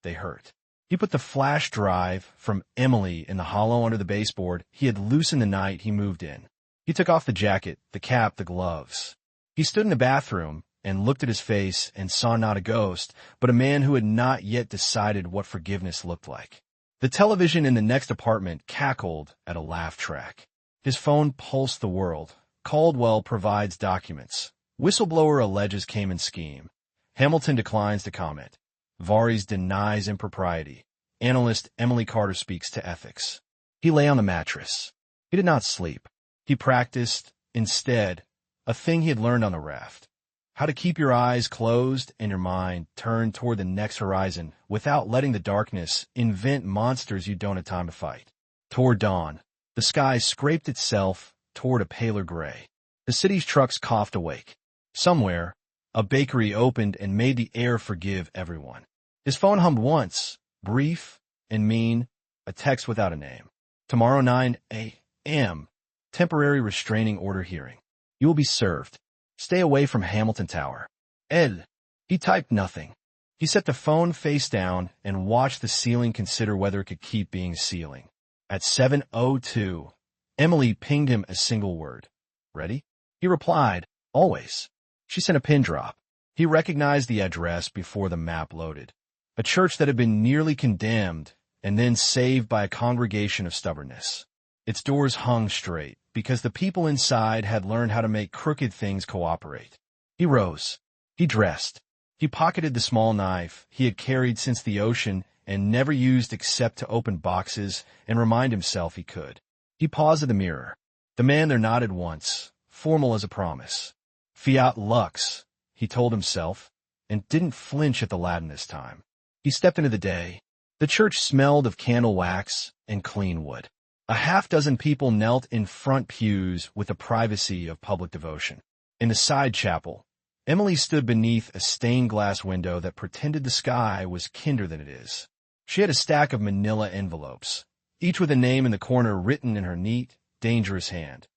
They hurt. He put the flash drive from Emily in the hollow under the baseboard he had loosened the night he moved in. He took off the jacket, the cap, the gloves. He stood in the bathroom and looked at his face and saw not a ghost, but a man who had not yet decided what forgiveness looked like. The television in the next apartment cackled at a laugh track. His phone pulsed the world. Caldwell provides documents. Whistleblower alleges Cayman scheme. Hamilton declines to comment. Varys denies impropriety. Analyst Emily Carter speaks to ethics. He lay on the mattress. He did not sleep. He practiced, instead, a thing he had learned on the raft. How to keep your eyes closed and your mind turned toward the next horizon without letting the darkness invent monsters you don't have time to fight. Toward dawn, the sky scraped itself toward a paler gray. The city's trucks coughed awake. Somewhere, a bakery opened and made the air forgive everyone. His phone hummed once, brief and mean, a text without a name. Tomorrow 9 a.m. Temporary restraining order hearing. You will be served. Stay away from Hamilton Tower. Ed. He typed nothing. He set the phone face down and watched the ceiling consider whether it could keep being ceiling. At 7:02, Emily pinged him a single word. Ready? He replied, always. She sent a pin drop. He recognized the address before the map loaded. A church that had been nearly condemned and then saved by a congregation of stubbornness. Its doors hung straight because the people inside had learned how to make crooked things cooperate. He rose. He dressed. He pocketed the small knife he had carried since the ocean and never used except to open boxes and remind himself he could. He paused at the mirror. The man there nodded once, formal as a promise. Fiat Lux, he told himself, and didn't flinch at the Latin this time. He stepped into the day. The church smelled of candle wax and clean wood. A half-dozen people knelt in front pews with the privacy of public devotion. In the side chapel, Emily stood beneath a stained-glass window that pretended the sky was kinder than it is. She had a stack of manila envelopes, each with a name in the corner written in her neat, dangerous hand.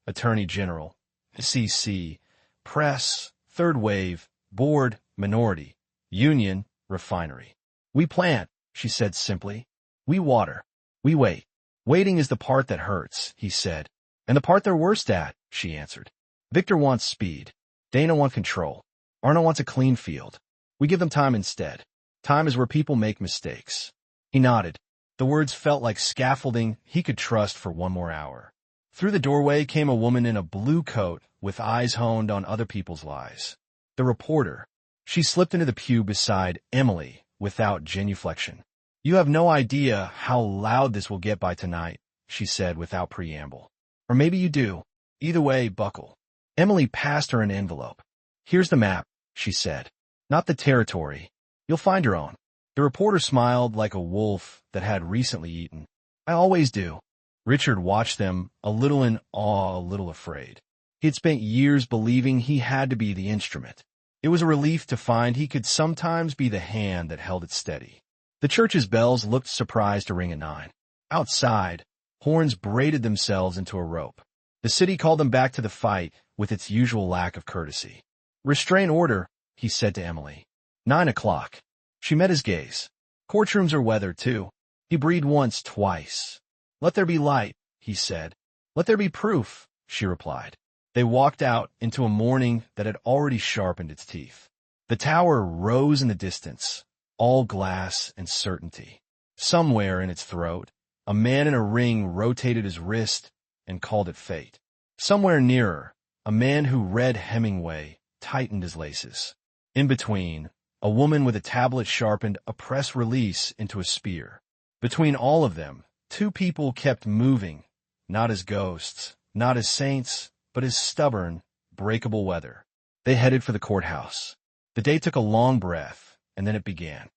Attorney General, CC, Press, Third Wave, Board, Minority, Union, Refinery. We plant, she said simply. We water. We wait. Waiting is the part that hurts, he said. And the part they're worst at, she answered. Victor wants speed. Dana wants control. Arno wants a clean field. We give them time instead. Time is where people make mistakes. He nodded. The words felt like scaffolding he could trust for one more hour. Through the doorway came a woman in a blue coat with eyes honed on other people's lives. The reporter. She slipped into the pew beside Emily without genuflection. "You have no idea how loud this will get by tonight," she said without preamble. "Or maybe you do. Either way, buckle." Emily passed her an envelope. "Here's the map," she said. "Not the territory. You'll find your own." The reporter smiled like a wolf that had recently eaten. "I always do." Richard watched them, a little in awe, a little afraid. He had spent years believing he had to be the instrument. It was a relief to find he could sometimes be the hand that held it steady. The church's bells looked surprised to ring at 9. Outside, horns braided themselves into a rope. The city called them back to the fight with its usual lack of courtesy. "Restrain order," he said to Emily. 9 o'clock. She met his gaze. "Courtrooms are weather, too." He breathed once, twice. "Let there be light," he said. "Let there be proof," she replied. They walked out into a morning that had already sharpened its teeth. The tower rose in the distance, all glass and certainty. Somewhere in its throat, a man in a ring rotated his wrist and called it fate. Somewhere nearer, a man who read Hemingway tightened his laces. In between, a woman with a tablet sharpened a press release into a spear. Between all of them, two people kept moving, not as ghosts, not as saints, but as stubborn, breakable weather. They headed for the courthouse. The day took a long breath, and then it began.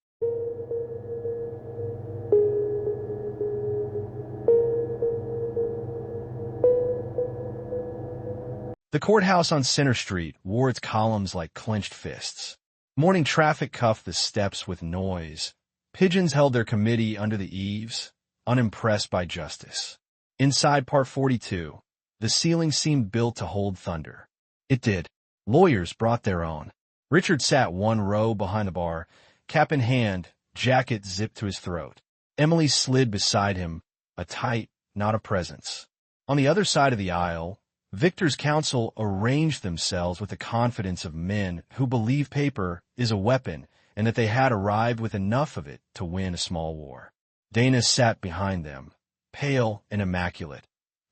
The courthouse on Center Street wore its columns like clenched fists. Morning traffic cuffed the steps with noise. Pigeons held their committee under the eaves, unimpressed by justice. Inside Part 42, the ceiling seemed built to hold thunder. It did. Lawyers brought their own. Richard sat one row behind the bar, cap in hand, jacket zipped to his throat. Emily slid beside him, a tight, not a presence. On the other side of the aisle, Victor's counsel arranged themselves with the confidence of men who believe paper is a weapon and that they had arrived with enough of it to win a small war. Dana sat behind them, pale and immaculate,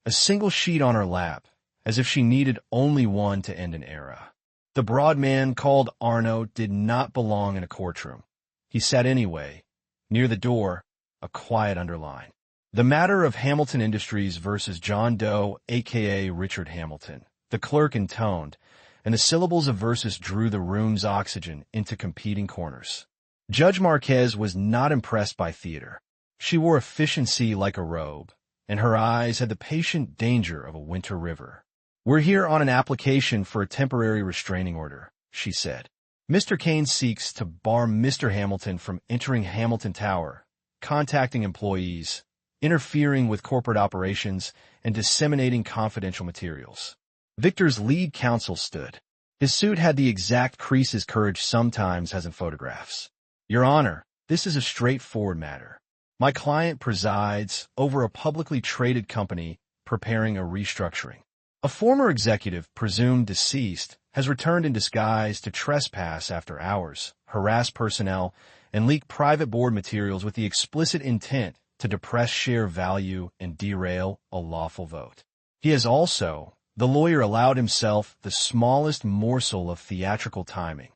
a single sheet on her lap, as if she needed only one to end an era. The broad man called Arno did not belong in a courtroom. He sat anyway, near the door, a quiet underline. The matter of Hamilton Industries versus John Doe, a.k.a. Richard Hamilton. The clerk intoned, and the syllables of versus drew the room's oxygen into competing corners. Judge Marquez was not impressed by theater. She wore efficiency like a robe, and her eyes had the patient danger of a winter river. "We're here on an application for a temporary restraining order," she said. "Mr. Kane seeks to bar Mr. Hamilton from entering Hamilton Tower, contacting employees, interfering with corporate operations, and disseminating confidential materials." Victor's lead counsel stood. His suit had the exact creases courage sometimes has in photographs. "Your Honor, this is a straightforward matter. My client presides over a publicly traded company preparing a restructuring. A former executive, presumed deceased, has returned in disguise to trespass after hours, harass personnel, and leak private board materials with the explicit intent to depress share value and derail a lawful vote. He has also, the lawyer allowed himself the smallest morsel of theatrical timing,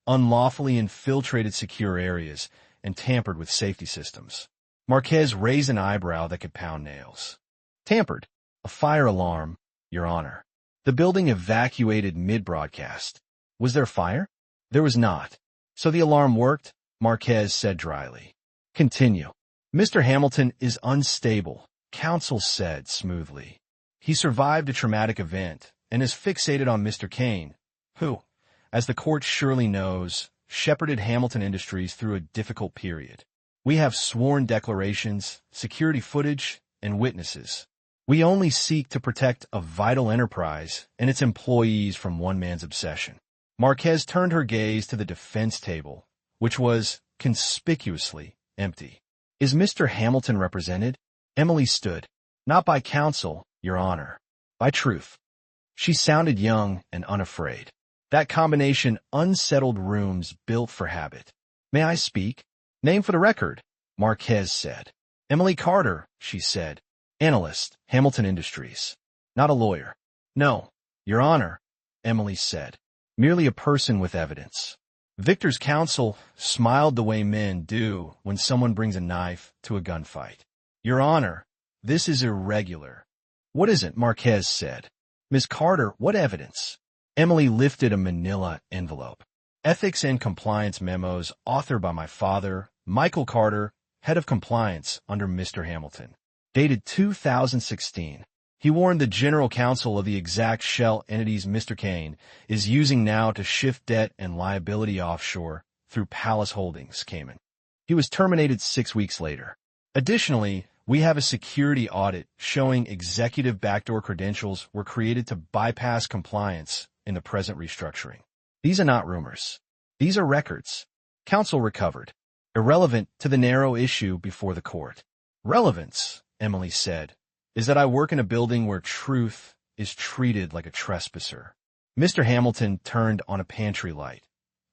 unlawfully infiltrated secure areas, and tampered with safety systems." Marquez raised an eyebrow that could pound nails. "Tampered? A fire alarm, Your Honor. The building evacuated mid-broadcast. Was there fire? There was not. So the alarm worked," Marquez said dryly. "Continue." "Mr. Hamilton is unstable," counsel said smoothly. "He survived a traumatic event and is fixated on Mr. Kane, who, as the court surely knows, shepherded Hamilton Industries through a difficult period. We have sworn declarations, security footage, and witnesses. We only seek to protect a vital enterprise and its employees from one man's obsession." Marquez turned her gaze to the defense table, which was conspicuously empty. "Is Mr. Hamilton represented?" Emily stood. "Not by counsel, Your Honor. By truth." She sounded young and unafraid. That combination unsettled rooms built for habit. "May I speak?" "Name for the record," Marquez said. "Emily Carter," she said. "Analyst, Hamilton Industries." Not a lawyer. No, Your Honor, Emily said. Merely a person with evidence. Victor's counsel smiled the way men do when someone brings a knife to a gunfight. Your Honor, this is irregular. What is it? Marquez said. Miss Carter, what evidence? Emily lifted a manila envelope. Ethics and Compliance Memos, authored by my father, Michael Carter, head of compliance under Mr. Hamilton. Dated 2016. He warned the general counsel of the exact shell entities Mr. Kane is using now to shift debt and liability offshore through Palace Holdings, Cayman. He was terminated 6 weeks later. Additionally, we have a security audit showing executive backdoor credentials were created to bypass compliance in the present restructuring. These are not rumors. These are records. Counsel recovered. Irrelevant to the narrow issue before the court. Relevance, Emily said, is that I work in a building where truth is treated like a trespasser. Mr. Hamilton turned on a pantry light.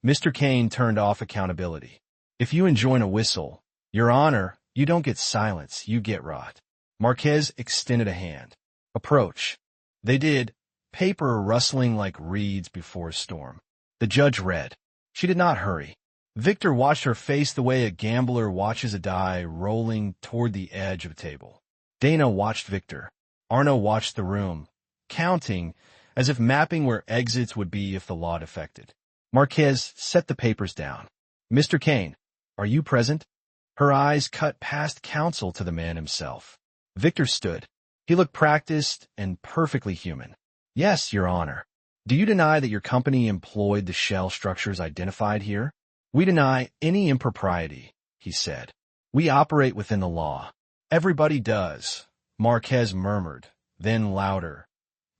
Mr. Kane turned off accountability. If you enjoin a whistle, Your Honor, you don't get silence, you get rot. Marquez extended a hand. Approach. They did, paper rustling like reeds before a storm. The judge read. She did not hurry. Victor watched her face the way a gambler watches a die rolling toward the edge of a table. Dana watched Victor. Arno watched the room, counting, as if mapping where exits would be if the law defected. Marquez set the papers down. Mr. Kane, are you present? Her eyes cut past counsel to the man himself. Victor stood. He looked practiced and perfectly human. Yes, Your Honor. Do you deny that your company employed the shell structures identified here? We deny any impropriety, he said. We operate within the law. Everybody does, Marquez murmured, then louder.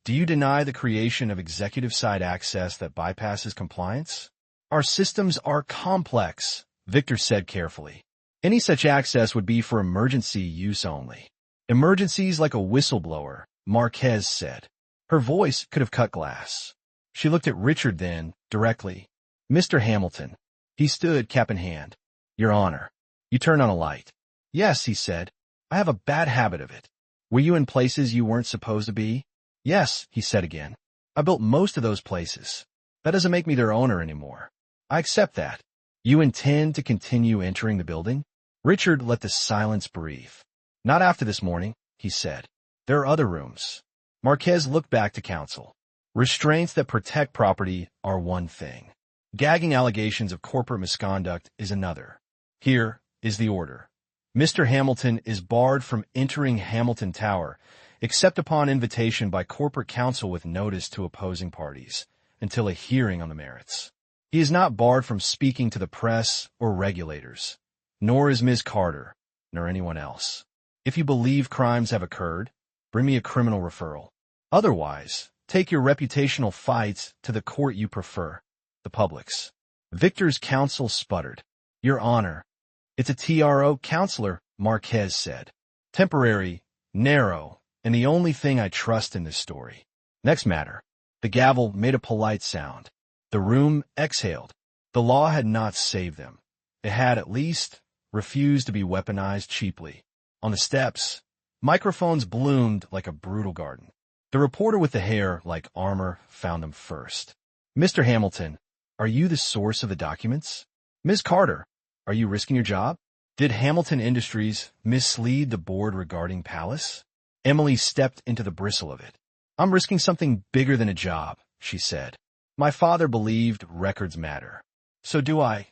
Do you deny the creation of executive side access that bypasses compliance? Our systems are complex, Victor said carefully. Any such access would be for emergency use only. Emergencies like a whistleblower, Marquez said. Her voice could have cut glass. She looked at Richard then, directly. Mr. Hamilton. He stood, cap in hand. Your Honor. You turned on a light. Yes, he said. I have a bad habit of it. Were you in places you weren't supposed to be? Yes, he said again. I built most of those places. That doesn't make me their owner anymore. I accept that. You intend to continue entering the building? Richard let the silence breathe. Not after this morning, he said. There are other rooms. Marquez looked back to counsel. Restraints that protect property are one thing. Gagging allegations of corporate misconduct is another. Here is the order. Mr. Hamilton is barred from entering Hamilton Tower, except upon invitation by corporate counsel with notice to opposing parties, until a hearing on the merits. He is not barred from speaking to the press or regulators, nor is Ms. Carter, nor anyone else. If you believe crimes have occurred, bring me a criminal referral. Otherwise, take your reputational fights to the court you prefer, the public's. Victor's counsel sputtered. Your Honor. It's a TRO, Counselor, Marquez said. Temporary, narrow, and the only thing I trust in this story. Next matter. The gavel made a polite sound. The room exhaled. The law had not saved them. It had, at least, refused to be weaponized cheaply. On the steps, microphones bloomed like a brutal garden. The reporter with the hair like armor found them first. Mr. Hamilton, are you the source of the documents? Ms. Carter, are you risking your job? Did Hamilton Industries mislead the board regarding Palace? Emily stepped into the bristle of it. I'm risking something bigger than a job, she said. My father believed records matter. So do I.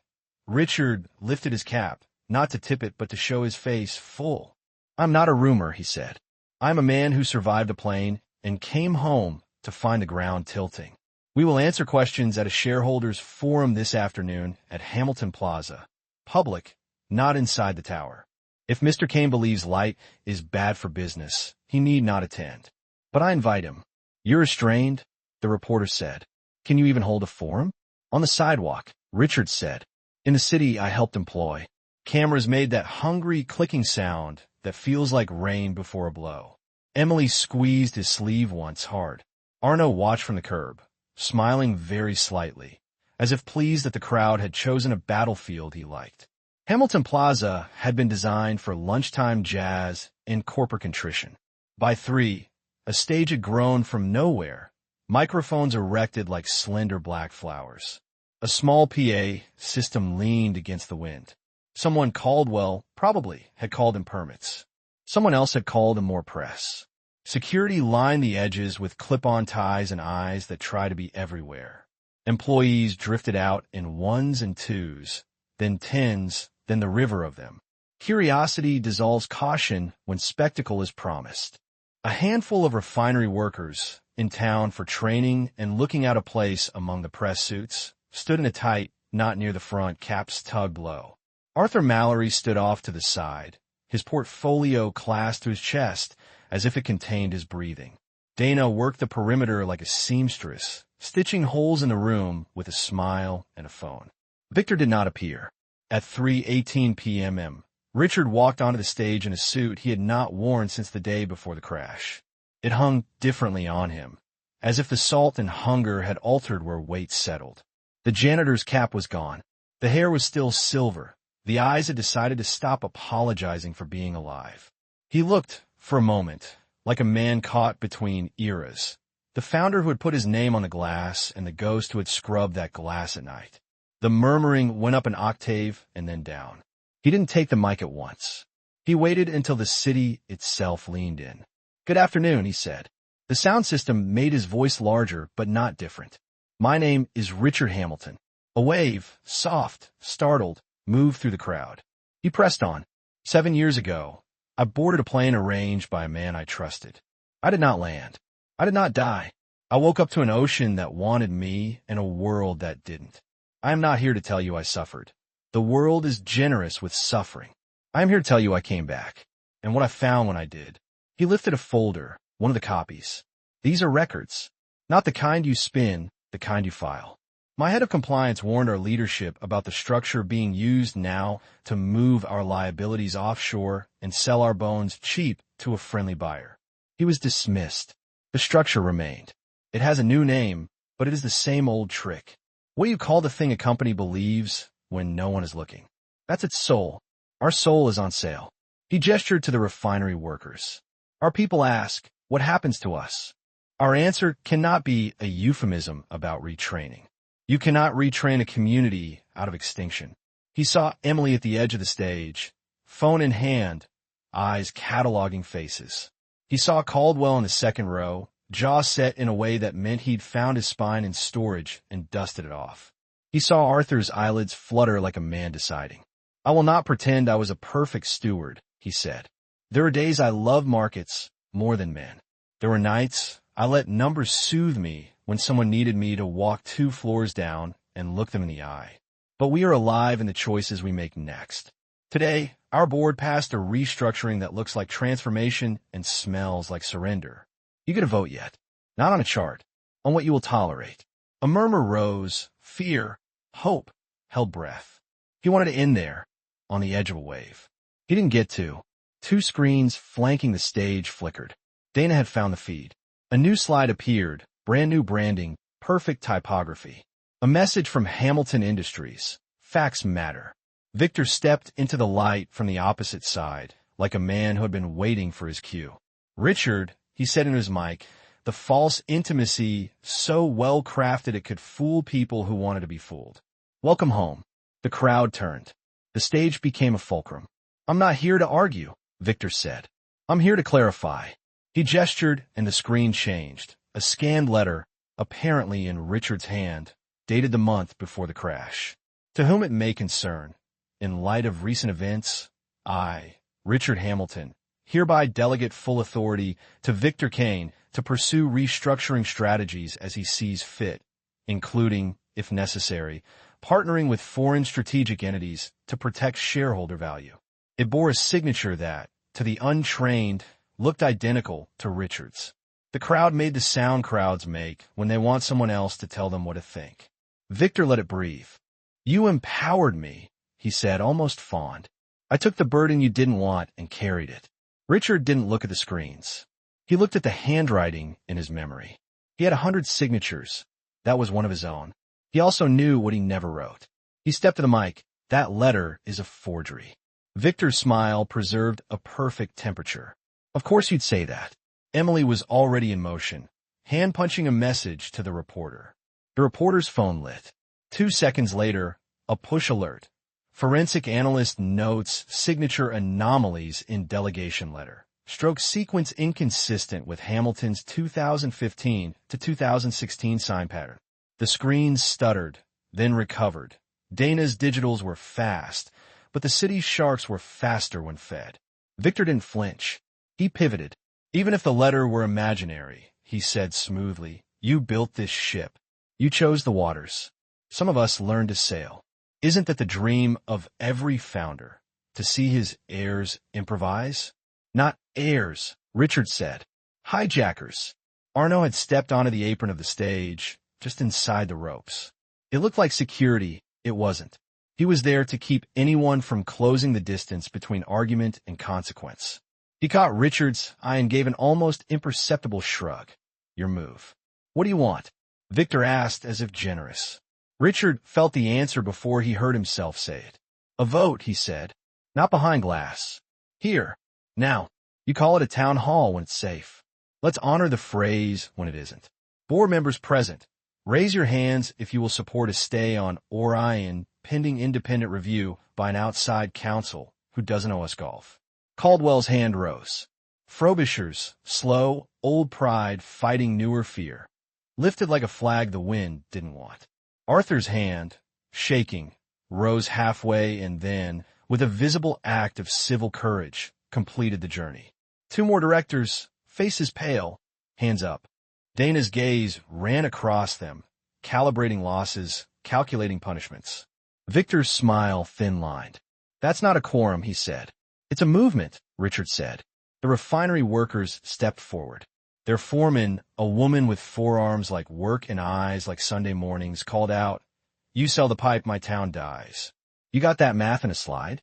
Richard lifted his cap, not to tip it but to show his face full. I'm not a rumor, he said. I'm a man who survived a plane and came home to find the ground tilting. We will answer questions at a shareholders' forum this afternoon at Hamilton Plaza. Public, not inside the tower. If Mr. Kane believes light is bad for business, he need not attend. But I invite him. You're restrained, the reporter said. Can you even hold a forum? On the sidewalk, Richard said. In the city I helped employ. Cameras made that hungry clicking sound that feels like rain before a blow. Emily squeezed his sleeve once hard. Arno watched from the curb, smiling very slightly, as if pleased that the crowd had chosen a battlefield he liked. Hamilton Plaza had been designed for lunchtime jazz and corporate contrition. By 3, A stage had grown from nowhere, microphones erected like slender black flowers. A small PA system leaned against the wind. Someone, Caldwell, probably, had called in permits. Someone else had called in more press. Security lined the edges with clip-on ties and eyes that try to be everywhere. Employees drifted out in ones and twos, then tens, then the river of them. Curiosity dissolves caution when spectacle is promised. A handful of refinery workers, in town for training and looking out of place among the press suits, stood in a tight, not near the front, caps tugged low. Arthur Mallory stood off to the side, his portfolio clasped to his chest as if it contained his breathing. Dana worked the perimeter like a seamstress, stitching holes in the room with a smile and a phone. Victor did not appear. At 3:18 p.m., Richard walked onto the stage in a suit he had not worn since the day before the crash. It hung differently on him, as if the salt and hunger had altered where weight settled. The janitor's cap was gone. The hair was still silver. The eyes had decided to stop apologizing for being alive. He looked, for a moment, like a man caught between eras. The founder who had put his name on the glass and the ghost who had scrubbed that glass at night. The murmuring went up an octave and then down. He didn't take the mic at once. He waited until the city itself leaned in. "Good afternoon," he said. The sound system made his voice larger, but not different. "My name is Richard Hamilton." A wave, soft, startled, moved through the crowd. He pressed on. 7 years ago, I boarded a plane arranged by a man I trusted. I did not land. I did not die. I woke up to an ocean that wanted me and a world that didn't. I am not here to tell you I suffered. The world is generous with suffering. I am here to tell you I came back, and what I found when I did. He lifted a folder, one of the copies. These are records, not the kind you spin, the kind you file. My head of compliance warned our leadership about the structure being used now to move our liabilities offshore and sell our bones cheap to a friendly buyer. He was dismissed. The structure remained. It has a new name, but it is the same old trick. What do you call the thing a company believes when no one is looking? That's its soul. Our soul is on sale. He gestured to the refinery workers. Our people ask, what happens to us? Our answer cannot be a euphemism about retraining. You cannot retrain a community out of extinction. He saw Emily at the edge of the stage, phone in hand, eyes cataloging faces. He saw Caldwell in the second row, jaw set in a way that meant he'd found his spine in storage and dusted it off. He saw Arthur's eyelids flutter like a man deciding. I will not pretend I was a perfect steward, he said. There were days I loved markets more than men. There were nights I let numbers soothe me when someone needed me to walk 2 floors down and look them in the eye. But we are alive in the choices we make next. Today, our board passed a restructuring that looks like transformation and smells like surrender. You get a vote yet. Not on a chart. On what you will tolerate. A murmur rose. Fear, hope, held breath. He wanted to end there, on the edge of a wave. He didn't get to. 2 screens flanking the stage flickered. Dana had found the feed. A new slide appeared, brand new branding, perfect typography. A message from Hamilton Industries. Facts matter. Victor stepped into the light from the opposite side, like a man who had been waiting for his cue. Richard, he said into his mic, the false intimacy so well crafted it could fool people who wanted to be fooled. Welcome home. The crowd turned. The stage became a fulcrum. I'm not here to argue, Victor said. I'm here to clarify. He gestured and the screen changed. A scanned letter, apparently in Richard's hand, dated the month before the crash. To whom it may concern, in light of recent events, I, Richard Hamilton, hereby delegate full authority to Victor Kane to pursue restructuring strategies as he sees fit, including, if necessary, partnering with foreign strategic entities to protect shareholder value. It bore a signature that, to the untrained, looked identical to Richard's. The crowd made the sound crowds make when they want someone else to tell them what to think. Victor let it breathe. You empowered me, he said, almost fond. I took the burden you didn't want and carried it. Richard didn't look at the screens. He looked at the handwriting in his memory. He had 100 signatures. That was one of his own. He also knew what he never wrote. He stepped to the mic. That letter is a forgery. Victor's smile preserved a perfect temperature. Of course you'd say that. Emily was already in motion, hand-punching a message to the reporter. The reporter's phone lit. 2 seconds later, a push alert. Forensic analyst notes signature anomalies in delegation letter. Stroke sequence inconsistent with Hamilton's 2015 to 2016 sign pattern. The screen stuttered, then recovered. Dana's digitals were fast, but the city's sharks were faster when fed. Victor didn't flinch. He pivoted. Even if the letter were imaginary, he said smoothly, you built this ship. You chose the waters. Some of us learned to sail. Isn't that the dream of every founder, to see his heirs improvise? Not heirs, Richard said. Hijackers. Arno had stepped onto the apron of the stage, just inside the ropes. It looked like security. It wasn't. He was there to keep anyone from closing the distance between argument and consequence. He caught Richard's eye and gave an almost imperceptible shrug. Your move. What do you want? Victor asked as if generous. Richard felt the answer before he heard himself say it. A vote, he said. Not behind glass. Here. Now. You call it a town hall when it's safe. Let's honor the phrase when it isn't. Board members present. Raise your hands if you will support a stay on Orion pending independent review by an outside counsel who doesn't owe us golf. Caldwell's hand rose. Frobisher's, slow, old pride fighting newer fear, lifted like a flag the wind didn't want. Arthur's hand, shaking, rose halfway and then, with a visible act of civil courage, completed the journey. 2 more directors, faces pale, hands up. Dana's gaze ran across them, calibrating losses, calculating punishments. Victor's smile thin-lined. That's not a quorum, he said. It's a movement, Richard said. The refinery workers stepped forward. Their foreman, a woman with forearms like work and eyes like Sunday mornings, called out, You sell the pipe, my town dies. You got that math in a slide?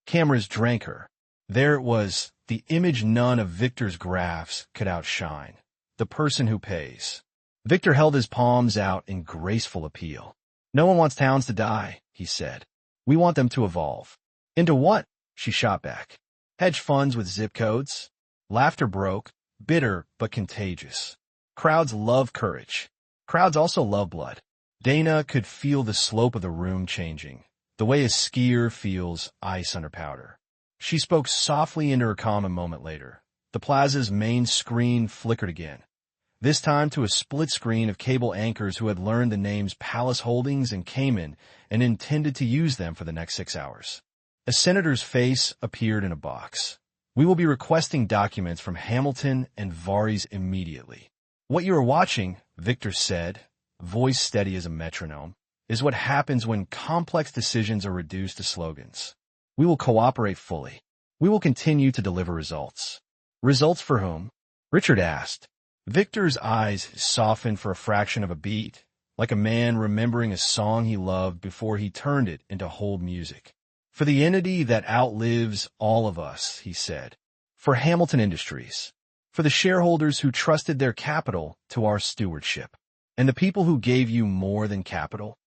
Cameras drank her. There it was, the image none of Victor's graphs could outshine. The person who pays. Victor held his palms out in graceful appeal. No one wants towns to die, he said. We want them to evolve. Into what? She shot back. Hedge funds with zip codes. Laughter broke, bitter but contagious. Crowds love courage. Crowds also love blood. Dana could feel the slope of the room changing, the way a skier feels ice under powder. She spoke softly into her calm a moment later. The plaza's main screen flickered again, this time to a split screen of cable anchors who had learned the names Palace Holdings and Cayman and intended to use them for the next 6 hours. A senator's face appeared in a box. We will be requesting documents from Hamilton and Varys immediately. What you are watching, Victor said, voice steady as a metronome, is what happens when complex decisions are reduced to slogans. We will cooperate fully. We will continue to deliver results. Results for whom? Richard asked. Victor's eyes softened for a fraction of a beat, like a man remembering a song he loved before he turned it into hold music. For the entity that outlives all of us, he said. For Hamilton Industries. For the shareholders who trusted their capital to our stewardship. And the people who gave you more than capital?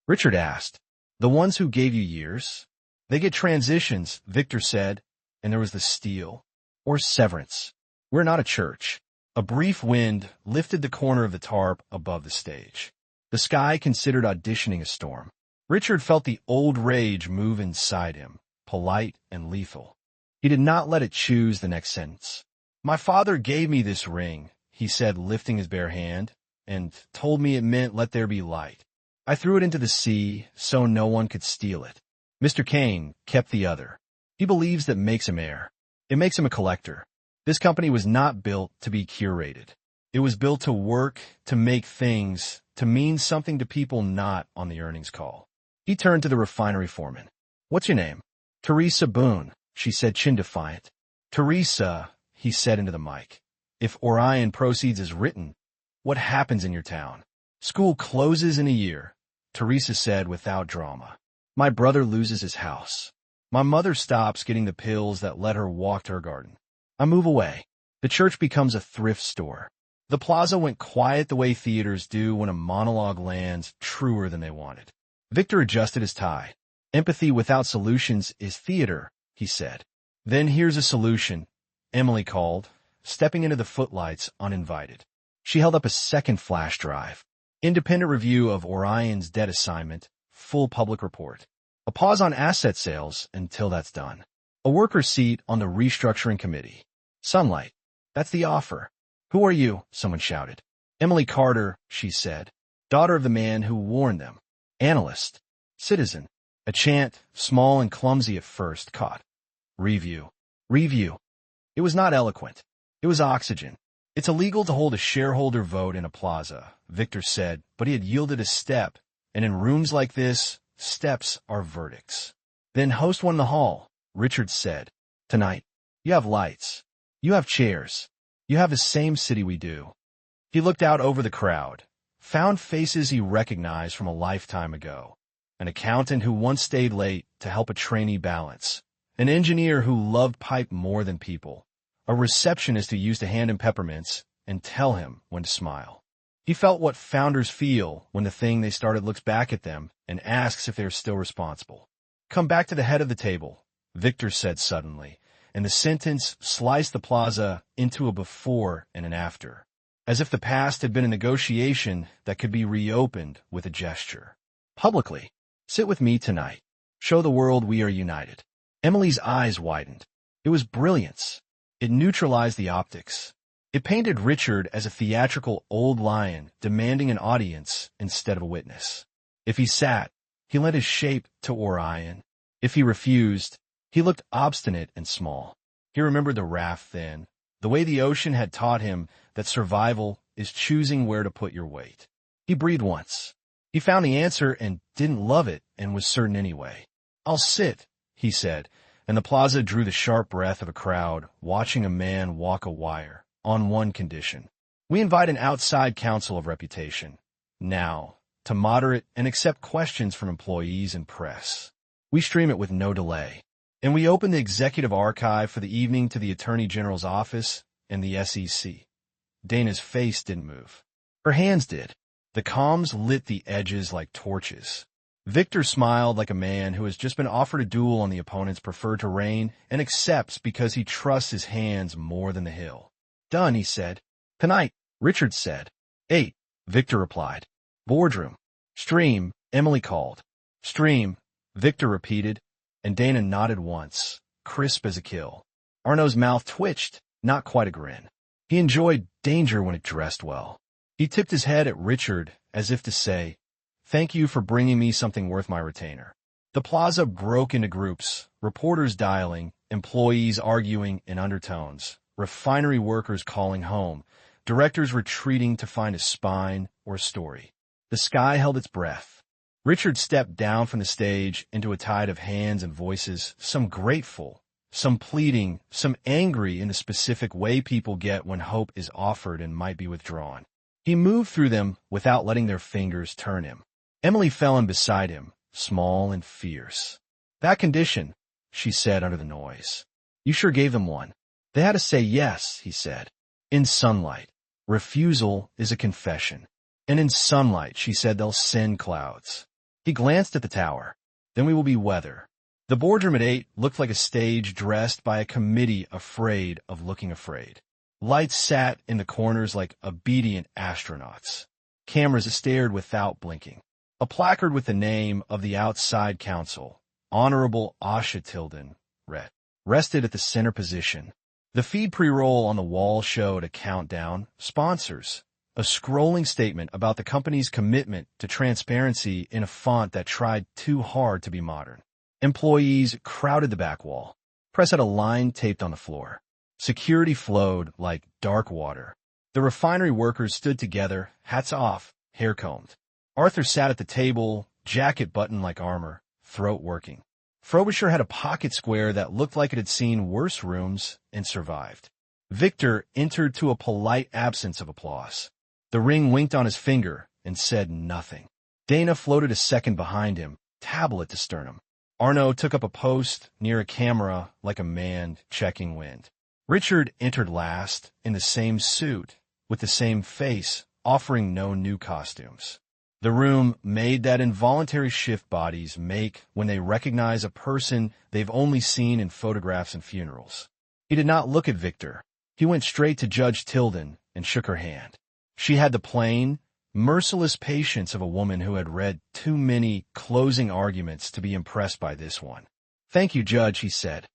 Richard asked. The ones who gave you years? They get transitions, Victor said, and there was the steel. Or severance. We're not a church. A brief wind lifted the corner of the tarp above the stage. The sky considered auditioning a storm. Richard felt the old rage move inside him, polite and lethal. He did not let it choose the next sentence. My father gave me this ring, he said, lifting his bare hand, and told me it meant let there be light. I threw it into the sea so no one could steal it. Mr. Kane kept the other. He believes that makes him heir. It makes him a collector. This company was not built to be curated. It was built to work, to make things, to mean something to people not on the earnings call. He turned to the refinery foreman. What's your name? Teresa Boone, she said, chin defiant. Teresa, he said into the mic. If Orion proceeds as written, what happens in your town? School closes in a year, Teresa said without drama. My brother loses his house. My mother stops getting the pills that let her walk to her garden. I move away. The church becomes a thrift store. The plaza went quiet the way theaters do when a monologue lands truer than they wanted. Victor adjusted his tie. Empathy without solutions is theater, he said. Then here's a solution, Emily called, stepping into the footlights uninvited. She held up a second flash drive. Independent review of Orion's debt assignment, full public report. A pause on asset sales until that's done. A worker's seat on the restructuring committee. Sunlight. That's the offer. Who are you? Someone shouted. Emily Carter, she said. Daughter of the man who warned them. Analyst. Citizen. A chant, small and clumsy at first, caught. Review. Review. It was not eloquent. It was oxygen. It's illegal to hold a shareholder vote in a plaza, Victor said, but he had yielded a step, and in rooms like this, steps are verdicts. Then host one in the hall, Richard said. Tonight, you have lights. You have chairs. You have the same city we do. He looked out over the crowd, found faces he recognized from a lifetime ago. An accountant who once stayed late to help a trainee balance. An engineer who loved pipe more than people. A receptionist who used to hand him peppermints and tell him when to smile. He felt what founders feel when the thing they started looks back at them and asks if they're still responsible. Come back to the head of the table, Victor said suddenly, and the sentence sliced the plaza into a before and an after, as if the past had been a negotiation that could be reopened with a gesture. Publicly, sit with me tonight. Show the world we are united. Emily's eyes widened. It was brilliance. It neutralized the optics. It painted Richard as a theatrical old lion demanding an audience instead of a witness. If he sat, he lent his shape to Orion. If he refused, he looked obstinate and small. He remembered the raft then, the way the ocean had taught him that survival is choosing where to put your weight. He breathed once. He found the answer and didn't love it and was certain anyway. I'll sit, he said, and the plaza drew the sharp breath of a crowd watching a man walk a wire, on one condition. We invite an outside council of reputation, now, to moderate and accept questions from employees and press. We stream it with no delay, and we open the executive archive for the evening to the Attorney General's office and the SEC. Dana's face didn't move. Her hands did. The comms lit the edges like torches. Victor smiled like a man who has just been offered a duel on the opponent's preferred terrain and accepts because he trusts his hands more than the hill. Done, he said. Tonight, Richard said. 8, Victor replied. Boardroom. Stream, Emily called. Stream, Victor repeated, and Dana nodded once, crisp as a kill. Arno's mouth twitched, not quite a grin. He enjoyed danger when it dressed well. He tipped his head at Richard as if to say, Thank you for bringing me something worth my retainer. The plaza broke into groups, reporters dialing, employees arguing in undertones, refinery workers calling home, directors retreating to find a spine or a story. The sky held its breath. Richard stepped down from the stage into a tide of hands and voices, some grateful, some pleading, some angry in the specific way people get when hope is offered and might be withdrawn. He moved through them without letting their fingers turn him. Emily fell in beside him, small and fierce. That condition, she said under the noise. You sure gave them one. They had to say yes, he said. In sunlight. Refusal is a confession. And in sunlight, she said, they'll send clouds. He glanced at the tower. Then we will be weather. The boardroom at 8 looked like a stage dressed by a committee afraid of looking afraid. Lights sat in the corners like obedient astronauts. Cameras stared without blinking. A placard with the name of the outside counsel, Honorable Asha Tilden, rested at the center position. The feed pre-roll on the wall showed a countdown, sponsors, a scrolling statement about the company's commitment to transparency in a font that tried too hard to be modern. Employees crowded the back wall. Press had a line taped on the floor. Security flowed like dark water. The refinery workers stood together, hats off, hair combed. Arthur sat at the table, jacket buttoned like armor, throat working. Frobisher had a pocket square that looked like it had seen worse rooms and survived. Victor entered to a polite absence of applause. The ring winked on his finger and said nothing. Dana floated a second behind him, tablet to sternum. Arno took up a post near a camera like a man checking wind. Richard entered last, in the same suit, with the same face, offering no new costumes. The room made that involuntary shift bodies make when they recognize a person they've only seen in photographs and funerals. He did not look at Victor. He went straight to Judge Tilden and shook her hand. She had the plain, merciless patience of a woman who had read too many closing arguments to be impressed by this one. "Thank you, Judge," he said.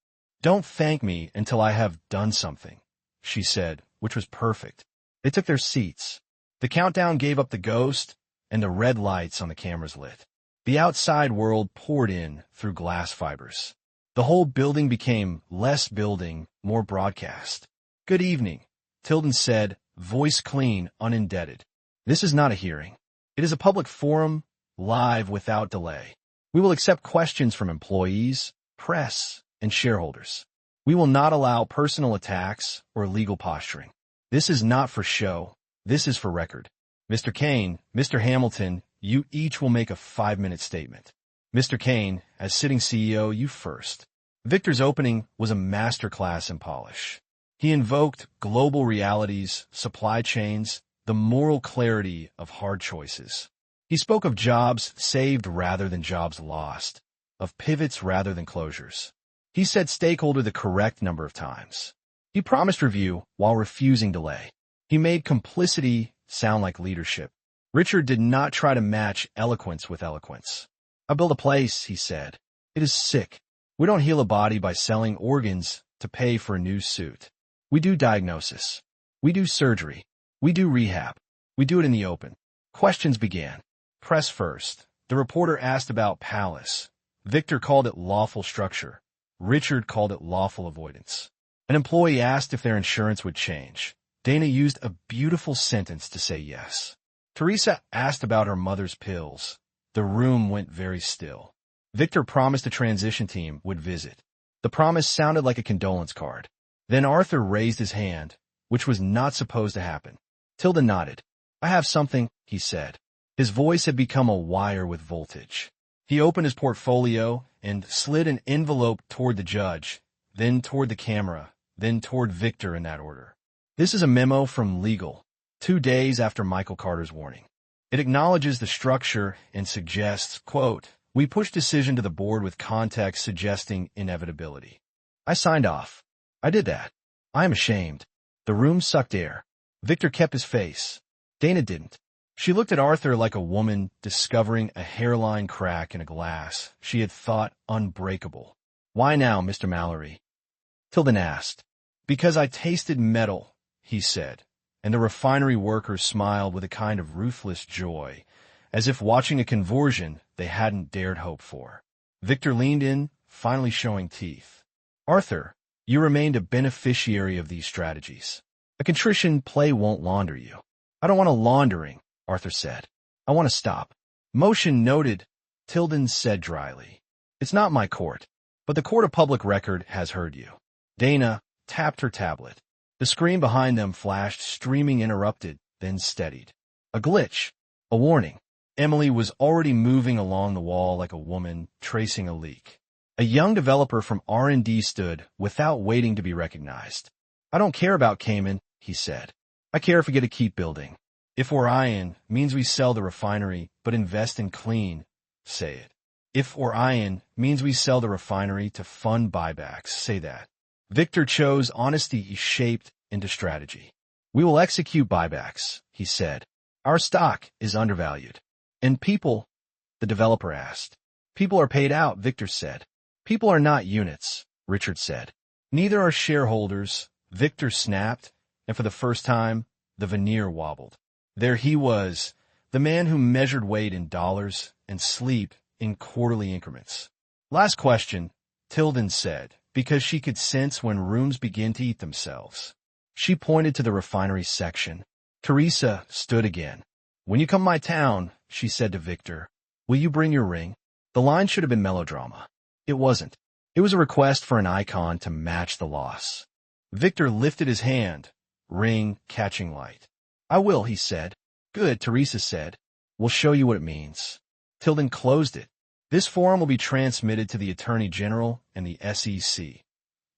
"Don't thank me until I have done something," she said, which was perfect. They took their seats. The countdown gave up the ghost, and the red lights on the cameras lit. The outside world poured in through glass fibers. The whole building became less building, more broadcast. "Good evening," Tilden said, voice clean, unindebted. "This is not a hearing. It is a public forum, live without delay. We will accept questions from employees, press, and shareholders. We will not allow personal attacks or legal posturing. This is not for show. This is for record. Mr. Kane, Mr. Hamilton, you each will make a 5-minute statement. Mr. Kane, as sitting CEO, you first." Victor's opening was a masterclass in polish. He invoked global realities, supply chains, the moral clarity of hard choices. He spoke of jobs saved rather than jobs lost, of pivots rather than closures. He said stakeholder the correct number of times. He promised review while refusing delay. He made complicity sound like leadership. Richard did not try to match eloquence with eloquence. "I built a place," he said. "It is sick. We don't heal a body by selling organs to pay for a new suit. We do diagnosis. We do surgery. We do rehab. We do it in the open." Questions began. Press first. The reporter asked about Palace. Victor called it lawful structure. Richard called it lawful avoidance. An employee asked if their insurance would change. Dana used a beautiful sentence to say yes. Teresa asked about her mother's pills. The room went very still. Victor promised a transition team would visit. The promise sounded like a condolence card. Then Arthur raised his hand, which was not supposed to happen. Tilden nodded. "I have something," he said. His voice had become a wire with voltage. He opened his portfolio and slid an envelope toward the judge, then toward the camera, then toward Victor in that order. "This is a memo from legal, 2 days after Michael Carter's warning. It acknowledges the structure and suggests, quote, 'We push decision to the board with context suggesting inevitability.'" I signed off. I did that. I am ashamed. The room sucked air. Victor kept his face. Dana didn't. She looked at Arthur like a woman discovering a hairline crack in a glass she had thought unbreakable. "Why now, Mr. Mallory?" Tilden asked. "Because I tasted metal," he said, and the refinery workers smiled with a kind of ruthless joy, as if watching a conversion they hadn't dared hope for. Victor leaned in, finally showing teeth. "Arthur, you remained a beneficiary of these strategies. A contrition play won't launder you." "I don't want a laundering," Arthur said. "I want to stop." "Motion noted," Tilden said dryly. "It's not my court, but the court of public record has heard you." Dana tapped her tablet. The screen behind them flashed, streaming interrupted, then steadied. A glitch. A warning. Emily was already moving along the wall like a woman tracing a leak. A young developer from R&D stood without waiting to be recognized. "I don't care about Cayman," he said. "I care if we get to keep building. If Orion means we sell the refinery but invest in clean, say it. If Orion means we sell the refinery to fund buybacks, say that." Victor chose honesty shaped into strategy. "We will execute buybacks," he said. "Our stock is undervalued." "And people?" the developer asked. "People are paid out," Victor said. "People are not units," Richard said. "Neither are shareholders," Victor snapped, and for the first time, the veneer wobbled. There he was, the man who measured weight in dollars and sleep in quarterly increments. "Last question," Tilden said, because she could sense when rooms begin to eat themselves. She pointed to the refinery section. Teresa stood again. "When you come to my town," she said to Victor, "will you bring your ring?" The line should have been melodrama. It wasn't. It was a request for an icon to match the loss. Victor lifted his hand, ring catching light. "I will," he said. "Good," Teresa said. "We'll show you what it means." Tilden closed it. "This forum will be transmitted to the Attorney General and the SEC.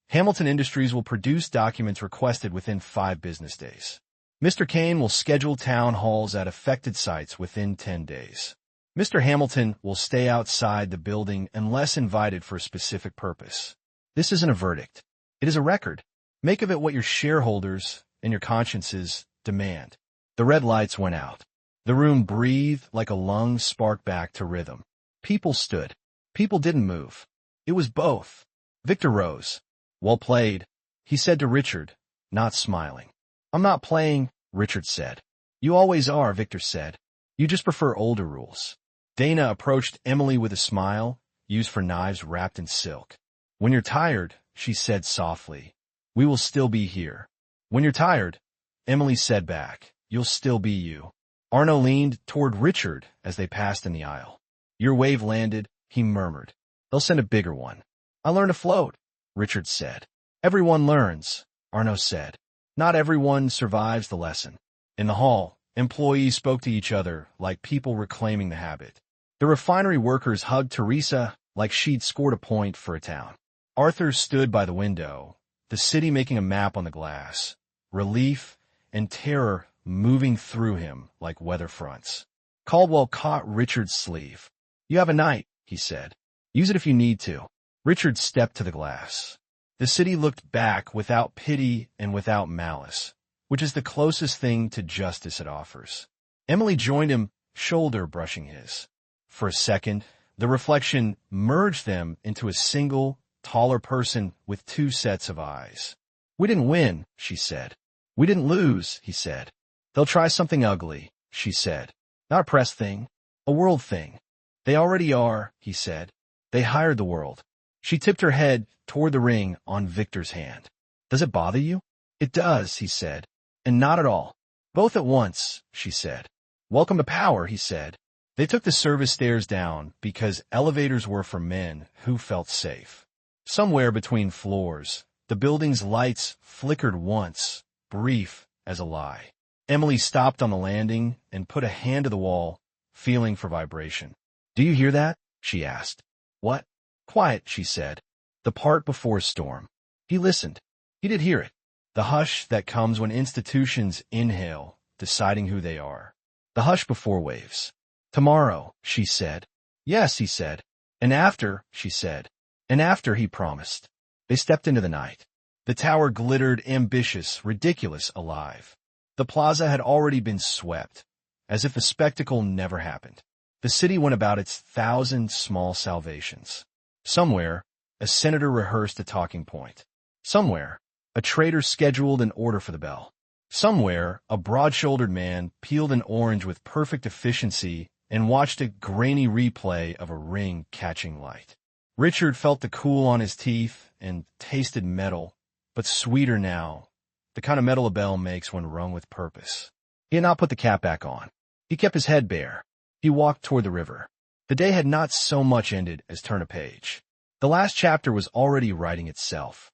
Hamilton Industries will produce documents requested within 5 business days. Mr. Kane will schedule town halls at affected sites within 10 days. Mr. Hamilton will stay outside the building unless invited for a specific purpose. This isn't a verdict. It is a record. Make of it what your shareholders and your consciences demand. The red lights went out. The room breathed like a lung sparked back to rhythm. People stood. People didn't move. It was both. Victor rose. Well played, he said to Richard, not smiling. I'm not playing, Richard said. You always are, Victor said. You just prefer older rules. Dana approached Emily with a smile, used for knives wrapped in silk. When you're tired, she said softly, we will still be here. When you're tired, Emily said back, you'll still be you. Arno leaned toward Richard as they passed in the aisle. Your wave landed, he murmured. They'll send a bigger one. I learned to float, Richard said. Everyone learns, Arno said. Not everyone survives the lesson. In the hall, employees spoke to each other like people reclaiming the habit. The refinery workers hugged Teresa like she'd scored a point for a town. Arthur stood by the window, the city making a map on the glass, relief and terror moving through him like weather fronts. Caldwell caught Richard's sleeve. You have a night, he said. Use it if you need to. Richard stepped to the glass. The city looked back without pity and without malice, which is the closest thing to justice it offers. Emily joined him, shoulder brushing his. For a second, the reflection merged them into a single, taller person with two sets of eyes. We didn't win, she said. We didn't lose, he said. They'll try something ugly, she said. Not a press thing, a world thing. They already are, he said. They hired the world. She tipped her head toward the ring on Victor's hand. Does it bother you? It does, he said. And not at all. Both at once, she said. Welcome to power, he said. They took the service stairs down because elevators were for men who felt safe. Somewhere between floors, the building's lights flickered once, brief as a lie. Emily stopped on the landing and put a hand to the wall, feeling for vibration. Do you hear that? She asked. What? Quiet, she said. The part before a storm. He listened. He did hear it. The hush that comes when institutions inhale, deciding who they are. The hush before waves. Tomorrow, she said. Yes, he said. And after, she said. And after, he promised. They stepped into the night. The tower glittered ambitious, ridiculous, alive. The plaza had already been swept, as if the spectacle never happened. The city went about its 1,000 small salvations. Somewhere, a senator rehearsed a talking point. Somewhere, a trader scheduled an order for the bell. Somewhere, a broad-shouldered man peeled an orange with perfect efficiency and watched a grainy replay of a ring catching light. Richard felt the cool on his teeth and tasted metal, but sweeter now, the kind of metal a bell makes when rung with purpose. He had not put the cap back on. He kept his head bare. He walked toward the river. The day had not so much ended as turned a page. The last chapter was already writing itself.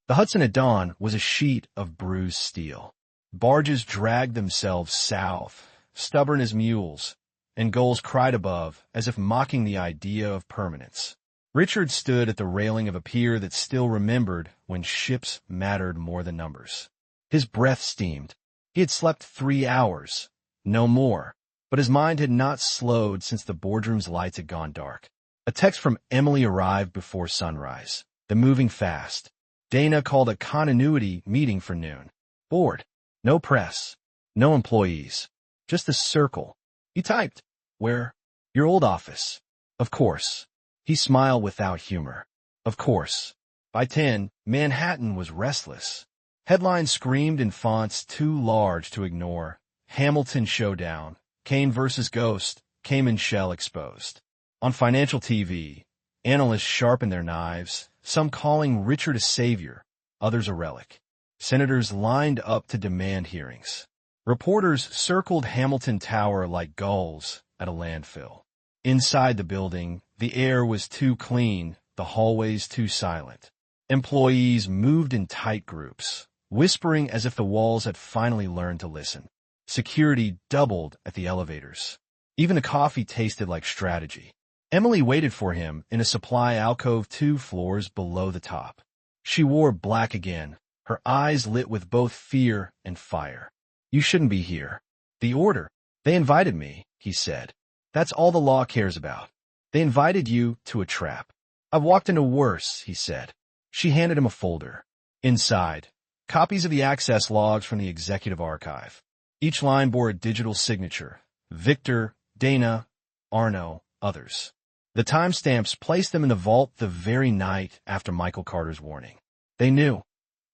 The Hudson at dawn was a sheet of bruised steel. Barges dragged themselves south, stubborn as mules, and gulls cried above as if mocking the idea of permanence. Richard stood at the railing of a pier that still remembered when ships mattered more than numbers. His breath steamed. He had slept 3 hours, no more, but his mind had not slowed since the boardroom's lights had gone dark. A text from Emily arrived before sunrise. The moving fast. Dana called a continuity meeting for noon. Bored. No press. No employees. Just a circle. He typed. Where? Your old office. Of course. He smiled without humor. Of course. By 10, Manhattan was restless. Headlines screamed in fonts too large to ignore. Hamilton showdown. Kane versus Ghost. Cayman shell exposed. On financial TV, analysts sharpened their knives, some calling Richard a savior, others a relic. Senators lined up to demand hearings. Reporters circled Hamilton Tower like gulls at a landfill. Inside the building, the air was too clean, the hallways too silent. Employees moved in tight groups, whispering as if the walls had finally learned to listen. Security doubled at the elevators. Even the coffee tasted like strategy. Emily waited for him in a supply alcove 2 floors below the top. She wore black again, her eyes lit with both fear and fire. You shouldn't be here. The order. They invited me, he said. That's all the law cares about. They invited you to a trap. I've walked into worse, he said. She handed him a folder. Inside, copies of the access logs from the executive archive. Each line bore a digital signature. Victor, Dana, Arno, others. The timestamps placed them in the vault the very night after Michael Carter's warning. They knew,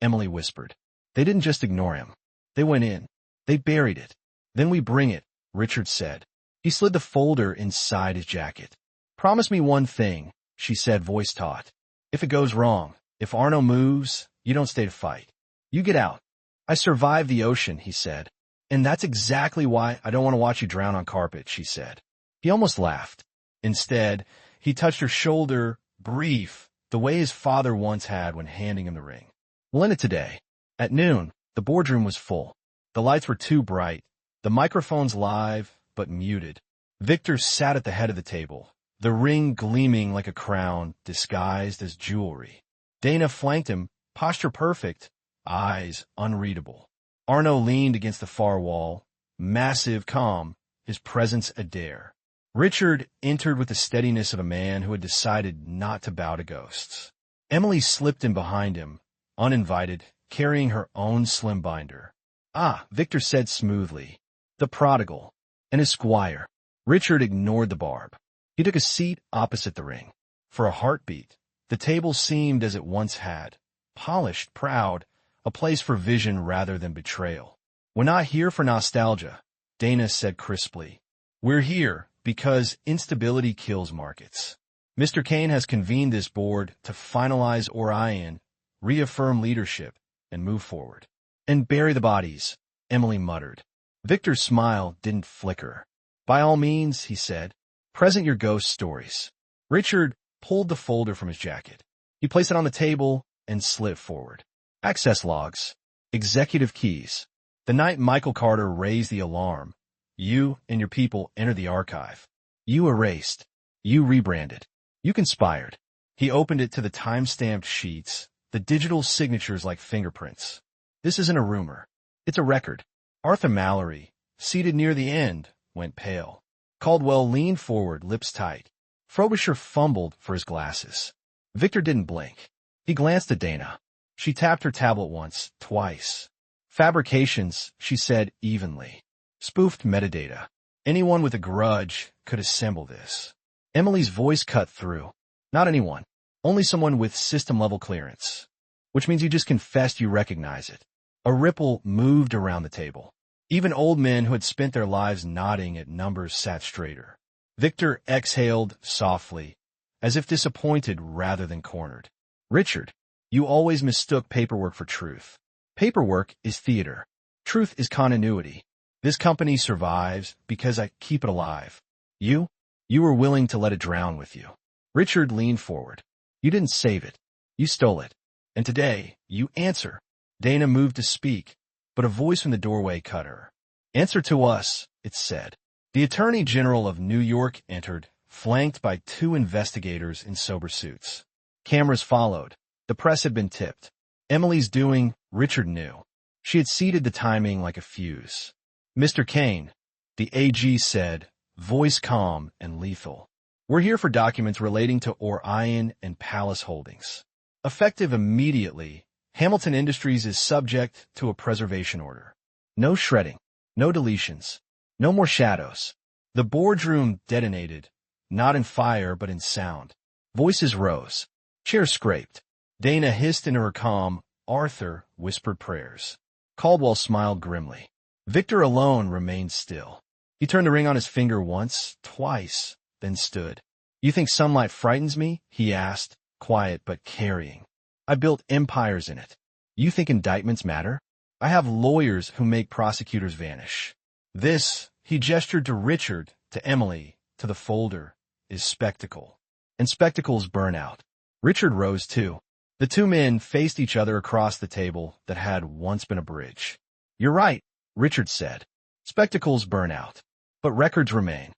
Emily whispered. They didn't just ignore him. They went in. They buried it. Then we bring it, Richard said. He slid the folder inside his jacket. Promise me one thing, she said, voice taut. If it goes wrong, if Arno moves, you don't stay to fight. You get out. I survived the ocean, he said. And that's exactly why I don't want to watch you drown on carpet, she said. He almost laughed. Instead, he touched her shoulder, brief, the way his father once had when handing him the ring. We'll end it today. At noon, the boardroom was full. The lights were too bright, the microphones live, but muted. Victor sat at the head of the table, the ring gleaming like a crown disguised as jewelry. Dana flanked him, posture perfect, eyes unreadable. Arno leaned against the far wall, massive, calm, his presence a dare. Richard entered with the steadiness of a man who had decided not to bow to ghosts. Emily slipped in behind him, uninvited, carrying her own slim binder. Ah, Victor said smoothly. The prodigal. And his squire. Richard ignored the barb. He took a seat opposite the ring. For a heartbeat, the table seemed as it once had. Polished, proud, a place for vision rather than betrayal. We're not here for nostalgia, Dana said crisply. We're here because instability kills markets. Mr. Kane has convened this board to finalize Orion, reaffirm leadership, and move forward. And bury the bodies, Emily muttered. Victor's smile didn't flicker. By all means, he said, present your ghost stories. Richard pulled the folder from his jacket. He placed it on the table and slid forward. Access logs. Executive keys. The night Michael Carter raised the alarm, you and your people entered the archive. You erased. You rebranded. You conspired. He opened it to the time-stamped sheets, the digital signatures like fingerprints. This isn't a rumor. It's a record. Arthur Mallory, seated near the end, went pale. Caldwell leaned forward, lips tight. Frobisher fumbled for his glasses. Victor didn't blink. He glanced at Dana. She tapped her tablet once, twice. Fabrications, she said evenly. Spoofed metadata. Anyone with a grudge could assemble this. Emily's voice cut through. Not anyone. Only someone with system-level clearance. Which means you just confessed you recognize it. A ripple moved around the table. Even old men who had spent their lives nodding at numbers sat straighter. Victor exhaled softly, as if disappointed rather than cornered. Richard, you always mistook paperwork for truth. Paperwork is theater. Truth is continuity. This company survives because I keep it alive. You were willing to let it drown with you. Richard leaned forward. You didn't save it. You stole it. And today, you answer. Dana moved to speak, but a voice from the doorway cut her. Answer to us, it said. The Attorney General of New York entered, flanked by 2 investigators in sober suits. Cameras followed. The press had been tipped. Emily's doing, Richard knew. She had seeded the timing like a fuse. Mr. Kane, the AG said, voice calm and lethal. We're here for documents relating to Orion and Palace Holdings. Effective immediately, Hamilton Industries is subject to a preservation order. No shredding, no deletions, no more shadows. The boardroom detonated, not in fire but in sound. Voices rose. Chairs scraped. Dana hissed into her calm. Arthur whispered prayers. Caldwell smiled grimly. Victor alone remained still. He turned the ring on his finger once, twice, then stood. You think sunlight frightens me? He asked, quiet but carrying. I built empires in it. You think indictments matter? I have lawyers who make prosecutors vanish. This, he gestured to Richard, to Emily, to the folder, is spectacle. And spectacles burn out. Richard rose too. The 2 men faced each other across the table that had once been a bridge. You're right, Richard said. Spectacles burn out, but records remain.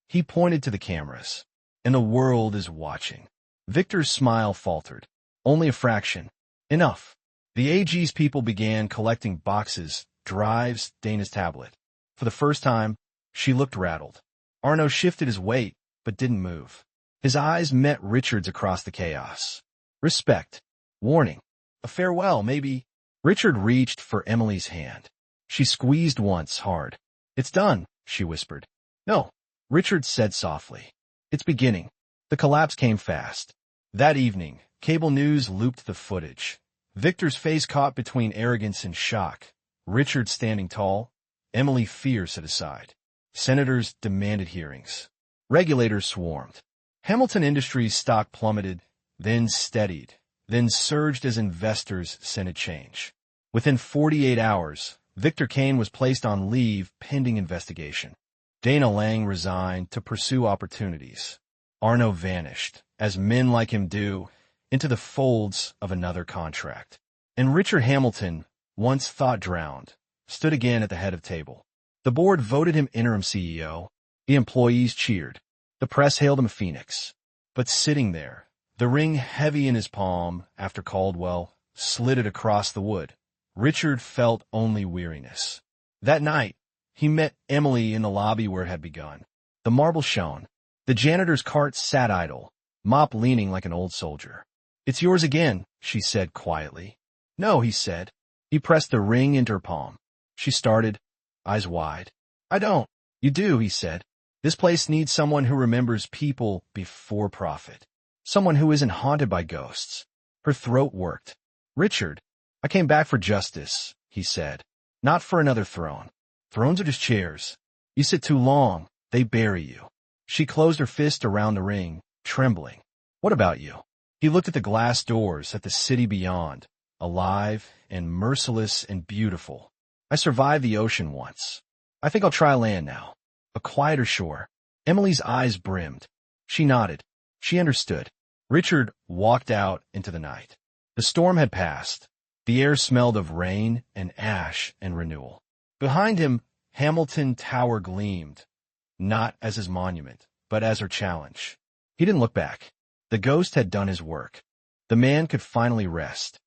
He pointed to the cameras. And the world is watching. Victor's smile faltered. Only a fraction. Enough. The AG's people began collecting boxes, drives, Dana's tablet. For the first time, she looked rattled. Arno shifted his weight, but didn't move. His eyes met Richard's across the chaos. Respect. Warning. A farewell, maybe. Richard reached for Emily's hand. She squeezed once, hard. It's done, she whispered. No, Richard said softly. It's beginning. The collapse came fast. That evening, cable news looped the footage. Victor's face caught between arrogance and shock. Richard standing tall, Emily fierce at his side. Senators demanded hearings. Regulators swarmed. Hamilton Industries' stock plummeted, then steadied, then surged as investors scented change. Within 48 hours, Victor Kane was placed on leave pending investigation. Dana Lang resigned to pursue opportunities. Arno vanished, as men like him do, into the folds of another contract. And Richard Hamilton, once thought drowned, stood again at the head of table. The board voted him interim CEO. The employees cheered. The press hailed him a phoenix. But sitting there, the ring heavy in his palm after Caldwell slid it across the wood, Richard felt only weariness. That night, he met Emily in the lobby where it had begun. The marble shone. The janitor's cart sat idle, mop leaning like an old soldier. It's yours again, she said quietly. No, he said. He pressed the ring into her palm. She started, eyes wide. I don't. You do, he said. This place needs someone who remembers people before profit. Someone who isn't haunted by ghosts. Her throat worked. Richard, I came back for justice, he said. Not for another throne. Thrones are just chairs. You sit too long, they bury you. She closed her fist around the ring, trembling. What about you? He looked at the glass doors, at the city beyond, alive and merciless and beautiful. I survived the ocean once. I think I'll try land now. A quieter shore. Emily's eyes brimmed. She nodded. She understood. Richard walked out into the night. The storm had passed. The air smelled of rain and ash and renewal. Behind him, Hamilton Tower gleamed, not as his monument, but as her challenge. He didn't look back. The ghost had done his work. The man could finally rest.